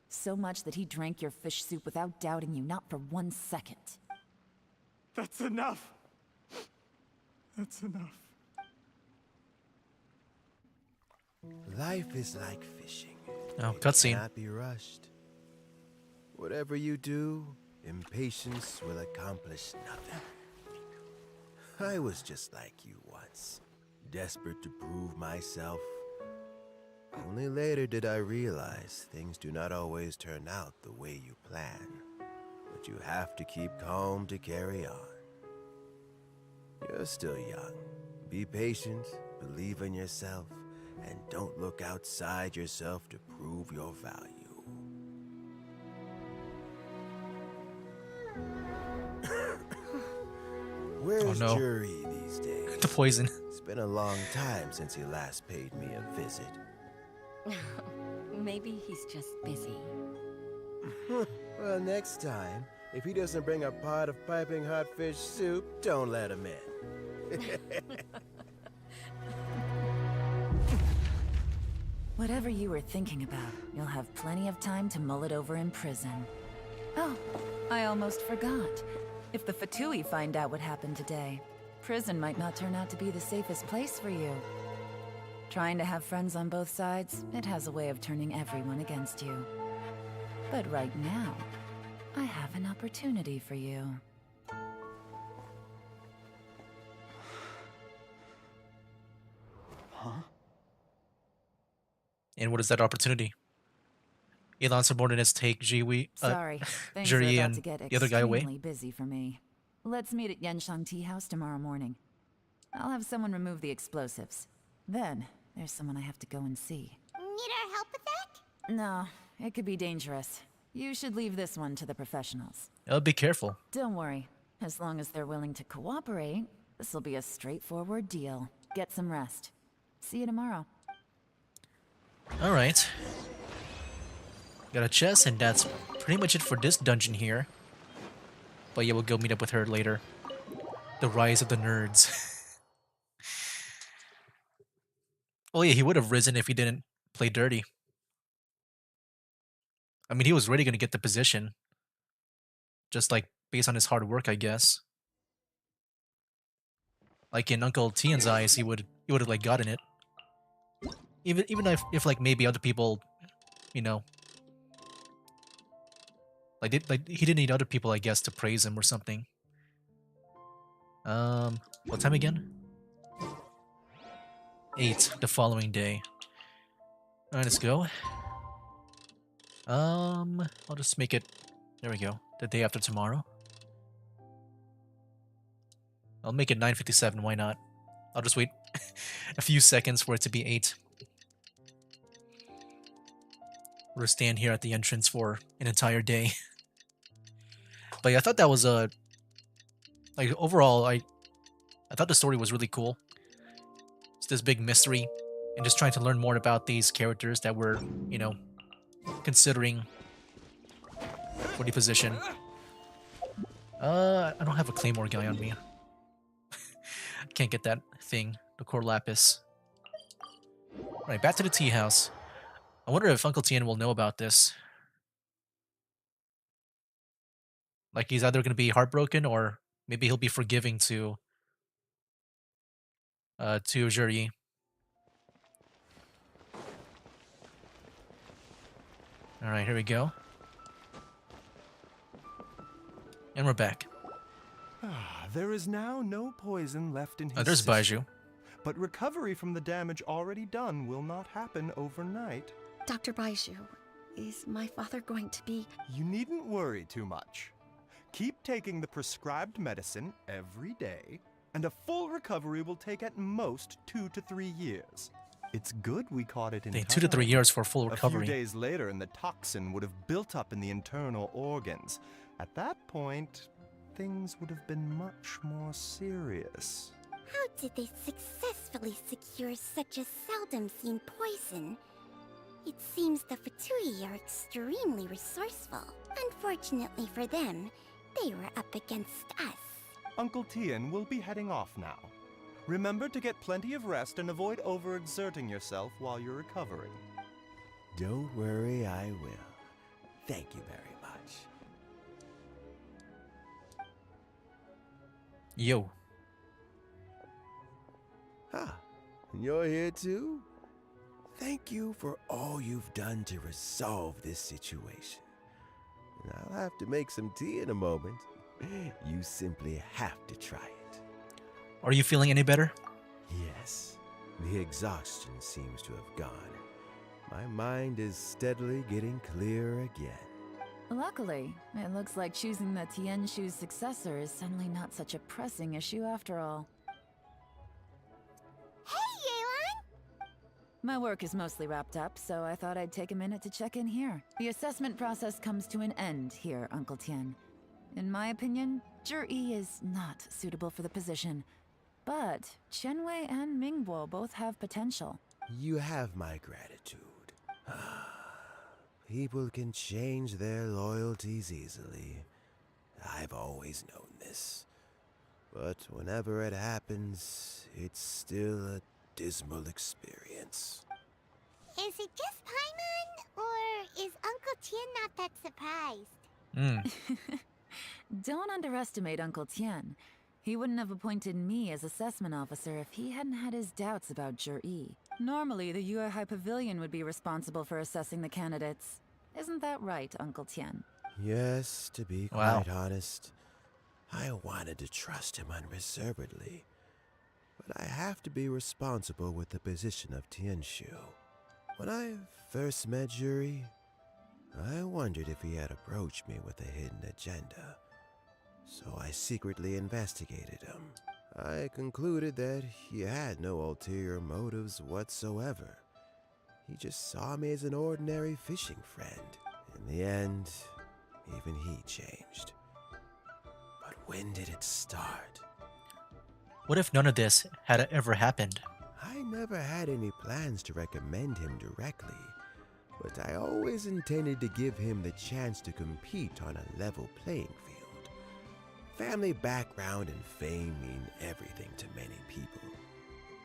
So much that he drank your fish soup without doubting you, not for 1 second. That's enough. That's enough. Life is like fishing. Oh, It cutscene. cannot be rushed. Whatever you do, impatience will accomplish nothing. I was just like you once, desperate to prove myself. Only later did I realize things do not always turn out the way you plan, but you have to keep calm to carry on. You're still young. Be patient, believe in yourself, and don't look outside yourself to prove your value. Where's no. Jury these days? The poison. It's been a long time since he last paid me a visit. Maybe he's just busy. Well, next time, if he doesn't bring a pot of piping hot fish soup, don't let him in. Whatever you were thinking about, you'll have plenty of time to mull it over in prison. Oh, I almost forgot. If the Fatui find out what happened today, prison might not turn out to be the safest place for you. Trying to have friends on both sides, it has a way of turning everyone against you. But right now, I have an opportunity for you. Huh? And what is that opportunity? Yelan's subordinates take Jiwi, Sorry, things are Jury about and to get the other guy away. extremely busy for me. Let's meet at Yenshang Tea House tomorrow morning. I'll have someone remove the explosives. Then, there's someone I have to go and see. Need our help with that? No, it could be dangerous. You should leave this one to the professionals. Be careful. Don't worry. As long as they're willing to cooperate, this'll be a straightforward deal. Get some rest. See you tomorrow. Alright. Got a chest, and that's pretty much it for this dungeon here. But yeah, we'll go meet up with her later. The rise of the nerds. Oh yeah, he would have risen if he didn't play dirty. I mean, he was really going to get the position. Just like based on his hard work, I guess. Like in Uncle Tian's eyes, he would have like gotten it. Even if like maybe other people, you know, like he didn't need other people, I guess, to praise him or something. What time again? 8 the following day. Alright, let's go. I'll just make it, there we go, the day after tomorrow. I'll make it 9:57, why not? I'll just wait a few seconds for it to be 8. We'll stand here at the entrance for an entire day. But yeah, I thought that was like overall, I thought the story was really cool. It's this big mystery, and just trying to learn more about these characters that we're, you know, considering for the position. I don't have a claymore guy on me. I can't get that thing, the core lapis. Right, back to the tea house. I wonder if Uncle Tian will know about this. Like, he's either going to be heartbroken, or maybe he'll be forgiving to Juri. Alright, here we go. And we're back. There is now no poison left in his There's system. Baiju. But recovery from the damage already done will not happen overnight. Dr. Baiju, is my father going to be... You needn't worry too much. Keep taking the prescribed medicine every day, and a full recovery will take at most 2 to 3 years. It's good we caught it in time. 2 to 3 years for full recovery. A few days later, and the toxin would have built up in the internal organs. At that point, things would have been much more serious. How did they successfully secure such a seldom-seen poison? It seems the Fatui are extremely resourceful. Unfortunately for them, they were up against us. Uncle Tian will be heading off now. Remember to get plenty of rest and avoid overexerting yourself while you're recovering. Don't worry, I will. Thank you very much. Yo. Ah, and you're here too? Thank you for all you've done to resolve this situation. And I'll have to make some tea in a moment. You simply have to try it. Are you feeling any better? Yes, the exhaustion seems to have gone. My mind is steadily getting clearer again. Luckily, it looks like choosing the Tianshu's successor is suddenly not such a pressing issue after all. Hey, Yelan! My work is mostly wrapped up, so I thought I'd take a minute to check in here. The assessment process comes to an end here, Uncle Tian. In my opinion, Zhi is not suitable for the position. But Qianwei and Mingbo both have potential. You have my gratitude. People can change their loyalties easily. I've always known this. But whenever it happens, it's still a dismal experience. Is it just Paimon, or is Uncle Tian not that surprised? Don't underestimate Uncle Tian. He wouldn't have appointed me as assessment officer if he hadn't had his doubts about Zhi. Normally, the Yuehai Pavilion would be responsible for assessing the candidates. Isn't that right, Uncle Tian? Yes, to be quite honest, I wanted to trust him unreservedly. But I have to be responsible with the position of Tianshu. When I first met Zhi, I wondered if he had approached me with a hidden agenda. So I secretly investigated him. I concluded that he had no ulterior motives whatsoever. He just saw me as an ordinary fishing friend. In the end, even he changed. But when did it start? What if none of this had ever happened? I never had any plans to recommend him directly, but I always intended to give him the chance to compete on a level playing field. Family background and fame mean everything to many people,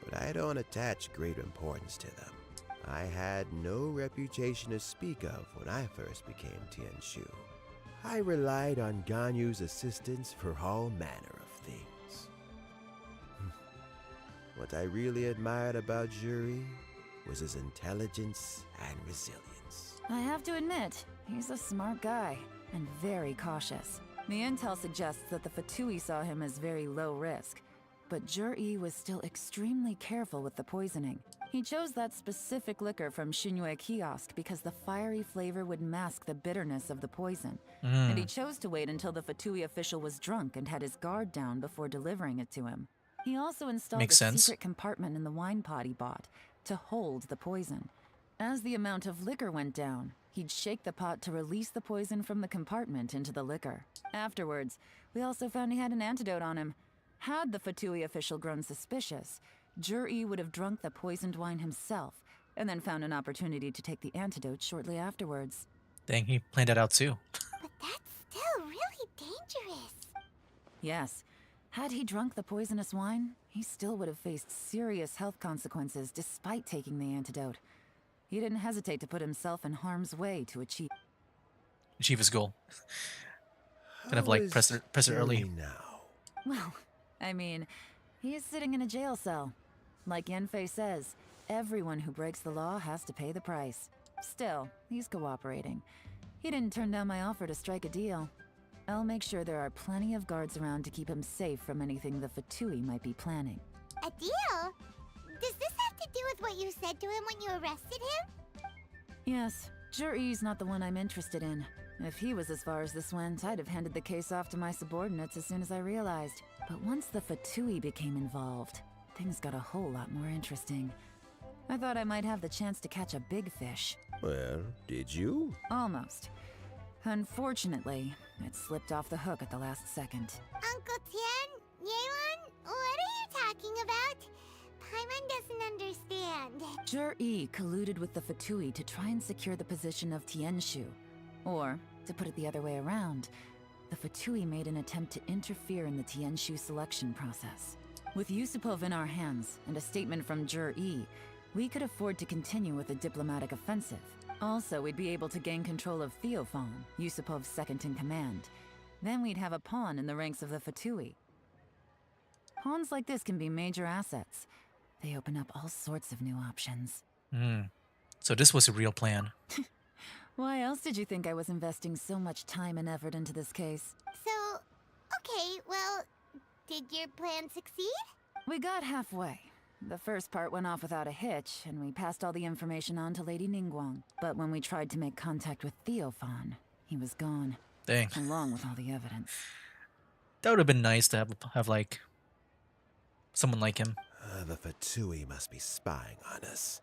but I don't attach great importance to them. I had no reputation to speak of when I first became Tianshu. I relied on Ganyu's assistance for all manner of things. What I really admired about Zhi was his intelligence and resilience. I have to admit, he's a smart guy, and very cautious. The intel suggests that the Fatui saw him as very low risk, but Zhi was still extremely careful with the poisoning. He chose that specific liquor from Xinyue Kiosk because the fiery flavor would mask the bitterness of the poison. And he chose to wait until the Fatui official was drunk and had his guard down before delivering it to him. He also installed a secret compartment in the wine pot he bought to hold the poison. As the amount of liquor went down, he'd shake the pot to release the poison from the compartment into the liquor. Afterwards, we also found he had an antidote on him. Had the Fatui official grown suspicious, Zhi would have drunk the poisoned wine himself, and then found an opportunity to take the antidote shortly afterwards. Dang, he planned that out too. But that's still really dangerous. Yes. Had he drunk the poisonous wine, he still would have faced serious health consequences despite taking the antidote. He didn't hesitate to put himself in harm's way to achieve his goal. Kind of like press it early. Now? Well, I mean, he is sitting in a jail cell. Like Yanfei says, everyone who breaks the law has to pay the price. Still, he's cooperating. He didn't turn down my offer to strike a deal. I'll make sure there are plenty of guards around to keep him safe from anything the Fatui might be planning. A deal? Does this have to do with what you said to him when you arrested him? Yes, Zhi's not the one I'm interested in. If he was as far as this went, I'd have handed the case off to my subordinates as soon as I realized. But once the Fatui became involved, things got a whole lot more interesting. I thought I might have the chance to catch a big fish. Well, did you? Almost. Unfortunately, it slipped off the hook at the last second. Uncle Tian? Yelan? What are you talking about? Paimon doesn't understand. Zhi colluded with the Fatui to try and secure the position of Tianshu. Or, to put it the other way around, the Fatui made an attempt to interfere in the Tianshu selection process. With Yusupov in our hands and a statement from Zhi, we could afford to continue with a diplomatic offensive. Also, we'd be able to gain control of Theophan, Yusupov's second-in-command. Then we'd have a pawn in the ranks of the Fatui. Pawns like this can be major assets. They open up all sorts of new options. So this was a real plan. Why else did you think I was investing so much time and effort into this case? So, okay, well, did your plan succeed? We got halfway. The first part went off without a hitch, and we passed all the information on to Lady Ningguang. But when we tried to make contact with Theophan, he was gone. Dang. Along with all the evidence. That would have been nice to have like someone like him. The Fatui must be spying on us.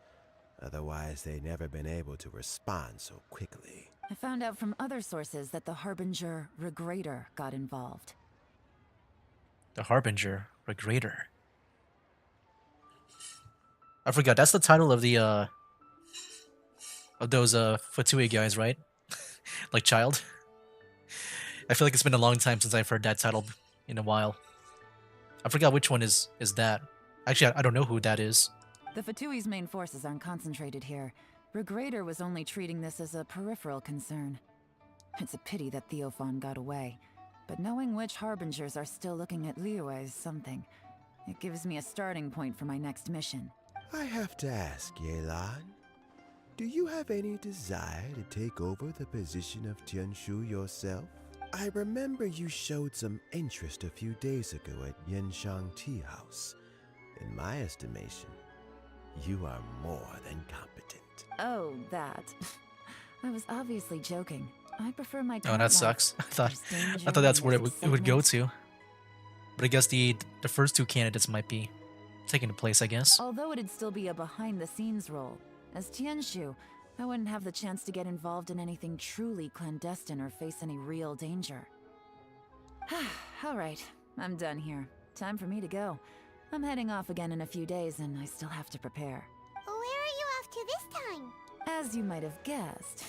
Otherwise, they'd never been able to respond so quickly. I found out from other sources that the Harbinger Regrator got involved. The Harbinger Regrator. I forgot, that's the title of the of those Fatui guys, right? Like Child. I feel like it's been a long time since I've heard that title in a while. I forgot which one is that. Actually, I don't know who that is. The Fatui's main forces aren't concentrated here. Regrator was only treating this as a peripheral concern. It's a pity that Theophan got away. But knowing which Harbingers are still looking at Liyue is something. It gives me a starting point for my next mission. I have to ask, Yelan, do you have any desire to take over the position of Tianshu yourself? I remember you showed some interest a few days ago at Yenshang Tea House. In my estimation, you are more than competent. Oh, that. I was obviously joking. I prefer my Oh, that sucks. I thought that's where it would go to. But I guess the first two candidates might be taking the place, I guess. Although it'd still be a behind-the-scenes role. As Tianshu, I wouldn't have the chance to get involved in anything truly clandestine or face any real danger. Alright, I'm done here. Time for me to go. I'm heading off again in a few days, and I still have to prepare. Where are you off to this time? As you might have guessed,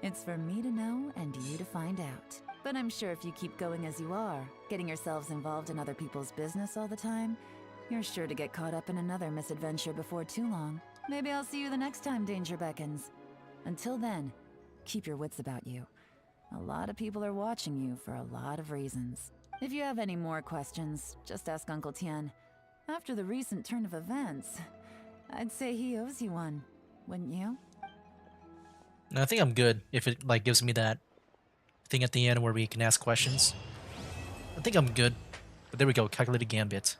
it's for me to know and you to find out. But I'm sure if you keep going as you are, getting yourselves involved in other people's business all the time, you're sure to get caught up in another misadventure before too long. Maybe I'll see you the next time danger beckons. Until then, keep your wits about you. A lot of people are watching you for a lot of reasons. If you have any more questions, just ask Uncle Tian. After the recent turn of events, I'd say he owes you one, wouldn't you? No, I think I'm good if it like gives me that thing at the end where we can ask questions. I think I'm good. But there we go, calculated gambit.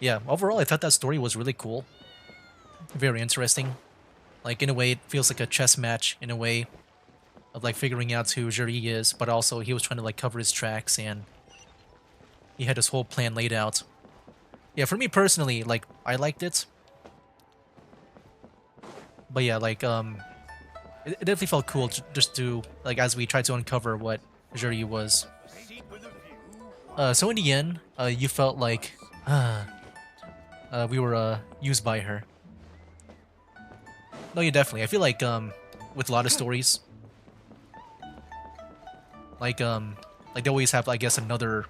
Yeah, overall I thought that story was really cool. Very interesting. Like, in a way, it feels like a chess match, in a way, of, like, figuring out who Juri is, but also he was trying to, like, cover his tracks, and he had his whole plan laid out. Yeah, for me personally, like, I liked it. But yeah, like, it definitely felt cool just to, like, as we tried to uncover what Juri was. So in the end, you felt like, we were, used by her. No, yeah, definitely. I feel like, with a lot of stories, like they always have, I guess, another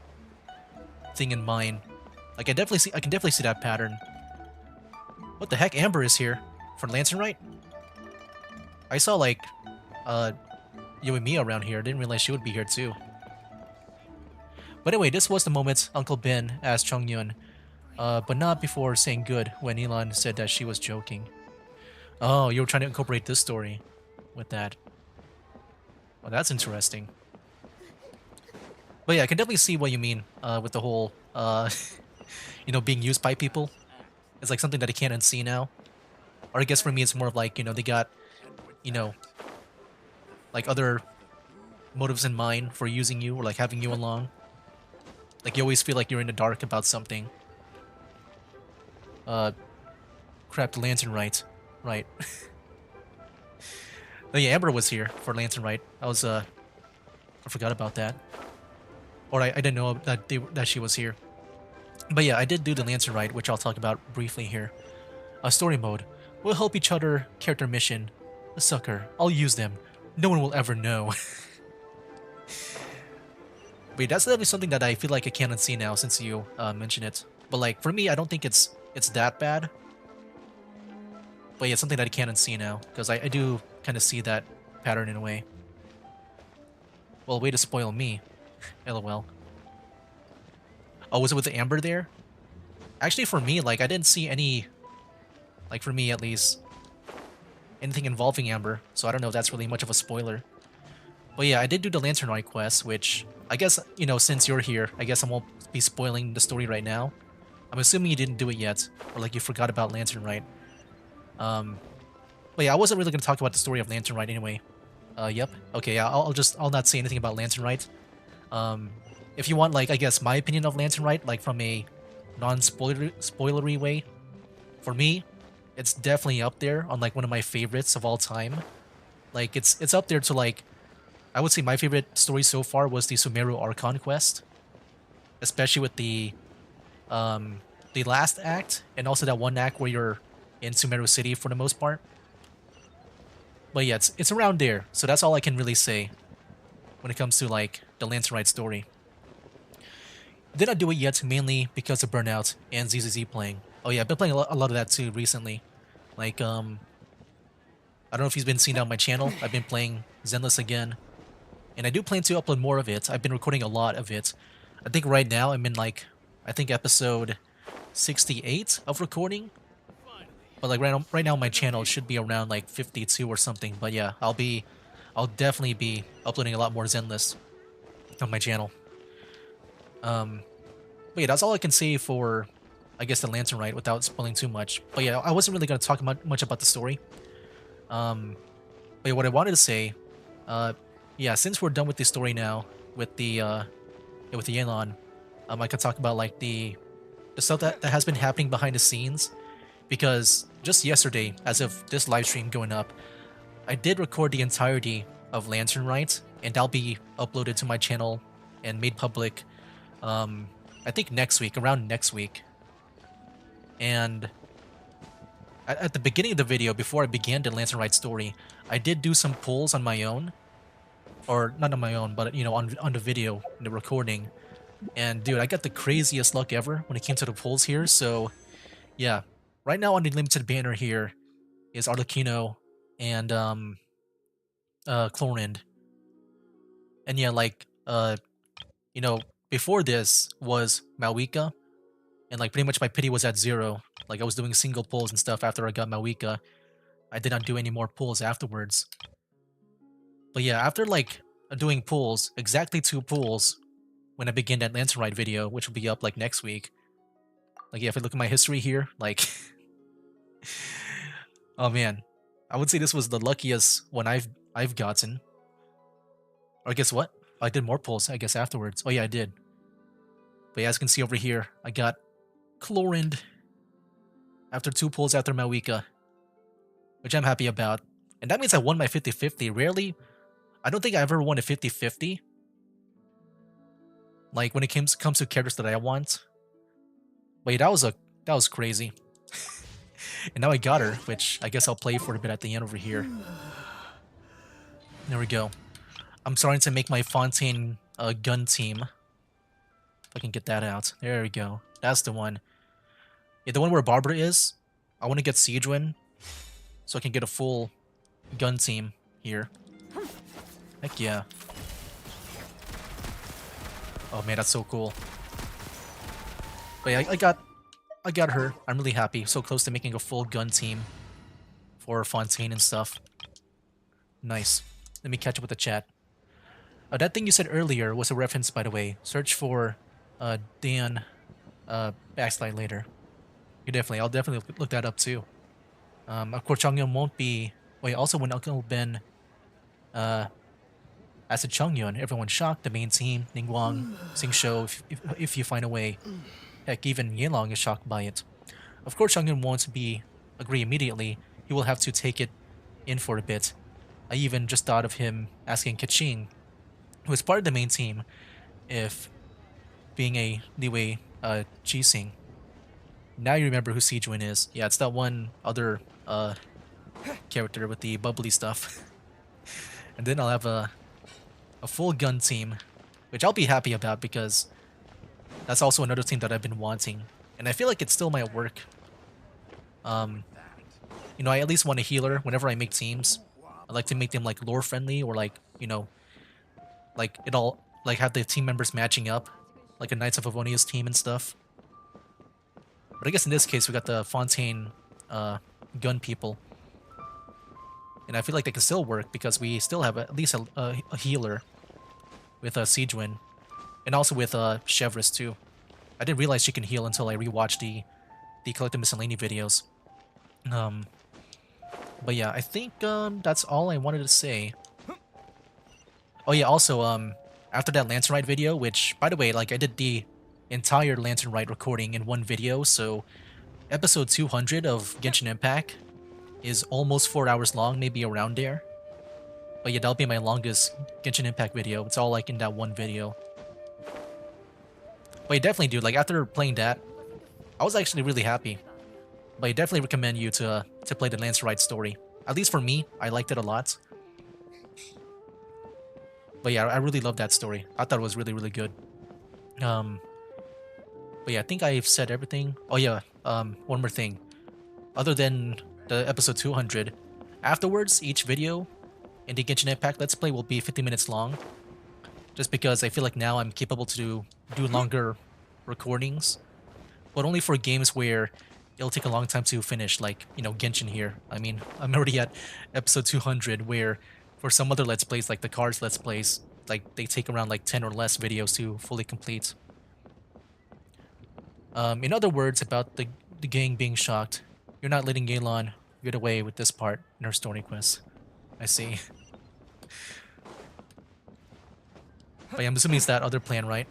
thing in mind. Like, I can definitely see that pattern. What the heck? Amber is here for Lantern, right? I saw, like, you and Mia around here. I didn't realize she would be here too. But anyway, this was the moment Uncle Ben asked Chongyun, but not before saying good when Yelan said that she was joking. Oh, you were trying to incorporate this story with that. Oh, that's interesting. But yeah, I can definitely see what you mean with the whole, you know, being used by people. It's like something that I can't unsee now. Or I guess for me it's more of like, you know, they got, you know, like other motives in mind for using you or like having you along. Like you always feel like you're in the dark about something. Crap, the Lantern right. Oh yeah, Amber was here for Lantern Right. I forgot about that. Or I didn't know that she was here. But yeah, I did do the Lantern Right, which I'll talk about briefly here. Story mode. We'll help each other. Character mission. A sucker. I'll use them. No one will ever know. But that's definitely something that I feel like I can't unsee now since you mentioned it. But like for me, I don't think it's that bad. But yeah, it's something that I can't unsee now, because I do kind of see that pattern in a way. Well, way to spoil me. LOL. Oh, was it with the Amber there? Actually, for me, like, I didn't see any, like, for me at least, anything involving Amber, so I don't know if that's really much of a spoiler. But yeah, I did do the Lantern Light quest, which, I guess, you know, since you're here, I guess I won't be spoiling the story right now. I'm assuming you didn't do it yet, or like you forgot about Lantern Rite. But yeah, I wasn't really gonna talk about the story of Lantern Rite anyway. Yep. Okay, yeah, I'll not say anything about Lantern Rite. If you want, like, I guess my opinion of Lantern Rite, like from a non-spoilery way, for me, it's definitely up there on like one of my favorites of all time. Like it's up there to like, I would say my favorite story so far was the Sumeru Archon quest, especially with the last act and also that one act where you're in Sumeru City for the most part. But yeah, it's around there, so that's all I can really say when it comes to like the Lantern Rite story. Did not do it yet, mainly because of Burnout and ZZZ playing. Oh yeah, I've been playing a lot of that too recently. Like, I don't know if you've been seeing on my channel, I've been playing Zenless again. And I do plan to upload more of it. I've been recording a lot of it. I think right now I'm in like, I think episode 68 of recording. But like right now my channel should be around like 52 or something. But yeah, I'll definitely be uploading a lot more Zenless on my channel. But yeah, that's all I can say for, I guess, the Lantern Rite without spoiling too much. But yeah, I wasn't really going to talk much about the story. But yeah, what I wanted to say, yeah, since we're done with the story now, with the Yelan, I could talk about like the stuff that has been happening behind the scenes. Because just yesterday, as of this live stream going up, I did record the entirety of Lantern Rite, and that'll be uploaded to my channel and made public, I think next week, around next week. And at the beginning of the video, before I began the Lantern Rite story, I did do some polls on my own. Or not on my own, but you know, on the video, in the recording. And dude, I got the craziest luck ever when it came to the polls here, so yeah. Right now on the limited banner here is Arlecchino and Chlorinde. And yeah, like you know, before this was Malwika, and like pretty much my pity was at 0. Like I was doing single pulls and stuff after I got Malwika. I did not do any more pulls afterwards. But yeah, after like doing pulls, exactly 2 pulls, when I begin that Lantern Rite video, which will be up like next week. Like yeah, if I look at my history here, like oh man, I would say this was the luckiest one I've gotten. Or guess what? I did more pulls, I guess, afterwards. Oh yeah, I did. But yeah, as you can see over here, I got Chlorinde after 2 pulls after Malwika, which I'm happy about. And that means I won my 50-50. Rarely, I don't think I ever won a 50-50. Like when it comes to characters that I want. But yeah, that was crazy. And now I got her, which I guess I'll play for a bit at the end over here. There we go. I'm starting to make my Fontaine gun team. If I can get that out. There we go. That's the one. Yeah, the one where Barbara is. I want to get Siegewin, so I can get a full gun team here. Heck yeah. Oh man, that's so cool. But yeah, I got her. I'm really happy. So close to making a full gun team for Fontaine and stuff. Nice. Let me catch up with the chat. That thing you said earlier was a reference, by the way. Search for Dan backslide later. I'll definitely look that up too. Of course, Chongyun won't be. Wait, also when Uncle Ben as a Chongyun, everyone's shocked. The main team, Ningguang, Xingqiu, if you find a way. Heck, even Yelan is shocked by it. Of course, Chongyun won't agree immediately. He will have to take it in for a bit. I even just thought of him asking Keqing, who is part of the main team, if being a Liwei Jixing. Now you remember who Siegewin is. Yeah, it's that one other character with the bubbly stuff. And then I'll have a full gun team, which I'll be happy about because that's also another team that I've been wanting. And I feel like it still might work. You know, I at least want a healer whenever I make teams. I like to make them like lore friendly, or like, you know, like it all like have the team members matching up, like a Knights of Avonia's team and stuff. But I guess in this case we got the Fontaine gun people, and I feel like they can still work because we still have at least a healer with Siegewin, and also with Chevreuse too. I didn't realize she can heal until I rewatched the Collective Miscellany videos. But yeah, I think that's all I wanted to say. Oh yeah, also after that Lantern Ride video, which by the way, like I did the entire Lantern Ride recording in one video, so episode 200 of Genshin Impact is almost 4 hours long, maybe around there. But yeah, that'll be my longest Genshin Impact video. It's all like in that one video. But yeah, definitely, dude, like after playing that, I was actually really happy. But I definitely recommend you to play the Lance Ride story. At least for me, I liked it a lot. But yeah, I really loved that story. I thought it was really, really good. But yeah, I think I've said everything. Oh yeah, one more thing. Other than the episode 200, afterwards, each video in the Genshin Impact Let's Play will be 50 minutes long. Just because I feel like now I'm capable to do longer recordings. But only for games where it'll take a long time to finish, like, you know, Genshin here. I mean, I'm already at episode 200, where for some other Let's Plays, like the Cards Let's Plays, like, they take around like 10 or less videos to fully complete. In other words, about the gang being shocked, you're not letting Yelan get away with this part in her story quest. I see. But yeah, I'm assuming it's that other plan, right?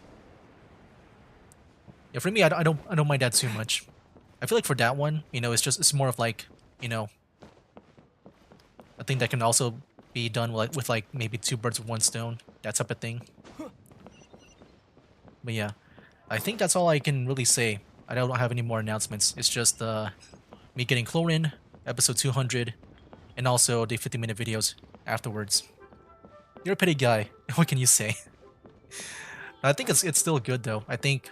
Yeah, for me, I don't mind that too much. I feel like for that one, you know, it's more of like, you know, a thing that can also be done with like maybe 2 birds with 1 stone, that type of thing. But yeah, I think that's all I can really say. I don't have any more announcements. It's just me getting Chlorine, episode 200, and also the 50-minute videos afterwards. You're a petty guy. What can you say? I think it's still good though. I think,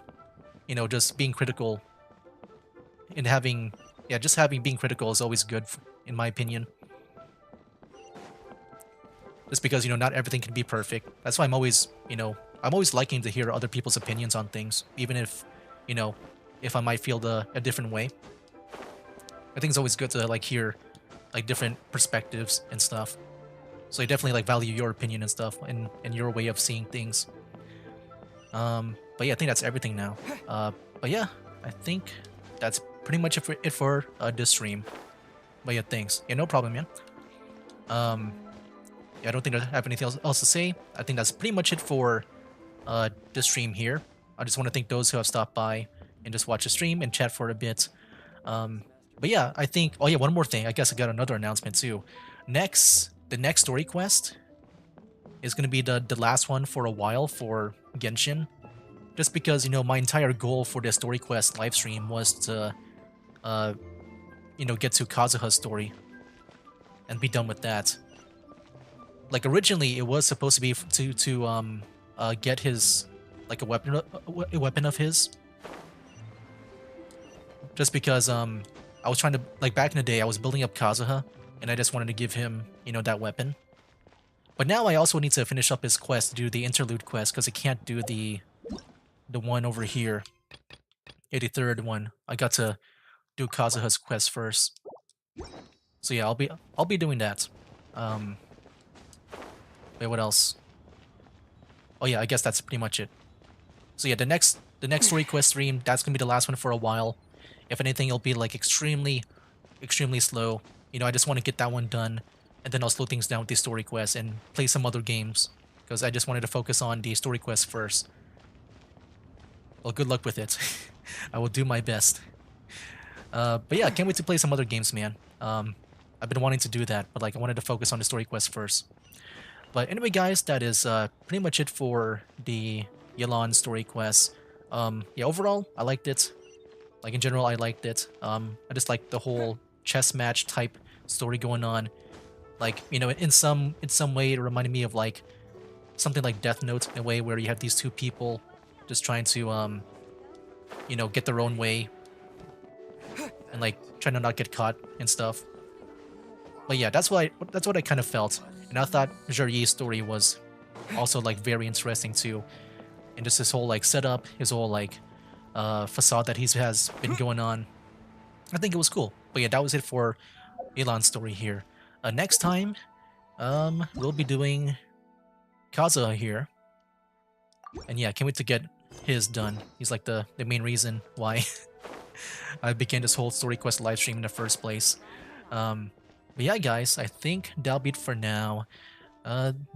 you know, just being critical and having, yeah, just being critical is always good, in my opinion. Just because, you know, not everything can be perfect. That's why I'm always, you know, I'm always liking to hear other people's opinions on things, even if, you know, if I might feel a different way. I think it's always good to like hear like different perspectives and stuff. So I definitely like value your opinion and stuff and your way of seeing things. But yeah, I think that's everything now. But yeah, I think that's pretty much it for this stream. But yeah, thanks. Yeah, no problem, man. Yeah, I don't think I have anything else to say. I think that's pretty much it for this stream here. I just want to thank those who have stopped by and just watch the stream and chat for a bit. But yeah, I think, oh yeah, one more thing. I guess I got another announcement too. The next story quest is going to be the last one for a while for Genshin. Just because, you know, my entire goal for the story quest livestream was to, you know, get to Kazuha's story and be done with that. Like originally, it was supposed to be to get his like a weapon of his. Just because I was trying to, like, back in the day, I was building up Kazuha, and I just wanted to give him, you know, that weapon. But now I also need to finish up his quest to do the interlude quest because I can't do the one over here, 83rd one. I got to do Kazuha's quest first. So yeah, I'll be doing that. Wait, what else? Oh yeah, I guess that's pretty much it. So yeah, the next story quest stream, that's gonna be the last one for a while. If anything, it'll be like extremely slow. You know, I just want to get that one done, and then I'll slow things down with the story quests and play some other games because I just wanted to focus on the story quest first. Well, good luck with it. I will do my best. But yeah, I can't wait to play some other games, man. I've been wanting to do that, but like I wanted to focus on the story quest first. But anyway, guys, that is pretty much it for the Yelan story quest. Yeah, overall, I liked it. Like in general, I liked it. I just like the whole chess match type story going on. Like, you know, in some way, it reminded me of like something like Death Note in a way where you have these two people just trying to, you know, get their own way and like trying to not get caught and stuff. But yeah, that's what I kind of felt, and I thought Jarye's story was also like very interesting too, and just his whole like setup, his whole like facade that he has been going on. I think it was cool. But yeah, that was it for Yelan's story here. Next time, we'll be doing Kazuha here. And yeah, can't wait to get he is done. He's like the main reason why I began this whole story quest live stream in the first place. But yeah, guys, I think that'll be it for now.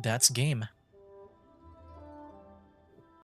That's game.